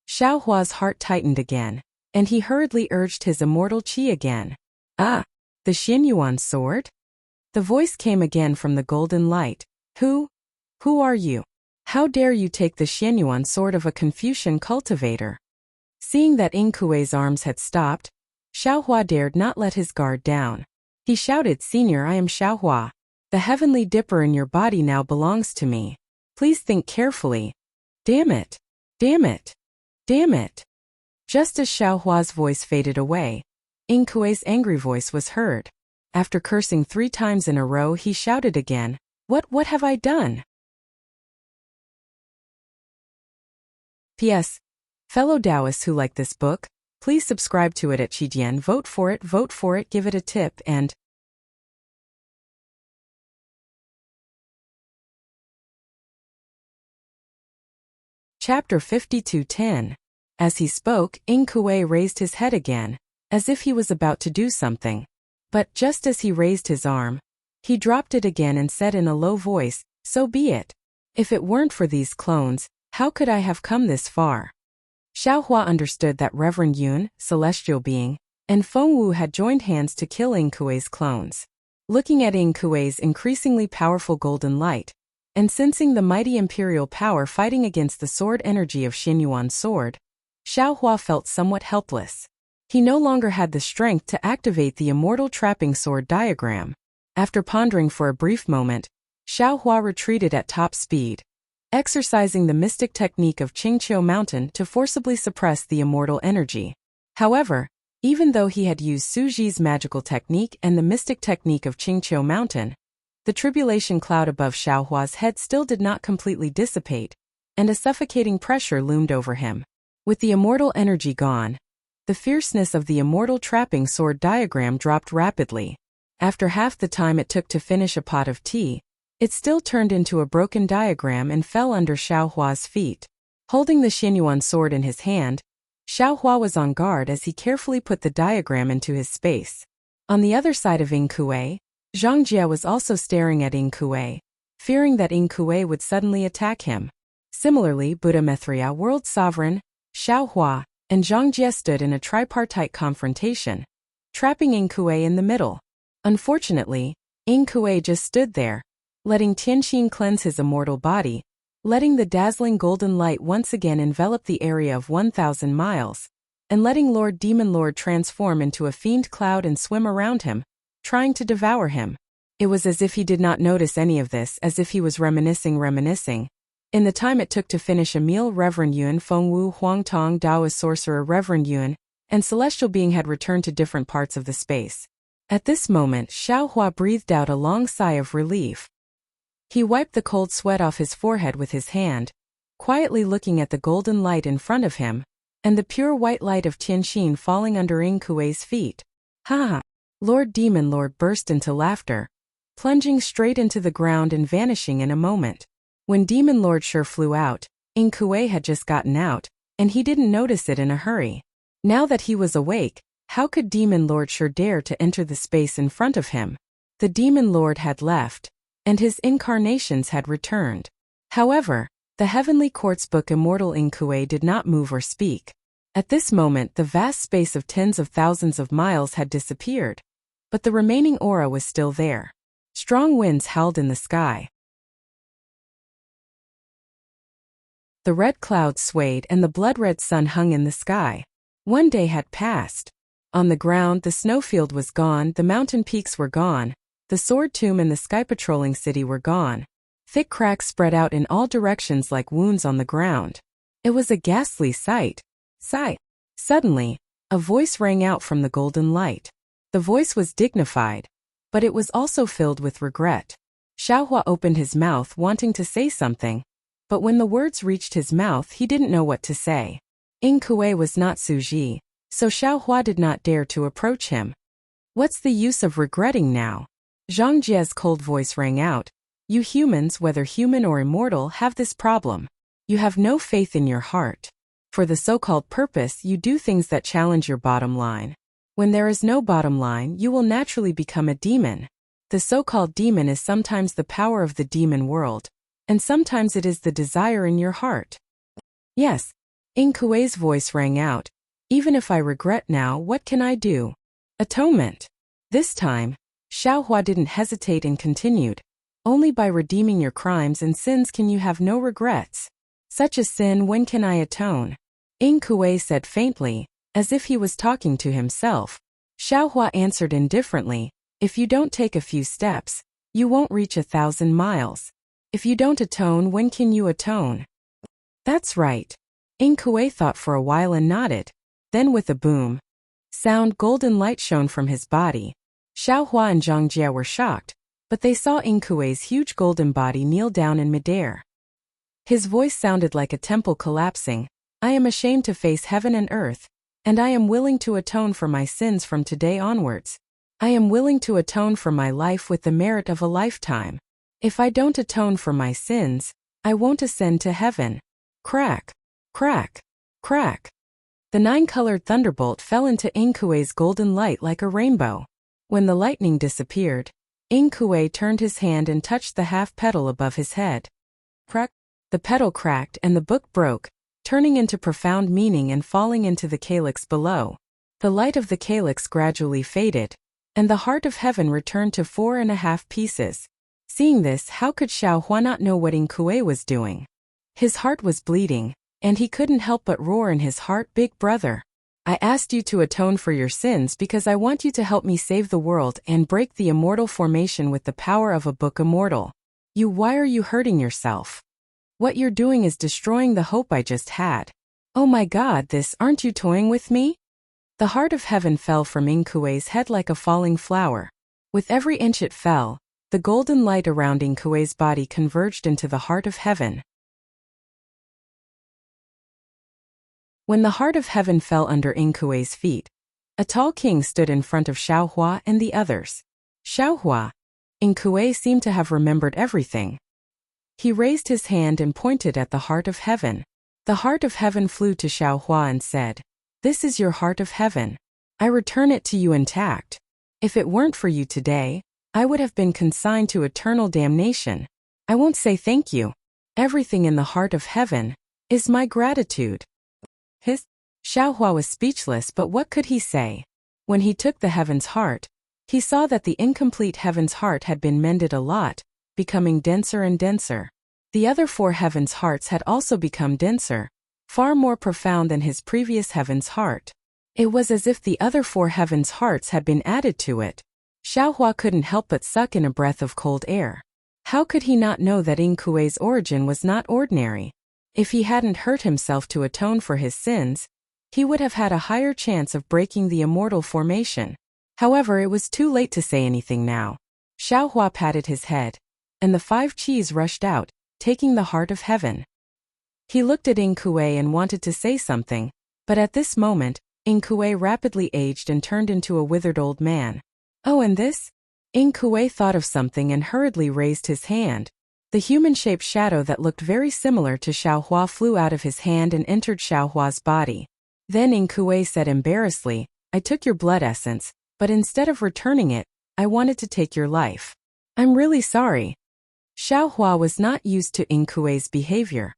Xiao Hua's heart tightened again, and he hurriedly urged his immortal qi again. "Ah! The Xinyuan sword?" The voice came again from the golden light. Who are you? How dare you take the Xinyuan sword of a Confucian cultivator?" Seeing that Ing Kuei's arms had stopped, Xiao Hua dared not let his guard down. He shouted, "Senior, I am Xiao Hua. The heavenly dipper in your body now belongs to me. Please think carefully." Damn it! Damn it! Damn it! Just as Xiao Hua's voice faded away, Ing Kuei's angry voice was heard. After cursing 3 times in a row, he shouted again, What have I done?" P.S. Fellow Taoists who like this book, Please subscribe to it at Qijian. Vote for it, give it a tip, and Chapter 52:10. As he spoke, Ing Kuei raised his head again, as if he was about to do something. But just as he raised his arm, he dropped it again and said in a low voice, "So be it. If it weren't for these clones, how could I have come this far?" Xiaohua understood that Reverend Yun, celestial being, and Feng Wu had joined hands to kill Ing Kuei's clones. Looking at Ing Kuei's increasingly powerful golden light, and sensing the mighty imperial power fighting against the sword energy of Xinyuan's sword, Xiaohua felt somewhat helpless. He no longer had the strength to activate the immortal trapping sword diagram. After pondering for a brief moment, Xiaohua retreated at top speed, exercising the mystic technique of Qingqiu Mountain to forcibly suppress the immortal energy. However, even though he had used Su Ji's magical technique and the mystic technique of Qingqiu Mountain, the tribulation cloud above Xiaohua's head still did not completely dissipate, and a suffocating pressure loomed over him. With the immortal energy gone, the fierceness of the immortal trapping sword diagram dropped rapidly. After half the time it took to finish a pot of tea, it still turned into a broken diagram and fell under Xiaohua's feet. Holding the Xinyuan sword in his hand, Xiaohua was on guard as he carefully put the diagram into his space. On the other side of Ing Kuei, Zhang Jie was also staring at Ing Kuei, fearing that Ing Kuei would suddenly attack him. Similarly, Buddha Mithria, World Sovereign, Xiaohua, and Zhang Jie stood in a tripartite confrontation, trapping Ing Kuei in the middle. Unfortunately, Ing Kuei just stood there, letting Tianxin cleanse his immortal body, letting the dazzling golden light once again envelop the area of 1,000 miles, and letting Lord Demon Lord transform into a fiend cloud and swim around him, trying to devour him. It was as if he did not notice any of this, as if he was reminiscing. In the time it took to finish a meal, Reverend Yun, Feng Wu, Huang Tong, Taoist sorcerer Reverend Yun, and celestial being had returned to different parts of the space. At this moment, Xiaohua breathed out a long sigh of relief. He wiped the cold sweat off his forehead with his hand, quietly looking at the golden light in front of him, and the pure white light of Tianxin falling under Ing Kuei's feet. Ha ha! Lord Demon Lord burst into laughter, plunging straight into the ground and vanishing in a moment. When Demon Lord sure flew out, Ing Kuei had just gotten out, and he didn't notice it in a hurry. Now that he was awake, how could Demon Lord sure dare to enter the space in front of him? The Demon Lord had left, and his incarnations had returned. However, the heavenly quartz book immortal Ing Kuei did not move or speak. At this moment the vast space of tens of thousands of miles had disappeared, but the remaining aura was still there. Strong winds howled in the sky. The red clouds swayed and the blood-red sun hung in the sky. One day had passed. On the ground the snowfield was gone, the mountain peaks were gone, the sword tomb and the sky-patrolling city were gone. Thick cracks spread out in all directions like wounds on the ground. It was a ghastly sight. Sigh. Suddenly, a voice rang out from the golden light. The voice was dignified, but it was also filled with regret. Xiaohua opened his mouth wanting to say something, but when the words reached his mouth he didn't know what to say. Ing Kuei was not Su Ji, so Xiaohua did not dare to approach him. What's the use of regretting now? Zhang Jie's cold voice rang out. You humans, whether human or immortal, have this problem. You have no faith in your heart. For the so-called purpose, you do things that challenge your bottom line. When there is no bottom line, you will naturally become a demon. The so-called demon is sometimes the power of the demon world, and sometimes it is the desire in your heart. Yes, Ing Kuei's voice rang out. Even if I regret now, what can I do? Atonement. This time, Xiaohua didn't hesitate and continued. Only by redeeming your crimes and sins can you have no regrets. Such a sin, when can I atone? Ing Kuei said faintly, as if he was talking to himself. Xiaohua answered indifferently, if you don't take a few steps, you won't reach 1,000 miles. If you don't atone, when can you atone? That's right. Ing Kuei thought for a while and nodded. Then with a boom sound, golden light shone from his body. Xiaohua and Zhang Jie were shocked, but they saw Ing Kuei's huge golden body kneel down in midair. His voice sounded like a temple collapsing. I am ashamed to face heaven and earth, and I am willing to atone for my sins from today onwards. I am willing to atone for my life with the merit of a lifetime. If I don't atone for my sins, I won't ascend to heaven. Crack, crack, crack. The 9-colored thunderbolt fell into Inkue's golden light like a rainbow. When the lightning disappeared, Inkue turned his hand and touched the half petal above his head. Crack! The petal cracked and the book broke, turning into profound meaning and falling into the calyx below. The light of the calyx gradually faded, and the heart of heaven returned to 4.5 pieces. Seeing this, how could Xiao Hua not know what Inkue was doing? His heart was bleeding, and he couldn't help but roar in his heart, "Big brother! I asked you to atone for your sins because I want you to help me save the world and break the immortal formation with the power of a book immortal. Why are you hurting yourself? What you're doing is destroying the hope I just had. Oh my God, aren't you toying with me?" The heart of heaven fell from Inkue's head like a falling flower. With every inch it fell, the golden light around Inkue's body converged into the heart of heaven. When the heart of heaven fell under Inkue's feet, a tall king stood in front of Xiao Hua and the others. Xiao Hua. Inkue seemed to have remembered everything. He raised his hand and pointed at the heart of heaven. The heart of heaven flew to Xiao Hua and said, "This is your heart of heaven. I return it to you intact. If it weren't for you today, I would have been consigned to eternal damnation. I won't say thank you. Everything in the heart of heaven is my gratitude." Xiao Hua was speechless, but what could he say? When he took the heaven's heart, he saw that the incomplete heaven's heart had been mended a lot, becoming denser and denser. The other 4 heavens' hearts had also become denser, far more profound than his previous heaven's heart. It was as if the other 4 heavens' hearts had been added to it. Xiao Hua couldn't help but suck in a breath of cold air. How could he not know that Inkue's origin was not ordinary? If he hadn't hurt himself to atone for his sins, he would have had a higher chance of breaking the immortal formation. However, it was too late to say anything now. Xiao Hua patted his head, and the 5 Qis rushed out, taking the heart of heaven. He looked at Inkue and wanted to say something, but at this moment, Inkue rapidly aged and turned into a withered old man. Oh, and this? Inkue thought of something and hurriedly raised his hand. The human-shaped shadow that looked very similar to Xiao Hua flew out of his hand and entered Xiao Hua's body. Then Inkue said embarrassedly, "I took your blood essence, but instead of returning it, I wanted to take your life. I'm really sorry." Xiao Hua was not used to Inkue's behavior.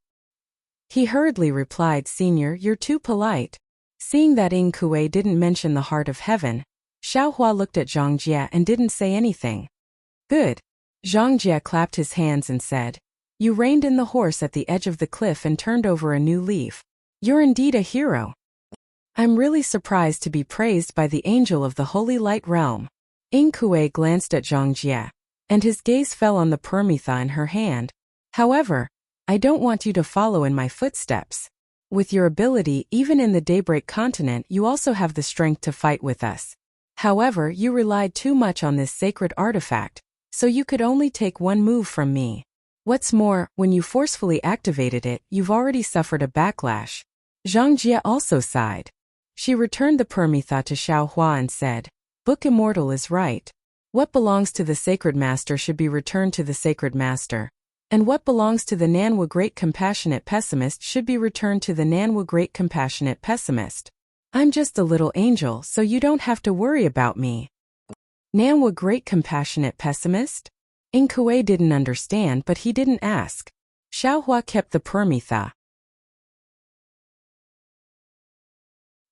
He hurriedly replied, "Senior, you're too polite." Seeing that Inkue didn't mention the heart of heaven, Xiao Hua looked at Zhang Jie and didn't say anything. "Good." Zhang Jie clapped his hands and said, "You reined in the horse at the edge of the cliff and turned over a new leaf. You're indeed a hero. I'm really surprised to be praised by the angel of the holy light realm." Inkue glanced at Zhang Jie, and his gaze fell on the permitha in her hand. "However, I don't want you to follow in my footsteps. With your ability, even in the Daybreak continent, you also have the strength to fight with us. However, you relied too much on this sacred artifact, so you could only take one move from me. What's more, when you forcefully activated it, you've already suffered a backlash." Zhang Jie also sighed. She returned the permitha to Xiao Hua and said, "Book Immortal is right. What belongs to the Sacred Master should be returned to the Sacred Master, and what belongs to the Nanhua Great Compassionate Pessimist should be returned to the Nanhua Great Compassionate Pessimist. I'm just a little angel, so you don't have to worry about me." Nanhua Great Compassionate Pessimist? Inkue didn't understand, but he didn't ask. Xiao Hua kept the permitha.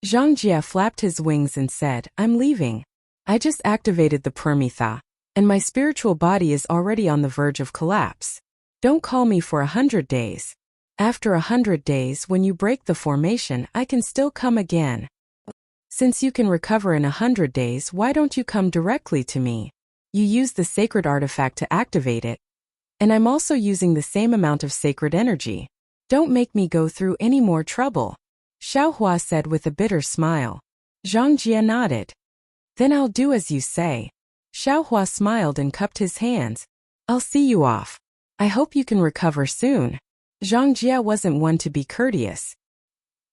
Zhang Jie flapped his wings and said, "I'm leaving. I just activated the permitha, and my spiritual body is already on the verge of collapse. Don't call me for 100 days. After 100 days, when you break the formation, I can still come again. Since you can recover in 100 days, why don't you come directly to me? You use the sacred artifact to activate it, and I'm also using the same amount of sacred energy. Don't make me go through any more trouble." Xiao Hua said with a bitter smile. Zhang Jie nodded. "Then I'll do as you say." Xiao Hua smiled and cupped his hands. "I'll see you off. I hope you can recover soon." Zhang Jie wasn't one to be courteous.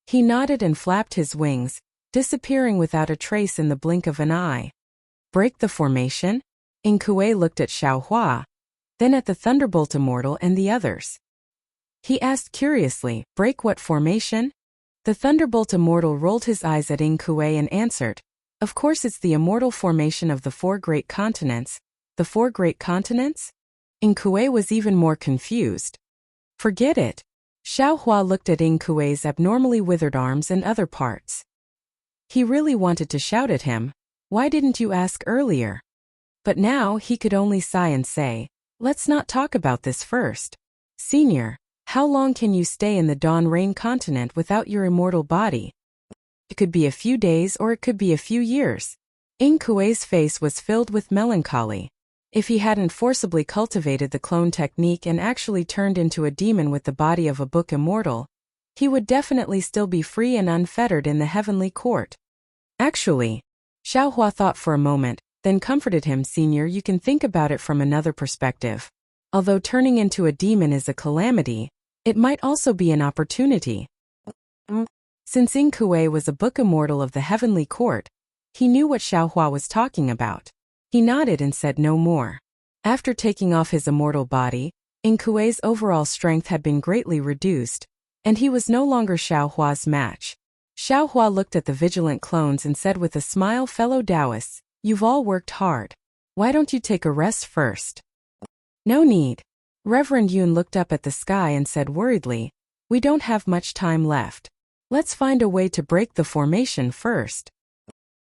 He nodded and flapped his wings, disappearing without a trace in the blink of an eye. Break the formation? Ing Kuei looked at Xiao Hua, then at the Thunderbolt Immortal and the others. He asked curiously, break what formation? The Thunderbolt Immortal rolled his eyes at Ing Kuei and answered, of course it's the immortal formation of the 4 great continents. The 4 great continents? Ing Kuei was even more confused. Forget it. Xiao Hua looked at Ing Kuei's abnormally withered arms and other parts. He really wanted to shout at him, why didn't you ask earlier? But now he could only sigh and say, let's not talk about this first. Senior, how long can you stay in the Dawn Rain continent without your immortal body? It could be a few days or it could be a few years. Ing Kuei's face was filled with melancholy. If he hadn't forcibly cultivated the clone technique and actually turned into a demon with the body of a book immortal, he would definitely still be free and unfettered in the heavenly court. Actually, Xiao Hua thought for a moment, then comforted him. Senior, you can think about it from another perspective. Although turning into a demon is a calamity, it might also be an opportunity. Since Ing Kuei was a book immortal of the heavenly court, he knew what Xiao Hua was talking about. He nodded and said no more. After taking off his immortal body, Ing Kuei's overall strength had been greatly reduced, and he was no longer Xiao Hua's match. Xiao Hua looked at the vigilant clones and said with a smile, fellow Taoists, you've all worked hard. Why don't you take a rest first? No need. Reverend Yun looked up at the sky and said worriedly, we don't have much time left. Let's find a way to break the formation first.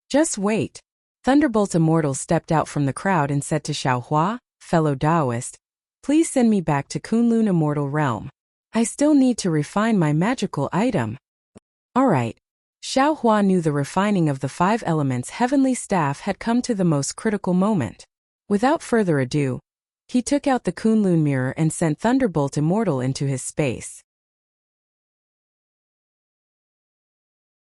Just wait. Thunderbolt Immortal stepped out from the crowd and said to Xiao Hua, fellow Taoist, please send me back to Kunlun Immortal Realm. I still need to refine my magical item. Alright. Xiao Hua knew the refining of the 5 elements heavenly staff had come to the most critical moment. Without further ado, he took out the Kunlun mirror and sent Thunderbolt Immortal into his space.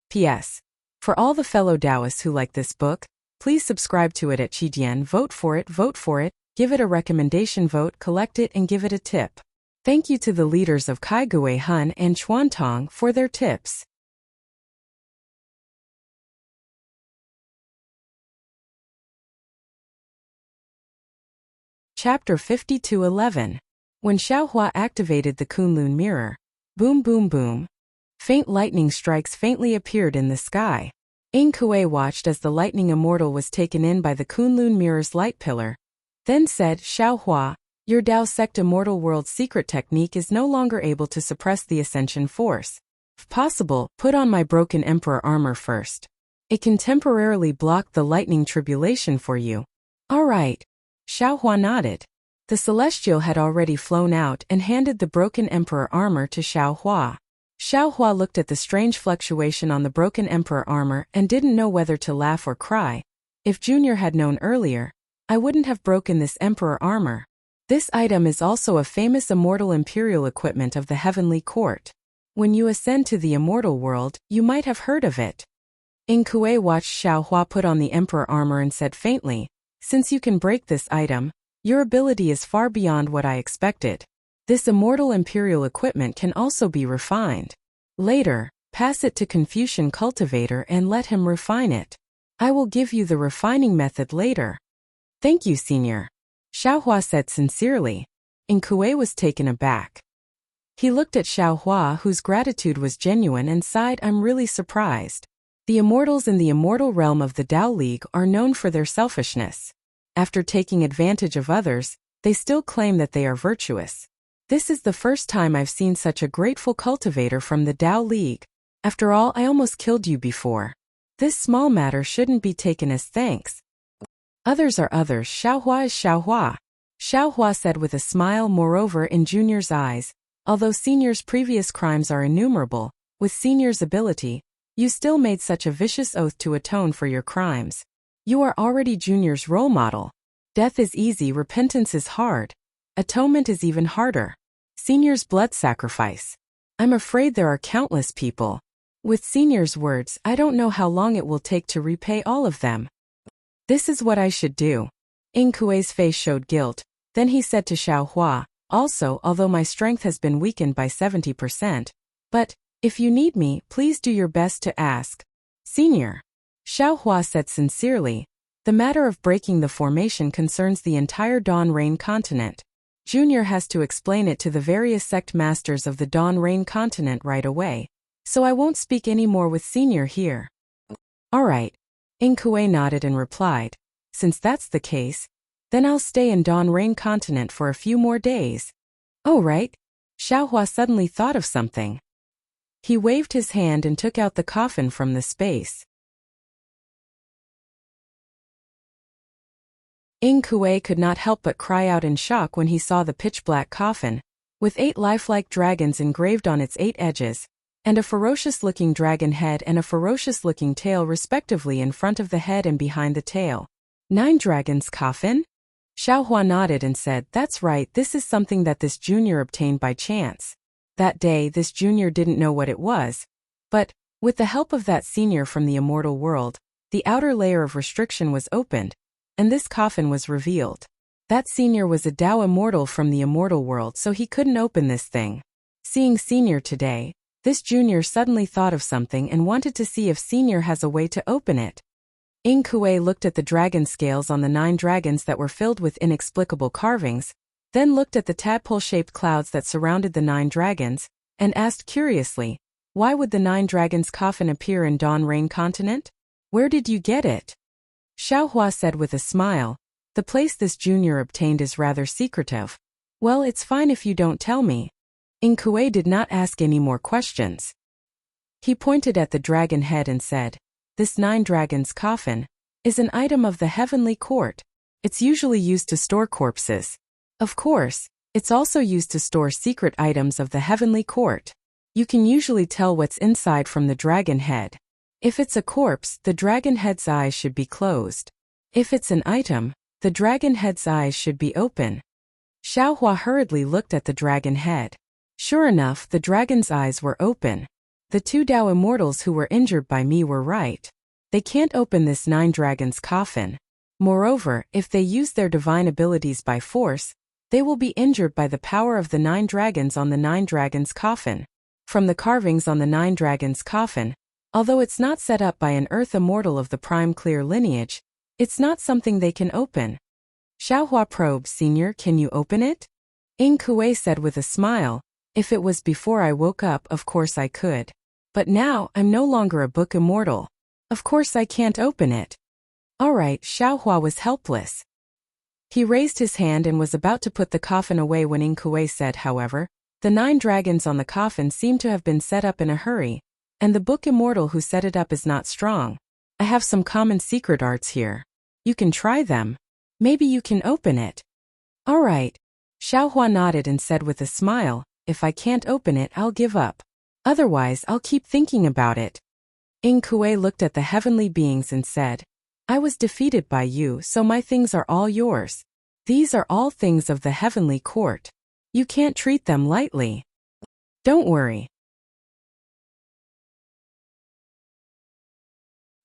P.S. For all the fellow Taoists who like this book, please subscribe to it at Qidian. Vote for it, give it a recommendation vote, collect it and give it a tip. Thank you to the leaders of Kaigui Hun and Chuantong for their tips. Chapter 52:11. When Xiao Hua activated the Kunlun mirror, boom boom boom, faint lightning strikes faintly appeared in the sky. Ing Kuei watched as the lightning immortal was taken in by the Kunlun mirror's light pillar, then said, Xiao Hua, your Dao Sect Immortal World secret technique is no longer able to suppress the ascension force. If possible, put on my broken emperor armor first. It can temporarily block the lightning tribulation for you. All right. Xiao Hua nodded. The celestial had already flown out and handed the broken emperor armor to Xiao Hua. Xiao Hua looked at the strange fluctuation on the broken emperor armor and didn't know whether to laugh or cry. If Junior had known earlier, I wouldn't have broken this emperor armor. This item is also a famous immortal imperial equipment of the heavenly court. When you ascend to the immortal world, you might have heard of it. Ing Kuei watched Xiao Hua put on the emperor armor and said faintly, since you can break this item, your ability is far beyond what I expected. This immortal imperial equipment can also be refined. Later, pass it to Confucian Cultivator and let him refine it. I will give you the refining method later. Thank you, Senior. Xiao Hua said sincerely. Ing Kuei was taken aback. He looked at Xiao Hua, whose gratitude was genuine, and sighed, I'm really surprised. The immortals in the immortal realm of the Tao League are known for their selfishness. After taking advantage of others, they still claim that they are virtuous. This is the first time I've seen such a grateful cultivator from the Tao League. After all, I almost killed you before. This small matter shouldn't be taken as thanks. Others are others. Xiao Hua is Xiao Hua. Xiao Hua said with a smile. Moreover, in Junior's eyes, although Senior's previous crimes are innumerable, with Senior's ability, you still made such a vicious oath to atone for your crimes. You are already Junior's role model. Death is easy, repentance is hard. Atonement is even harder. Senior's blood sacrifice. I'm afraid there are countless people. With Senior's words, I don't know how long it will take to repay all of them. This is what I should do. Ing Kuei's face showed guilt. Then he said to Xiao Hua, also, although my strength has been weakened by 70%, but, if you need me, please do your best to ask. Senior. Xiao Hua said sincerely, the matter of breaking the formation concerns the entire Dawn Rain continent. Junior has to explain it to the various sect masters of the Dawn Rain continent right away, so I won't speak any more with Senior here. All right. Inkue nodded and replied, since that's the case, then I'll stay in Dawn Rain continent for a few more days. Oh right. Xiao Hua suddenly thought of something. He waved his hand and took out the coffin from the space. Inkue could not help but cry out in shock when he saw the pitch-black coffin, with 8 lifelike dragons engraved on its 8 edges, and a ferocious-looking dragon head and a ferocious-looking tail respectively in front of the head and behind the tail. 9 dragons coffin? Xiao Hua nodded and said, that's right, this is something that this junior obtained by chance. That day, this junior didn't know what it was, but, with the help of that senior from the immortal world, the outer layer of restriction was opened, and this coffin was revealed. That senior was a Dao immortal from the immortal world, so he couldn't open this thing. Seeing senior today, this junior suddenly thought of something and wanted to see if senior has a way to open it. Inkue looked at the dragon scales on the 9 dragons that were filled with inexplicable carvings, then looked at the tadpole-shaped clouds that surrounded the 9 dragons, and asked curiously, why would the 9 dragons coffin appear in Dawn Rain continent? Where did you get it? Xiao Hua said with a smile, the place this junior obtained is rather secretive. Well, it's fine if you don't tell me. Inkue did not ask any more questions. He pointed at the dragon head and said, this 9 dragons coffin is an item of the heavenly court. It's usually used to store corpses. Of course, it's also used to store secret items of the heavenly court. You can usually tell what's inside from the dragon head. If it's a corpse, the dragon head's eyes should be closed. If it's an item, the dragon head's eyes should be open. Xiao Hua hurriedly looked at the dragon head. Sure enough, the dragon's eyes were open. The 2 Dao immortals who were injured by me were right. They can't open this 9 dragons coffin. Moreover, if they use their divine abilities by force, they will be injured by the power of the 9 dragons on the 9 dragons coffin. From the carvings on the 9 dragons coffin, although it's not set up by an earth immortal of the prime clear lineage, it's not something they can open. Xiao Hua probed, Senior, can you open it? Inkue said with a smile, if it was before I woke up, of course I could. But now, I'm no longer a book immortal. Of course I can't open it. All right, Xiao Hua was helpless. He raised his hand and was about to put the coffin away when Inkue said, however, the 9 dragons on the coffin seem to have been set up in a hurry, and the book immortal who set it up is not strong. I have some common secret arts here. You can try them. Maybe you can open it. All right. Xiao Hua nodded and said with a smile, if I can't open it, I'll give up. Otherwise, I'll keep thinking about it. Inkue looked at the heavenly beings and said, I was defeated by you, so my things are all yours. These are all things of the heavenly court. You can't treat them lightly. Don't worry.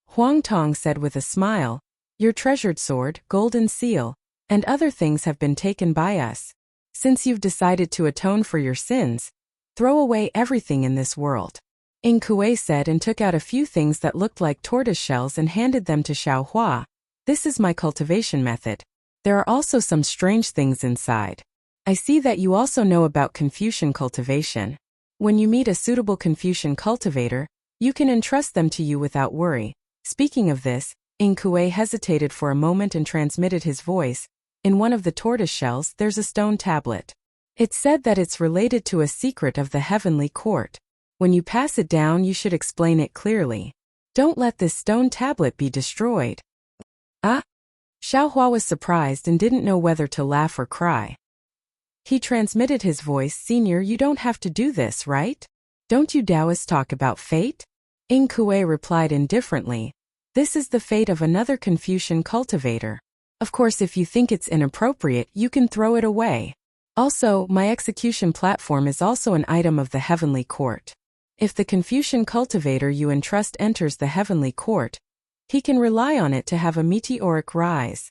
Huang Tong said with a smile, your treasured sword, golden seal, and other things have been taken by us. Since you've decided to atone for your sins, throw away everything in this world. Inkue said and took out a few things that looked like tortoise shells and handed them to Xiao Hua. This is my cultivation method. There are also some strange things inside. I see that you also know about Confucian cultivation. When you meet a suitable Confucian cultivator, you can entrust them to you without worry. Speaking of this, Inkue hesitated for a moment and transmitted his voice. In one of the tortoise shells, there's a stone tablet. It's said that it's related to a secret of the heavenly court. When you pass it down, you should explain it clearly. Don't let this stone tablet be destroyed. Ah? Xiao Hua was surprised and didn't know whether to laugh or cry. He transmitted his voice, Senior, you don't have to do this, right? Don't you Taoists talk about fate? Inkue replied indifferently. This is the fate of another Confucian cultivator. Of course, if you think it's inappropriate, you can throw it away. Also, my execution platform is also an item of the heavenly court. If the Confucian cultivator you entrust enters the heavenly court, he can rely on it to have a meteoric rise.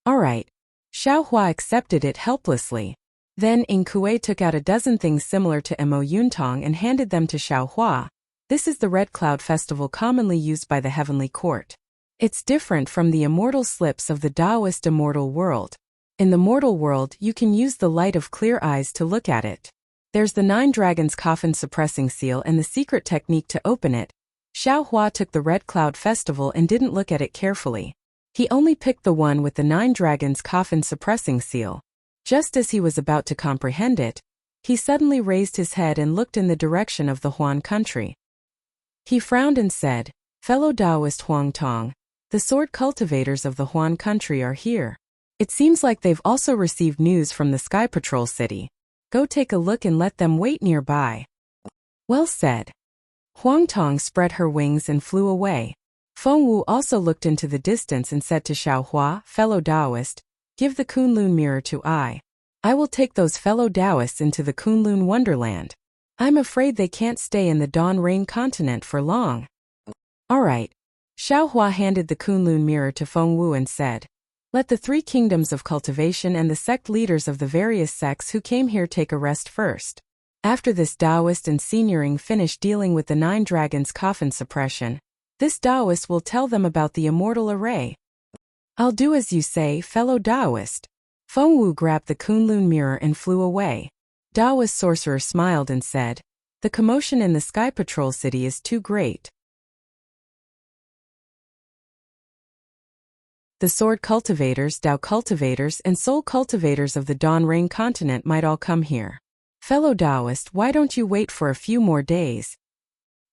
All right. Xiao Hua accepted it helplessly. Then Inkue took out a dozen things similar to Mo Yuntong and handed them to Xiao Hua. This is the Red Cloud Festival commonly used by the Heavenly Court. It's different from the immortal slips of the Taoist immortal world. In the mortal world, you can use the light of clear eyes to look at it. There's the 9 dragons coffin suppressing seal and the secret technique to open it. Xiao Hua took the Red Cloud Festival and didn't look at it carefully. He only picked the one with the 9 dragons coffin suppressing seal. Just as he was about to comprehend it, he suddenly raised his head and looked in the direction of the Huan country. He frowned and said, "Fellow Taoist Huang Tong, the sword cultivators of the Huan country are here. It seems like they've also received news from the Sky Patrol City. Go take a look and let them wait nearby." Well said. Huang Tong spread her wings and flew away. Feng Wu also looked into the distance and said to Xiao Hua, "Fellow Taoist, give the Kunlun mirror to I. I will take those fellow Taoists into the Kunlun wonderland. I'm afraid they can't stay in the Dawn Rain continent for long." All right. Xiao Hua handed the Kunlun mirror to Feng Wu and said, "Let the 3 kingdoms of cultivation and the sect leaders of the various sects who came here take a rest first. After this Taoist and senioring finish dealing with the 9 dragons coffin suppression, this Taoist will tell them about the immortal array." "I'll do as you say, fellow Taoist." Feng Wu grabbed the Kunlun mirror and flew away. Taoist sorcerer smiled and said, "The commotion in the Sky Patrol City is too great. The sword cultivators, Tao cultivators, and soul cultivators of the Dawn Rain continent might all come here. Fellow Taoist, why don't you wait for a few more days?"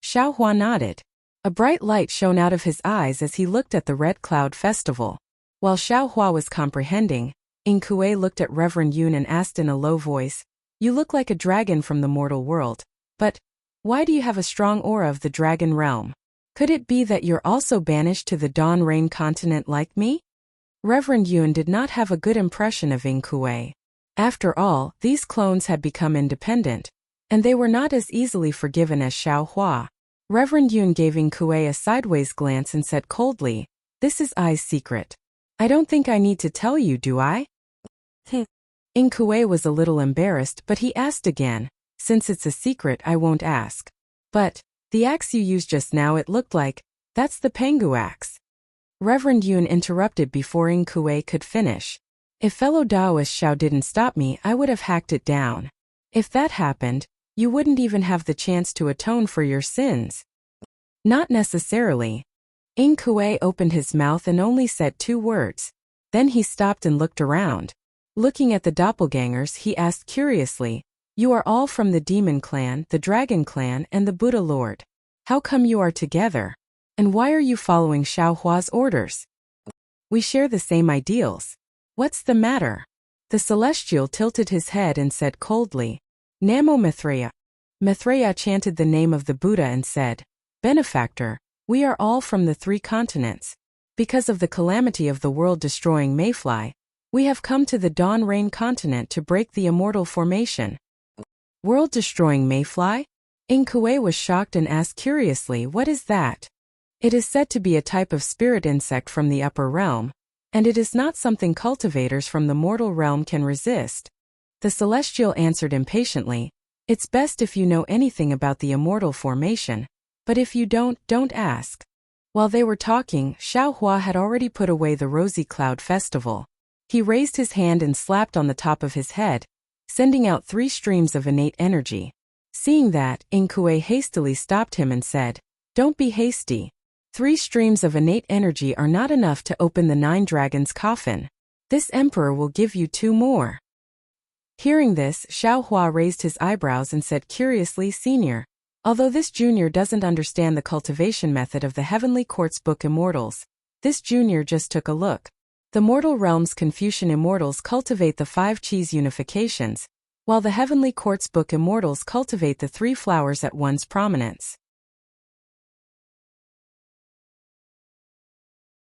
Xiao Hua nodded. A bright light shone out of his eyes as he looked at the Red Cloud Festival. While Xiao Hua was comprehending, Ing Kue looked at Reverend Yun and asked in a low voice, "You look like a dragon from the mortal world, but why do you have a strong aura of the dragon realm? Could it be that you're also banished to the Dawn Rain continent like me?" Reverend Yun did not have a good impression of Ing Kue. After all, these clones had become independent, and they were not as easily forgiven as Xiao Hua. Reverend Yun gave Ing Kue a sideways glance and said coldly, "This is I's secret. I don't think I need to tell you, do I?" Ing Kue was a little embarrassed, but he asked again, "Since it's a secret, I won't ask. But the axe you used just now, it looked like, that's the Pengu axe." Reverend Yun interrupted before Ing Kue could finish. "If fellow Taoist Xiao didn't stop me, I would have hacked it down. If that happened, you wouldn't even have the chance to atone for your sins." "Not necessarily." Ing Kue opened his mouth and only said 2 words. Then he stopped and looked around. Looking at the doppelgangers, he asked curiously, "You are all from the Demon Clan, the Dragon Clan, and the Buddha Lord. How come you are together? And why are you following Xiao Hua's orders?" "We share the same ideals. What's the matter?" The Celestial tilted his head and said coldly, "Namo Maitreya." Maitreya chanted the name of the Buddha and said, "Benefactor, we are all from the 3 continents. Because of the calamity of the world-destroying Mayfly, we have come to the Dawn Rain continent to break the immortal formation." "World-destroying Mayfly?" Ing Kue was shocked and asked curiously, "What is that?" "It is said to be a type of spirit insect from the upper realm, and it is not something cultivators from the mortal realm can resist." The Celestial answered impatiently, "It's best if you know anything about the immortal formation, but if you don't ask." While they were talking, Xiao Hua had already put away the Rosy Cloud Festival. He raised his hand and slapped on the top of his head, sending out 3 streams of innate energy. Seeing that, Ing Kue hastily stopped him and said, "Don't be hasty. 3 streams of innate energy are not enough to open the 9 dragons coffin. This emperor will give you 2 more. Hearing this, Xiao Hua raised his eyebrows and said curiously, "Senior, although this junior doesn't understand the cultivation method of the Heavenly Court's Book Immortals, this junior just took a look. The mortal realm's Confucian immortals cultivate the 5 cheese unifications, while the Heavenly Court's Book Immortals cultivate the 3 flowers at one's prominence.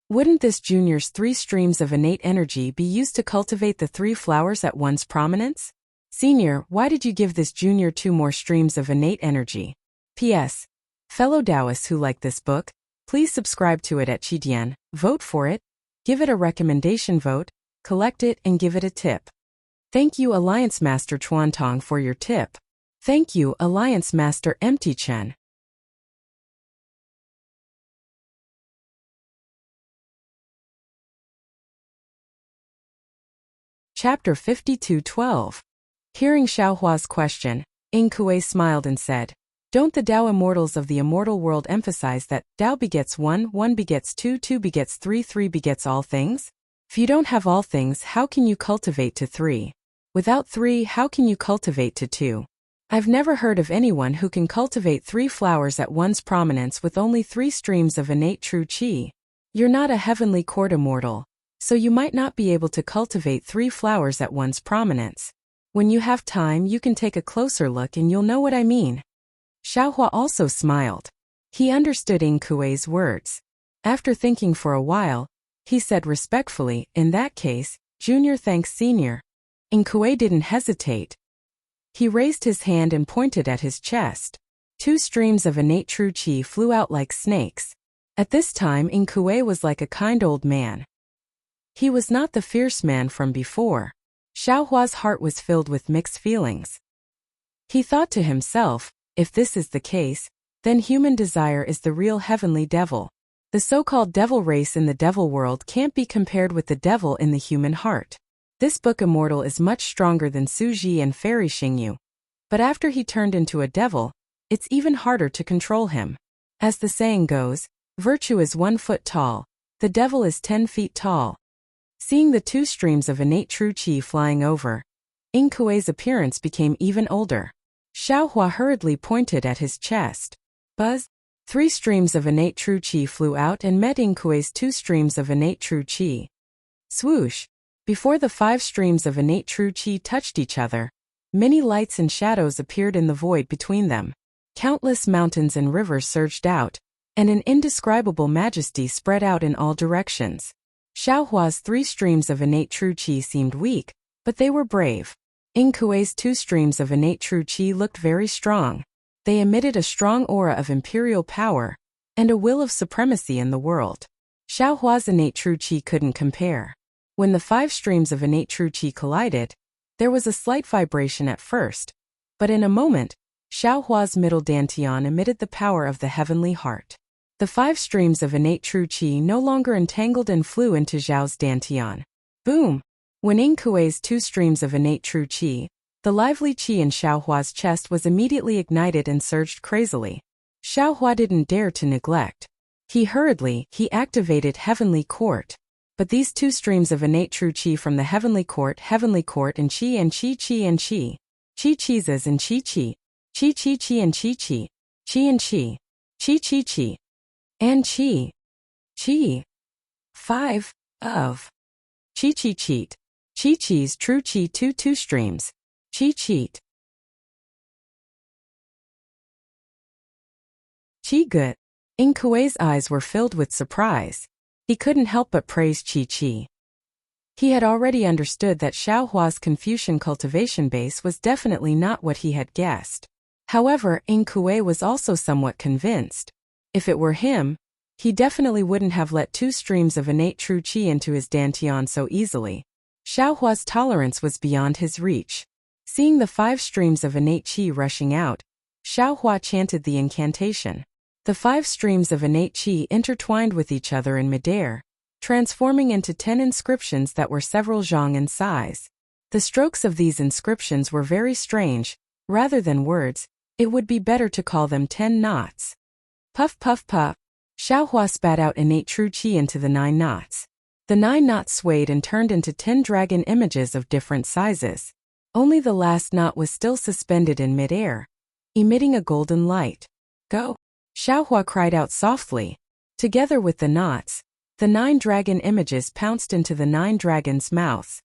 Wouldn't this junior's 3 streams of innate energy be used to cultivate the 3 flowers at one's prominence? Senior, why did you give this junior 2 more streams of innate energy? P.S. Fellow Taoists who like this book, please subscribe to it at Qidian, vote for it, give it a recommendation vote, collect it and give it a tip. Thank you Alliance Master Chuantong for your tip. Thank you Alliance Master Empty Chen. Chapter 52:12. Hearing Xiaohua's question, Ing Kuei smiled and said, "Don't the Tao immortals of the immortal world emphasize that Tao begets one, one begets two, two begets three, three begets all things? If you don't have all things, how can you cultivate to three? Without three, how can you cultivate to two? I've never heard of anyone who can cultivate three flowers at once prominence with only three streams of innate true qi. You're not a heavenly court immortal, so you might not be able to cultivate three flowers at once prominence. When you have time, you can take a closer look and you'll know what I mean." Xiaohua also smiled. He understood Ing Kuei's words. After thinking for a while, he said respectfully, "In that case, Junior thanks Senior." Ing Kuei didn't hesitate. He raised his hand and pointed at his chest. Two streams of innate true qi flew out like snakes. At this time, Ing Kuei was like a kind old man. He was not the fierce man from before. Xiaohua's heart was filled with mixed feelings. He thought to himself, if this is the case, then human desire is the real heavenly devil. The so-called devil race in the devil world can't be compared with the devil in the human heart. This book immortal is much stronger than Su Ji and Fairy Xingyu. But after he turned into a devil, it's even harder to control him. As the saying goes, virtue is 1 foot tall, the devil is 10 feet tall. Seeing the two streams of innate true qi flying over, Ing Kuei's appearance became even older. Xiaohua hurriedly pointed at his chest. Buzz! 3 streams of innate true qi flew out and met Ing Kuei's 2 streams of innate true qi. Swoosh! Before the 5 streams of innate true qi touched each other, many lights and shadows appeared in the void between them. Countless mountains and rivers surged out, and an indescribable majesty spread out in all directions. Xiaohua's 3 streams of innate true qi seemed weak, but they were brave. Ing Kuei's 2 streams of innate true qi looked very strong. They emitted a strong aura of imperial power, and a will of supremacy in the world. Xiaohua's innate true qi couldn't compare. When the 5 streams of innate true qi collided, there was a slight vibration at first, but in a moment, Xiaohua's middle dantian emitted the power of the heavenly heart. The 5 streams of innate true qi no longer entangled and flew into Zhao's dantian. Boom! When Ing Kuei's 2 streams of innate true qi, the lively qi in Xiaohua's chest was immediately ignited and surged crazily. Xiaohua didn't dare to neglect. He activated Heavenly Court. But these 2 streams of innate true qi from the Heavenly Court and qi and qi and qi. Qi qizas and qi. Qi and qi. Qi and qi. Qi. And qi. Qi. 5 of. Qi cheat. Qi qi's true qi 2 streams. Qi cheat. Qi good. Ing Kuei's eyes were filled with surprise. He couldn't help but praise Qi. He had already understood that Xiaohua's Confucian cultivation base was definitely not what he had guessed. However, Ing Kuei was also somewhat convinced. If it were him, he definitely wouldn't have let 2 streams of innate true qi into his dantian so easily. Xiaohua's tolerance was beyond his reach. Seeing the 5 streams of innate qi rushing out, Xiaohua chanted the incantation. The 5 streams of innate qi intertwined with each other in midair, transforming into 10 inscriptions that were several zhang in size. The strokes of these inscriptions were very strange. Rather than words, it would be better to call them 10 knots. Puff puff puff. Xiaohua spat out innate true qi into the 9 knots. The 9 knots swayed and turned into 10 dragon images of different sizes. Only the last knot was still suspended in midair, emitting a golden light. Go! Xiaohua cried out softly. Together with the knots, the 9 dragon images pounced into the 9 dragons' mouths.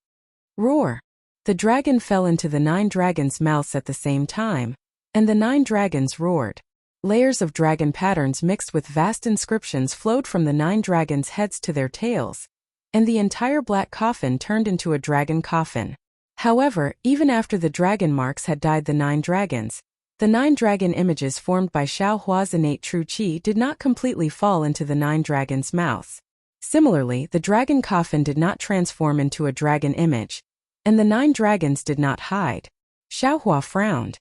Roar! The dragon fell into the 9 dragons' mouths at the same time, and the 9 dragons roared. Layers of dragon patterns mixed with vast inscriptions flowed from the 9 dragons' heads to their tails, and the entire black coffin turned into a dragon coffin. However, even after the dragon marks had dyed the 9 dragons, the 9 dragon images formed by Xiaohua's innate true qi did not completely fall into the 9 dragons' mouths. Similarly, the dragon coffin did not transform into a dragon image, and the 9 dragons did not hide. Xiaohua frowned.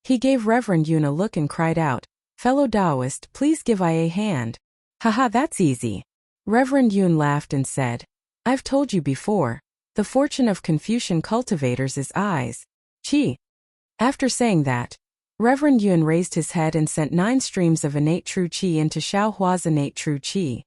He gave Reverend Yun a look and cried out, "Fellow Taoist, please give I a hand." "Haha, that's easy." Reverend Yun laughed and said, "I've told you before, The fortune of Confucian cultivators is eyes. Qi. After saying that, Reverend Yun raised his head and sent 9 streams of innate true qi into Xiao Hua's innate true qi.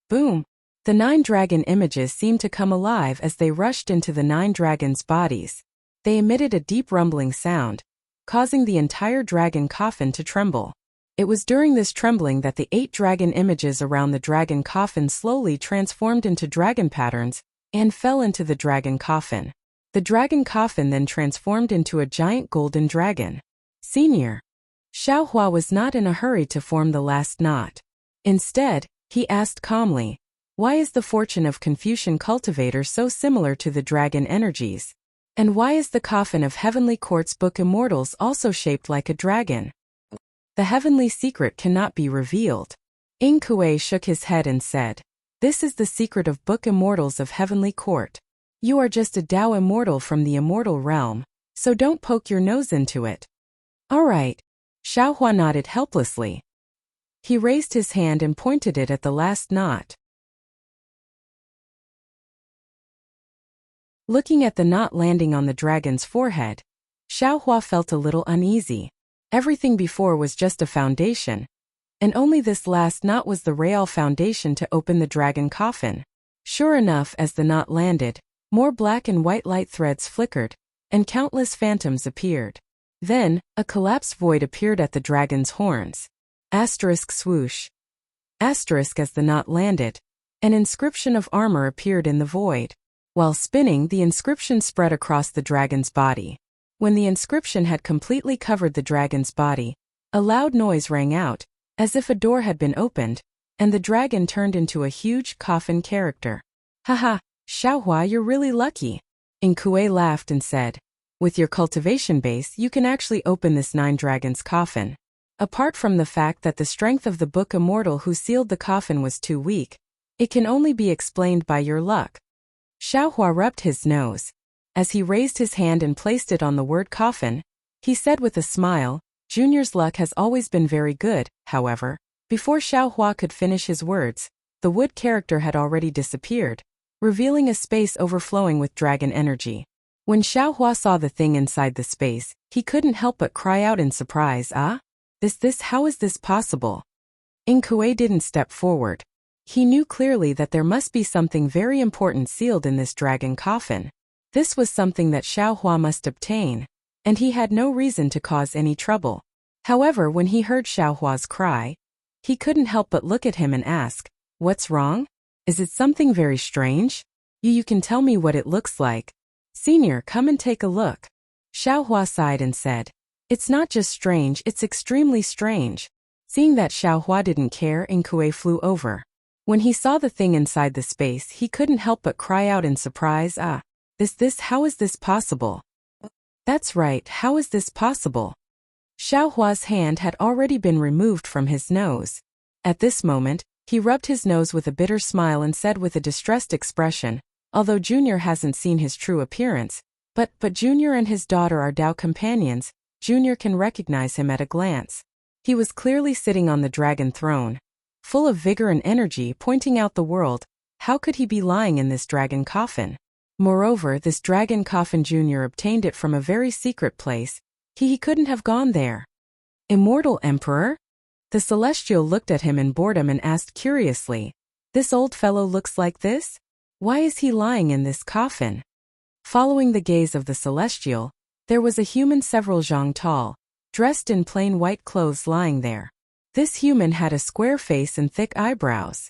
Boom! The 9 dragon images seemed to come alive as they rushed into the 9 dragons' bodies. They emitted a deep rumbling sound, causing the entire dragon coffin to tremble. It was during this trembling that the 8 dragon images around the dragon coffin slowly transformed into dragon patterns and fell into the dragon coffin. The dragon coffin then transformed into a giant golden dragon. Senior. Xiao Hua was not in a hurry to form the last knot. Instead, he asked calmly, why is the fortune of Confucian cultivators so similar to the dragon energies? And why is the coffin of Heavenly Court's Book Immortals also shaped like a dragon? The heavenly secret cannot be revealed. Ing Kuei shook his head and said, this is the secret of Book Immortals of Heavenly Court. You are just a Dao immortal from the immortal realm, so don't poke your nose into it. All right. Xiao Hua nodded helplessly. He raised his hand and pointed it at the last knot. Looking at the knot landing on the dragon's forehead, Xiao Hua felt a little uneasy. Everything before was just a foundation, and only this last knot was the real foundation to open the dragon coffin. Sure enough, as the knot landed, more black and white light threads flickered, and countless phantoms appeared. Then, a collapsed void appeared at the dragon's horns. Asterisk swoosh. Asterisk as the knot landed, an inscription of armor appeared in the void. While spinning, the inscription spread across the dragon's body. When the inscription had completely covered the dragon's body, a loud noise rang out, as if a door had been opened, and the dragon turned into a huge coffin character. Haha, Xiaohua, you're really lucky. Ing Kuei laughed and said, with your cultivation base, you can actually open this 9 dragons coffin. Apart from the fact that the strength of the Book Immortal who sealed the coffin was too weak, it can only be explained by your luck. Xiaohua rubbed his nose. As he raised his hand and placed it on the word coffin, he said with a smile, Junior's luck has always been very good. However, before Xiaohua could finish his words, the wood character had already disappeared, revealing a space overflowing with dragon energy. When Xiaohua saw the thing inside the space, he couldn't help but cry out in surprise, how is this possible? Ing Kuei didn't step forward. He knew clearly that there must be something very important sealed in this dragon coffin. This was something that Xiaohua must obtain, and he had no reason to cause any trouble. However, when he heard Xiaohua's cry, he couldn't help but look at him and ask, what's wrong? Is it something very strange? You can tell me what it looks like. Senior, come and take a look. Xiaohua sighed and said, it's not just strange, it's extremely strange. Seeing that Xiaohua didn't care, Ing Kuei flew over. When he saw the thing inside the space, he couldn't help but cry out in surprise, how is this possible? That's right, how is this possible? Xiaohua's hand had already been removed from his nose. At this moment, he rubbed his nose with a bitter smile and said with a distressed expression, although Junior hasn't seen his true appearance, but Junior and his daughter are Dao companions, Junior can recognize him at a glance. He was clearly sitting on the dragon throne, full of vigor and energy, pointing out the world. How could he be lying in this dragon coffin? Moreover, this dragon coffin Junior obtained it from a very secret place. He couldn't have gone there. Immortal Emperor? The Celestial looked at him in boredom and asked curiously, this old fellow looks like this? Why is he lying in this coffin? Following the gaze of the Celestial, there was a human several zhang tall, dressed in plain white clothes lying there. This human had a square face and thick eyebrows.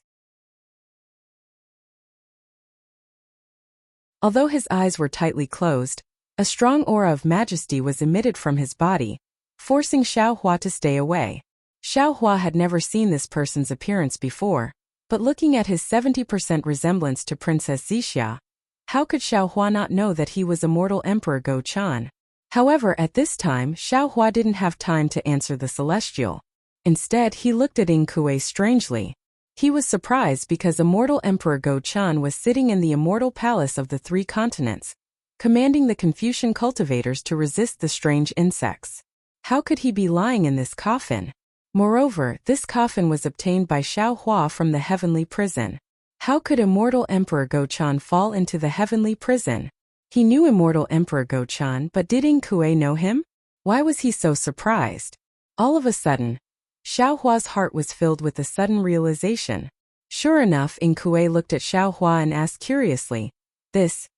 Although his eyes were tightly closed, a strong aura of majesty was emitted from his body, forcing Xiaohua to stay away. Xiaohua had never seen this person's appearance before, but looking at his 70% resemblance to Princess Zixia, how could Xiaohua not know that he was immortal Emperor Go Chan? However, at this time, Xiaohua didn't have time to answer the Celestial. Instead, he looked at Ing Kuei strangely. He was surprised because immortal Emperor Go Chan was sitting in the immortal palace of the 3 continents, commanding the Confucian cultivators to resist the strange insects. How could he be lying in this coffin? Moreover, this coffin was obtained by Xiaohua from the heavenly prison. How could immortal Emperor Go-chan fall into the heavenly prison? He knew immortal Emperor Go-chan, but did Ing Kue know him? Why was he so surprised? All of a sudden, Xiaohua's heart was filled with a sudden realization. Sure enough, Ing Kue looked at Xiaohua and asked curiously, This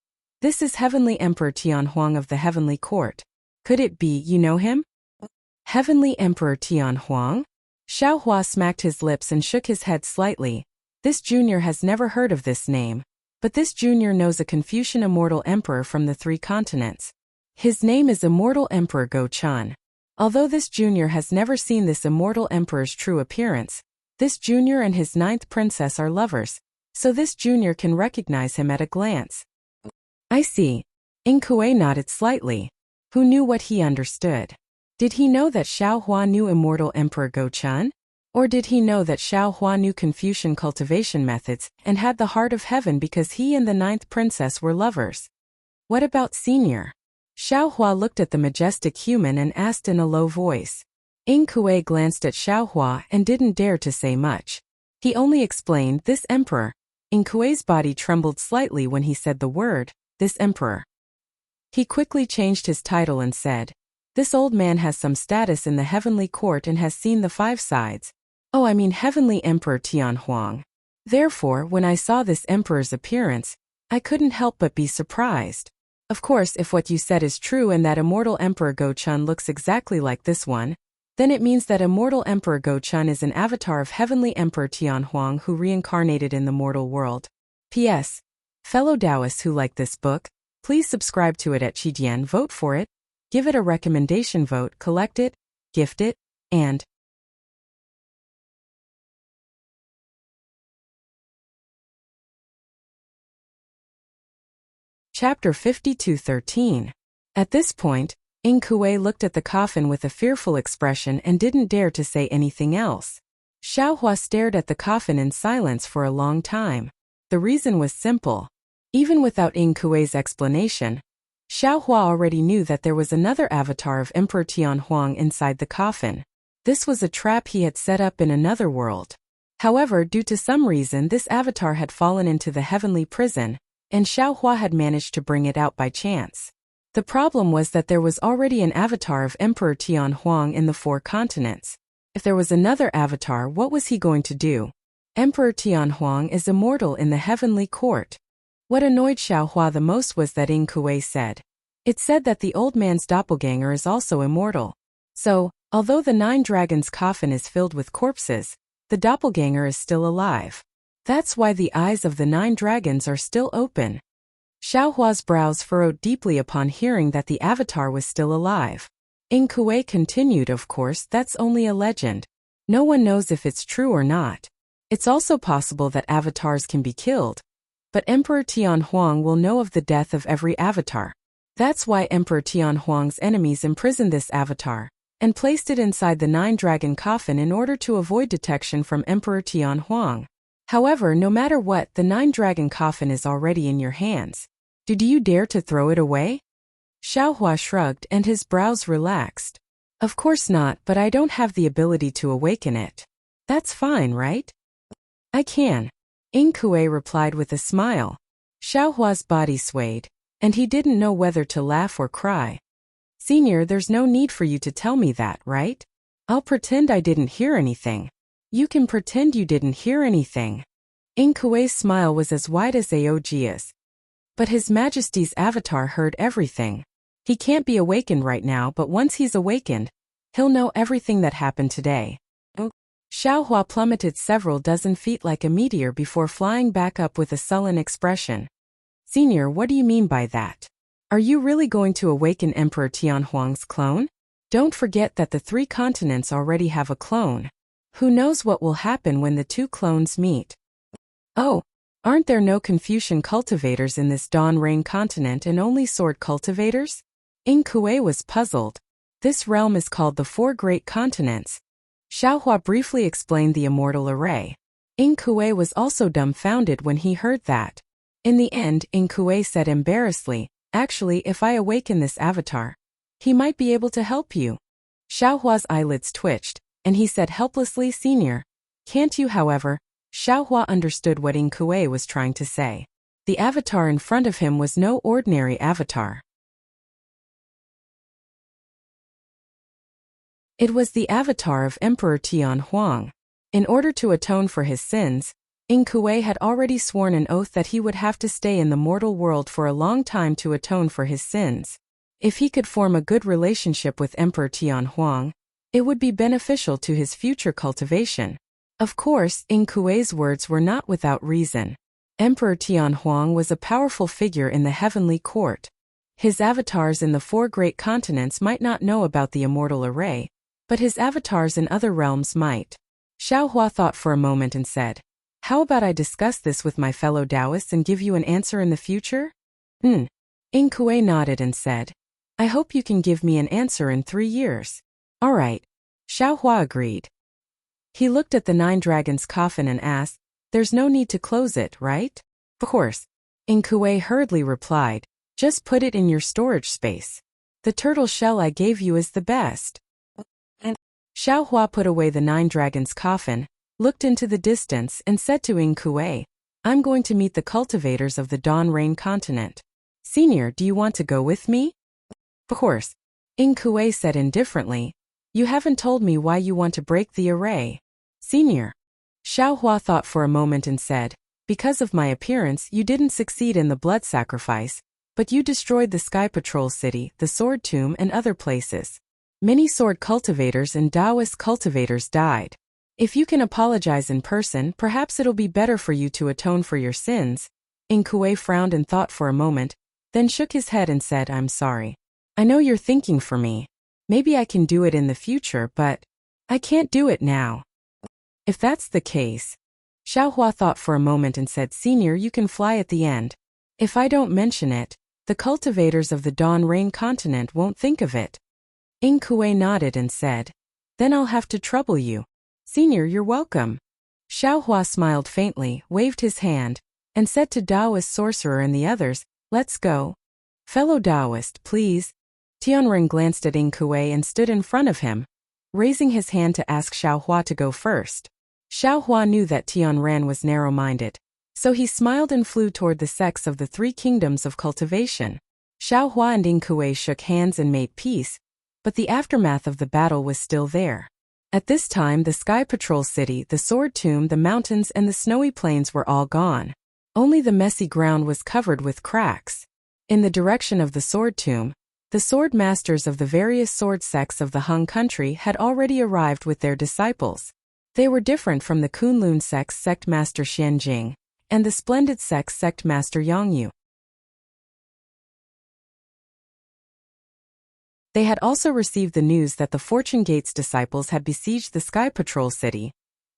is Heavenly Emperor Tianhuang of the Heavenly Court. Could it be you know him? Heavenly Emperor Tianhuang? Xiaohua smacked his lips and shook his head slightly. This junior has never heard of this name, but this junior knows a Confucian immortal emperor from the 3 continents. His name is Immortal Emperor Go-chan. Although this junior has never seen this immortal emperor's true appearance, this junior and his 9th princess are lovers, so this junior can recognize him at a glance. I see. Ing Kue nodded slightly. Who knew what he understood? Did he know that Xiaohua knew immortal Emperor Go-chan? Or did he know that Xiaohua knew Confucian cultivation methods and had the heart of heaven because he and the 9th princess were lovers? What about Senior? Xiaohua looked at the majestic human and asked in a low voice. Ing Kue glanced at Xiaohua and didn't dare to say much. He only explained, this emperor. Ing Kue's body trembled slightly when he said the word, this emperor. He quickly changed his title and said, this old man has some status in the heavenly court and has seen the 5 sides. Oh, I mean Heavenly Emperor Tianhuang. Therefore, when I saw this emperor's appearance, I couldn't help but be surprised. Of course, if what you said is true and that immortal Emperor Go-chan looks exactly like this one, then it means that immortal Emperor Go-chan is an avatar of Heavenly Emperor Tianhuang who reincarnated in the mortal world. P.S. Fellow Taoists who like this book, please subscribe to it at Qijian, vote for it, give it a recommendation vote, collect it, gift it, and Chapter 52:13. At this point, Ing Kue looked at the coffin with a fearful expression and didn't dare to say anything else. Xiaohua stared at the coffin in silence for a long time. The reason was simple. Even without Ing Kue's explanation, Xiaohua already knew that there was another avatar of Emperor Tianhuang inside the coffin. This was a trap he had set up in another world. However, due to some reason, this avatar had fallen into the heavenly prison, and Xiaohua had managed to bring it out by chance. The problem was that there was already an avatar of Emperor Tianhuang in the 4 continents. If there was another avatar, what was he going to do? Emperor Tianhuang is immortal in the heavenly court. What annoyed Xiaohua the most was that Ing Kue said. It said that the old man's doppelganger is also immortal. So, although the 9 dragons' coffin is filled with corpses, the doppelganger is still alive. That's why the eyes of the 9 dragons are still open. Xiaohua's brows furrowed deeply upon hearing that the avatar was still alive. Ing Kue continued, of course, that's only a legend. No one knows if it's true or not. It's also possible that avatars can be killed. But Emperor Tianhuang will know of the death of every avatar. That's why Emperor Tianhuang's enemies imprisoned this avatar, and placed it inside the 9-dragon coffin in order to avoid detection from Emperor Tianhuang. However, no matter what, the 9-dragon coffin is already in your hands. Do you dare to throw it away? Xiaohua shrugged and his brows relaxed. Of course not, but I don't have the ability to awaken it. That's fine, right? I can. Ing Kue replied with a smile. Xiaohua's body swayed, and he didn't know whether to laugh or cry. Senior, there's no need for you to tell me that, right? I'll pretend I didn't hear anything. You can pretend you didn't hear anything. Ing Kue's smile was as wide as Aogia's. But His Majesty's avatar heard everything. He can't be awakened right now, but once he's awakened, he'll know everything that happened today. Xiaohua plummeted several dozen feet like a meteor before flying back up with a sullen expression. Senior, what do you mean by that? Are you really going to awaken Emperor Tianhuang's clone? Don't forget that the 3 continents already have a clone. Who knows what will happen when the 2 clones meet? Oh, aren't there no Confucian cultivators in this Dawn Rain continent and only sword cultivators? Ing Kue was puzzled. This realm is called the 4 Great Continents. Xiaohua briefly explained the immortal array. Ing Kue was also dumbfounded when he heard that. In the end, Ing Kue said embarrassedly, actually, if I awaken this avatar, he might be able to help you. Xiaohua's eyelids twitched, and he said helplessly, Senior, can't you, however? Xiaohua understood what Ing Kuei was trying to say. The avatar in front of him was no ordinary avatar. It was the avatar of Emperor Tian Huang. In order to atone for his sins, Ing Kuei had already sworn an oath that he would have to stay in the mortal world for a long time to atone for his sins. If he could form a good relationship with Emperor Tian Huang, it would be beneficial to his future cultivation. Of course, Ing Kuei's words were not without reason. Emperor Tian Huang was a powerful figure in the heavenly court. His avatars in the 4 great continents might not know about the immortal array, but his avatars in other realms might. Xiaohua thought for a moment and said, "How about I discuss this with my fellow Taoists and give you an answer in the future?" Ing Kuei nodded and said, "I hope you can give me an answer in 3 years. All right." Xiaohua agreed. He looked at the 9 dragons' coffin and asked, "There's no need to close it, right?" "Of course." Ing Kuei hurriedly replied, "Just put it in your storage space. The turtle shell I gave you is the best." Xiaohua put away the 9 dragons' coffin, looked into the distance and said to Ing Kuei, "I'm going to meet the cultivators of the Dawn Rain continent. Senior, do you want to go with me?" "Of course." Ing Kuei said indifferently, "You haven't told me why you want to break the array." "Senior." Xiaohua thought for a moment and said, "Because of my appearance you didn't succeed in the blood sacrifice, but you destroyed the Sky Patrol City, the Sword Tomb and other places. Many sword cultivators and Taoist cultivators died. If you can apologize in person, perhaps it'll be better for you to atone for your sins." Ing Kuei frowned and thought for a moment, then shook his head and said, "I'm sorry. I know you're thinking for me. Maybe I can do it in the future, but I can't do it now." "If that's the case," Xiaohua thought for a moment and said, "Senior, you can fly at the end. If I don't mention it, the cultivators of the Dawn Rain continent won't think of it." Ing Kuei nodded and said, "Then I'll have to trouble you." "Senior, you're welcome." Xiaohua smiled faintly, waved his hand, and said to Taoist sorcerer and the others, "Let's go." "Fellow Taoist, please." Tianren glanced at Ing Kuei and stood in front of him, raising his hand to ask Xiaohua to go first. Xiaohua knew that Tianren was narrow-minded, so he smiled and flew toward the sects of the 3 kingdoms of cultivation. Xiaohua and Ing Kuei shook hands and made peace, but the aftermath of the battle was still there. At this time the Sky Patrol City, the Sword Tomb, the mountains and the snowy plains were all gone. Only the messy ground was covered with cracks. In the direction of the Sword Tomb, the sword masters of the various sword sects of the Hung country had already arrived with their disciples. They were different from the Kunlun sect's sect master Xianjing and the Splendid sect's sect master Yangyu. They had also received the news that the Fortune Gate's disciples had besieged the Sky Patrol City,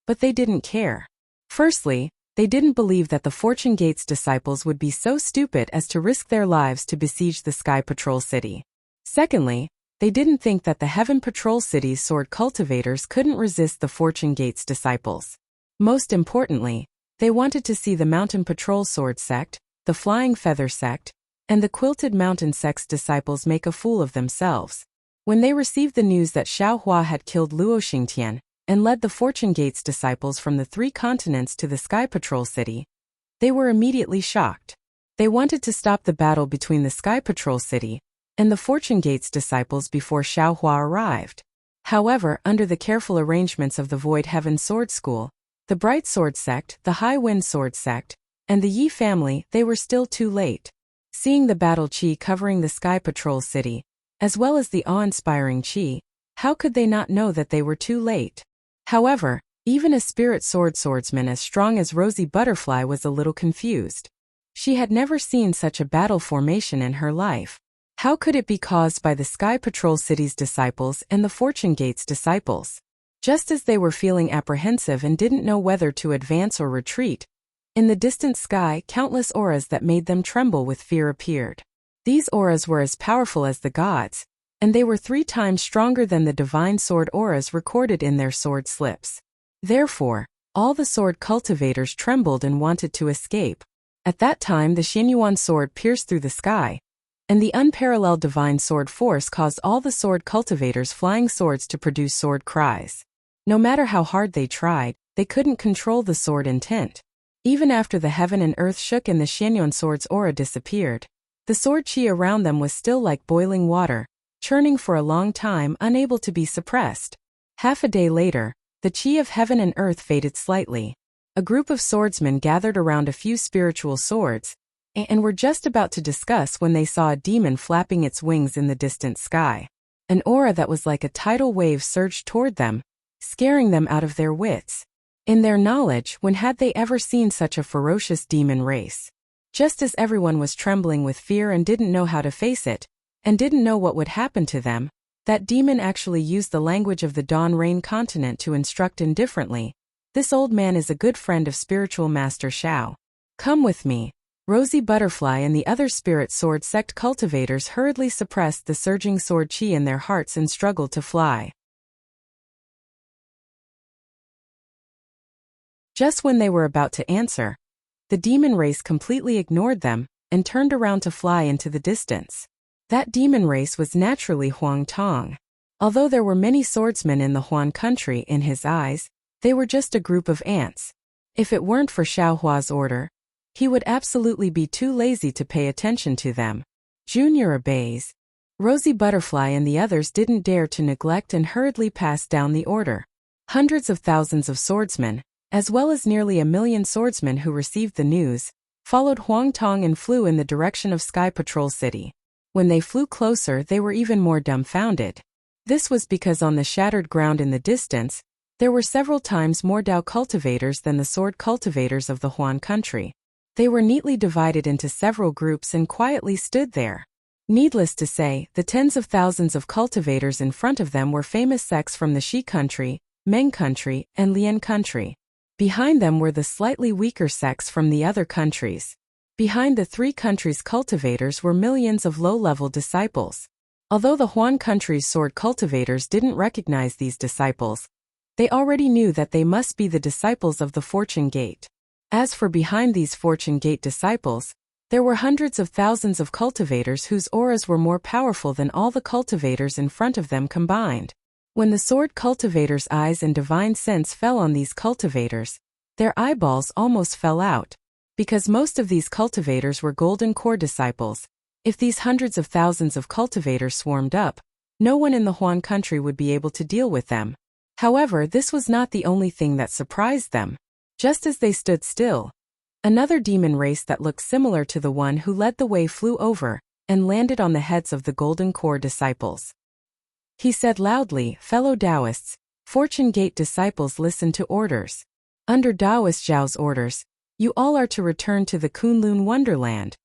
but they didn't care. Firstly, they didn't believe that the Fortune Gate's disciples would be so stupid as to risk their lives to besiege the Sky Patrol City. Secondly, they didn't think that the Heaven Patrol City's sword cultivators couldn't resist the Fortune Gate's disciples. Most importantly, they wanted to see the Mountain Patrol Sword Sect, the Flying Feather Sect, and the Quilted Mountain Sect's disciples make a fool of themselves. When they received the news that Xiaohua had killed Luo Xingtian and led the Fortune Gate's disciples from the 3 continents to the Sky Patrol City, they were immediately shocked. They wanted to stop the battle between the Sky Patrol City and the Fortune Gate's disciples before Xiaohua arrived. However, under the careful arrangements of the Void Heaven Sword School, the Bright Sword Sect, the High Wind Sword Sect, and the Yi family, they were still too late. Seeing the battle qi covering the Sky Patrol City, as well as the awe-inspiring qi, how could they not know that they were too late? However, even a spirit swordsman as strong as Rosie Butterfly was a little confused. She had never seen such a battle formation in her life. How could it be caused by the Sky Patrol City's disciples and the Fortune Gate's disciples? Just as they were feeling apprehensive and didn't know whether to advance or retreat, in the distant sky, countless auras that made them tremble with fear appeared. These auras were as powerful as the gods, and they were 3 times stronger than the divine sword auras recorded in their sword slips. Therefore, all the sword cultivators trembled and wanted to escape. At that time the Xianyuan sword pierced through the sky, and the unparalleled divine sword force caused all the sword cultivators flying swords to produce sword cries. No matter how hard they tried, they couldn't control the sword intent. Even after the heaven and earth shook and the Xianyuan sword's aura disappeared, the sword qi around them was still like boiling water, churning for a long time, unable to be suppressed. Half a day later, the qi of heaven and earth faded slightly. A group of swordsmen gathered around a few spiritual swords, and were just about to discuss when they saw a demon flapping its wings in the distant sky. An aura that was like a tidal wave surged toward them, scaring them out of their wits. In their knowledge, when had they ever seen such a ferocious demon race? Just as everyone was trembling with fear and didn't know how to face it, and didn't know what would happen to them, that demon actually used the language of the Dawn Rain continent to instruct indifferently. This old man is a good friend of spiritual master Shao. Come with me. Rosy Butterfly and the other spirit sword sect cultivators hurriedly suppressed the surging sword qi in their hearts and struggled to fly. Just when they were about to answer, the demon race completely ignored them and turned around to fly into the distance. That demon race was naturally Huang Tong. Although there were many swordsmen in the Huan country, in his eyes, they were just a group of ants. If it weren't for Xiao Hua's order, he would absolutely be too lazy to pay attention to them. Junior obeys. Rosy Butterfly and the others didn't dare to neglect and hurriedly passed down the order. Hundreds of thousands of swordsmen, as well as nearly 1 million swordsmen who received the news, followed Huang Tong and flew in the direction of Sky Patrol City. When they flew closer, they were even more dumbfounded. This was because on the shattered ground in the distance, there were several times more Dao cultivators than the sword cultivators of the Huan country. They were neatly divided into several groups and quietly stood there. Needless to say, the tens of thousands of cultivators in front of them were famous sects from the Shi country, Meng country, and Lian country. Behind them were the slightly weaker sects from the other countries. Behind the three countries' cultivators were millions of low-level disciples. Although the Huan country's sword cultivators didn't recognize these disciples, they already knew that they must be the disciples of the Fortune Gate. As for behind these Fortune Gate disciples, there were hundreds of thousands of cultivators whose auras were more powerful than all the cultivators in front of them combined. When the sword cultivators' eyes and divine sense fell on these cultivators, their eyeballs almost fell out. Because most of these cultivators were Golden Core disciples, if these hundreds of thousands of cultivators swarmed up, no one in the Huan country would be able to deal with them. However, this was not the only thing that surprised them. Just as they stood still, another demon race that looked similar to the one who led the way flew over and landed on the heads of the Golden Core disciples. He said loudly, "Fellow Taoists, Fortune Gate disciples, listen to orders. Under Taoist Zhao's orders, you all are to return to the Kunlun Wonderland."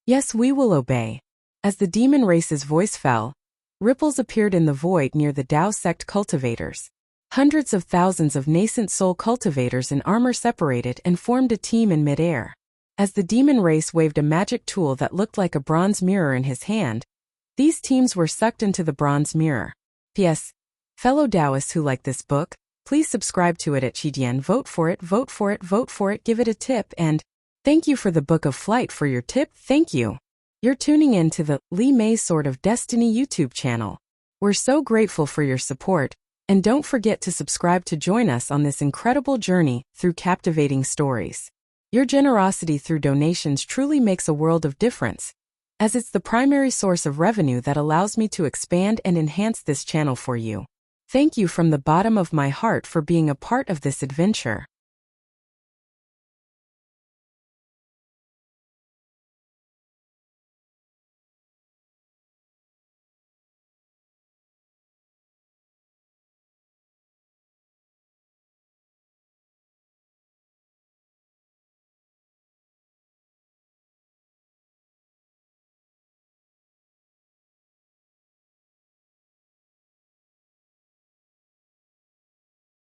"Yes, we will obey." As the demon race's voice fell, ripples appeared in the void near the Tao sect cultivators. Hundreds of thousands of nascent soul cultivators in armor separated and formed a team in midair. As the demon race waved a magic tool that looked like a bronze mirror in his hand, these teams were sucked into the bronze mirror. P.S. Fellow Taoists who like this book, please subscribe to it at Qidian. Vote for it, vote for it, vote for it, give it a tip, and thank you for the Book of Flight for your tip, thank you. You're tuning in to the Li Mei Sword of Destiny YouTube channel. We're so grateful for your support, and don't forget to subscribe to join us on this incredible journey through captivating stories. Your generosity through donations truly makes a world of difference, as it's the primary source of revenue that allows me to expand and enhance this channel for you. Thank you from the bottom of my heart for being a part of this adventure.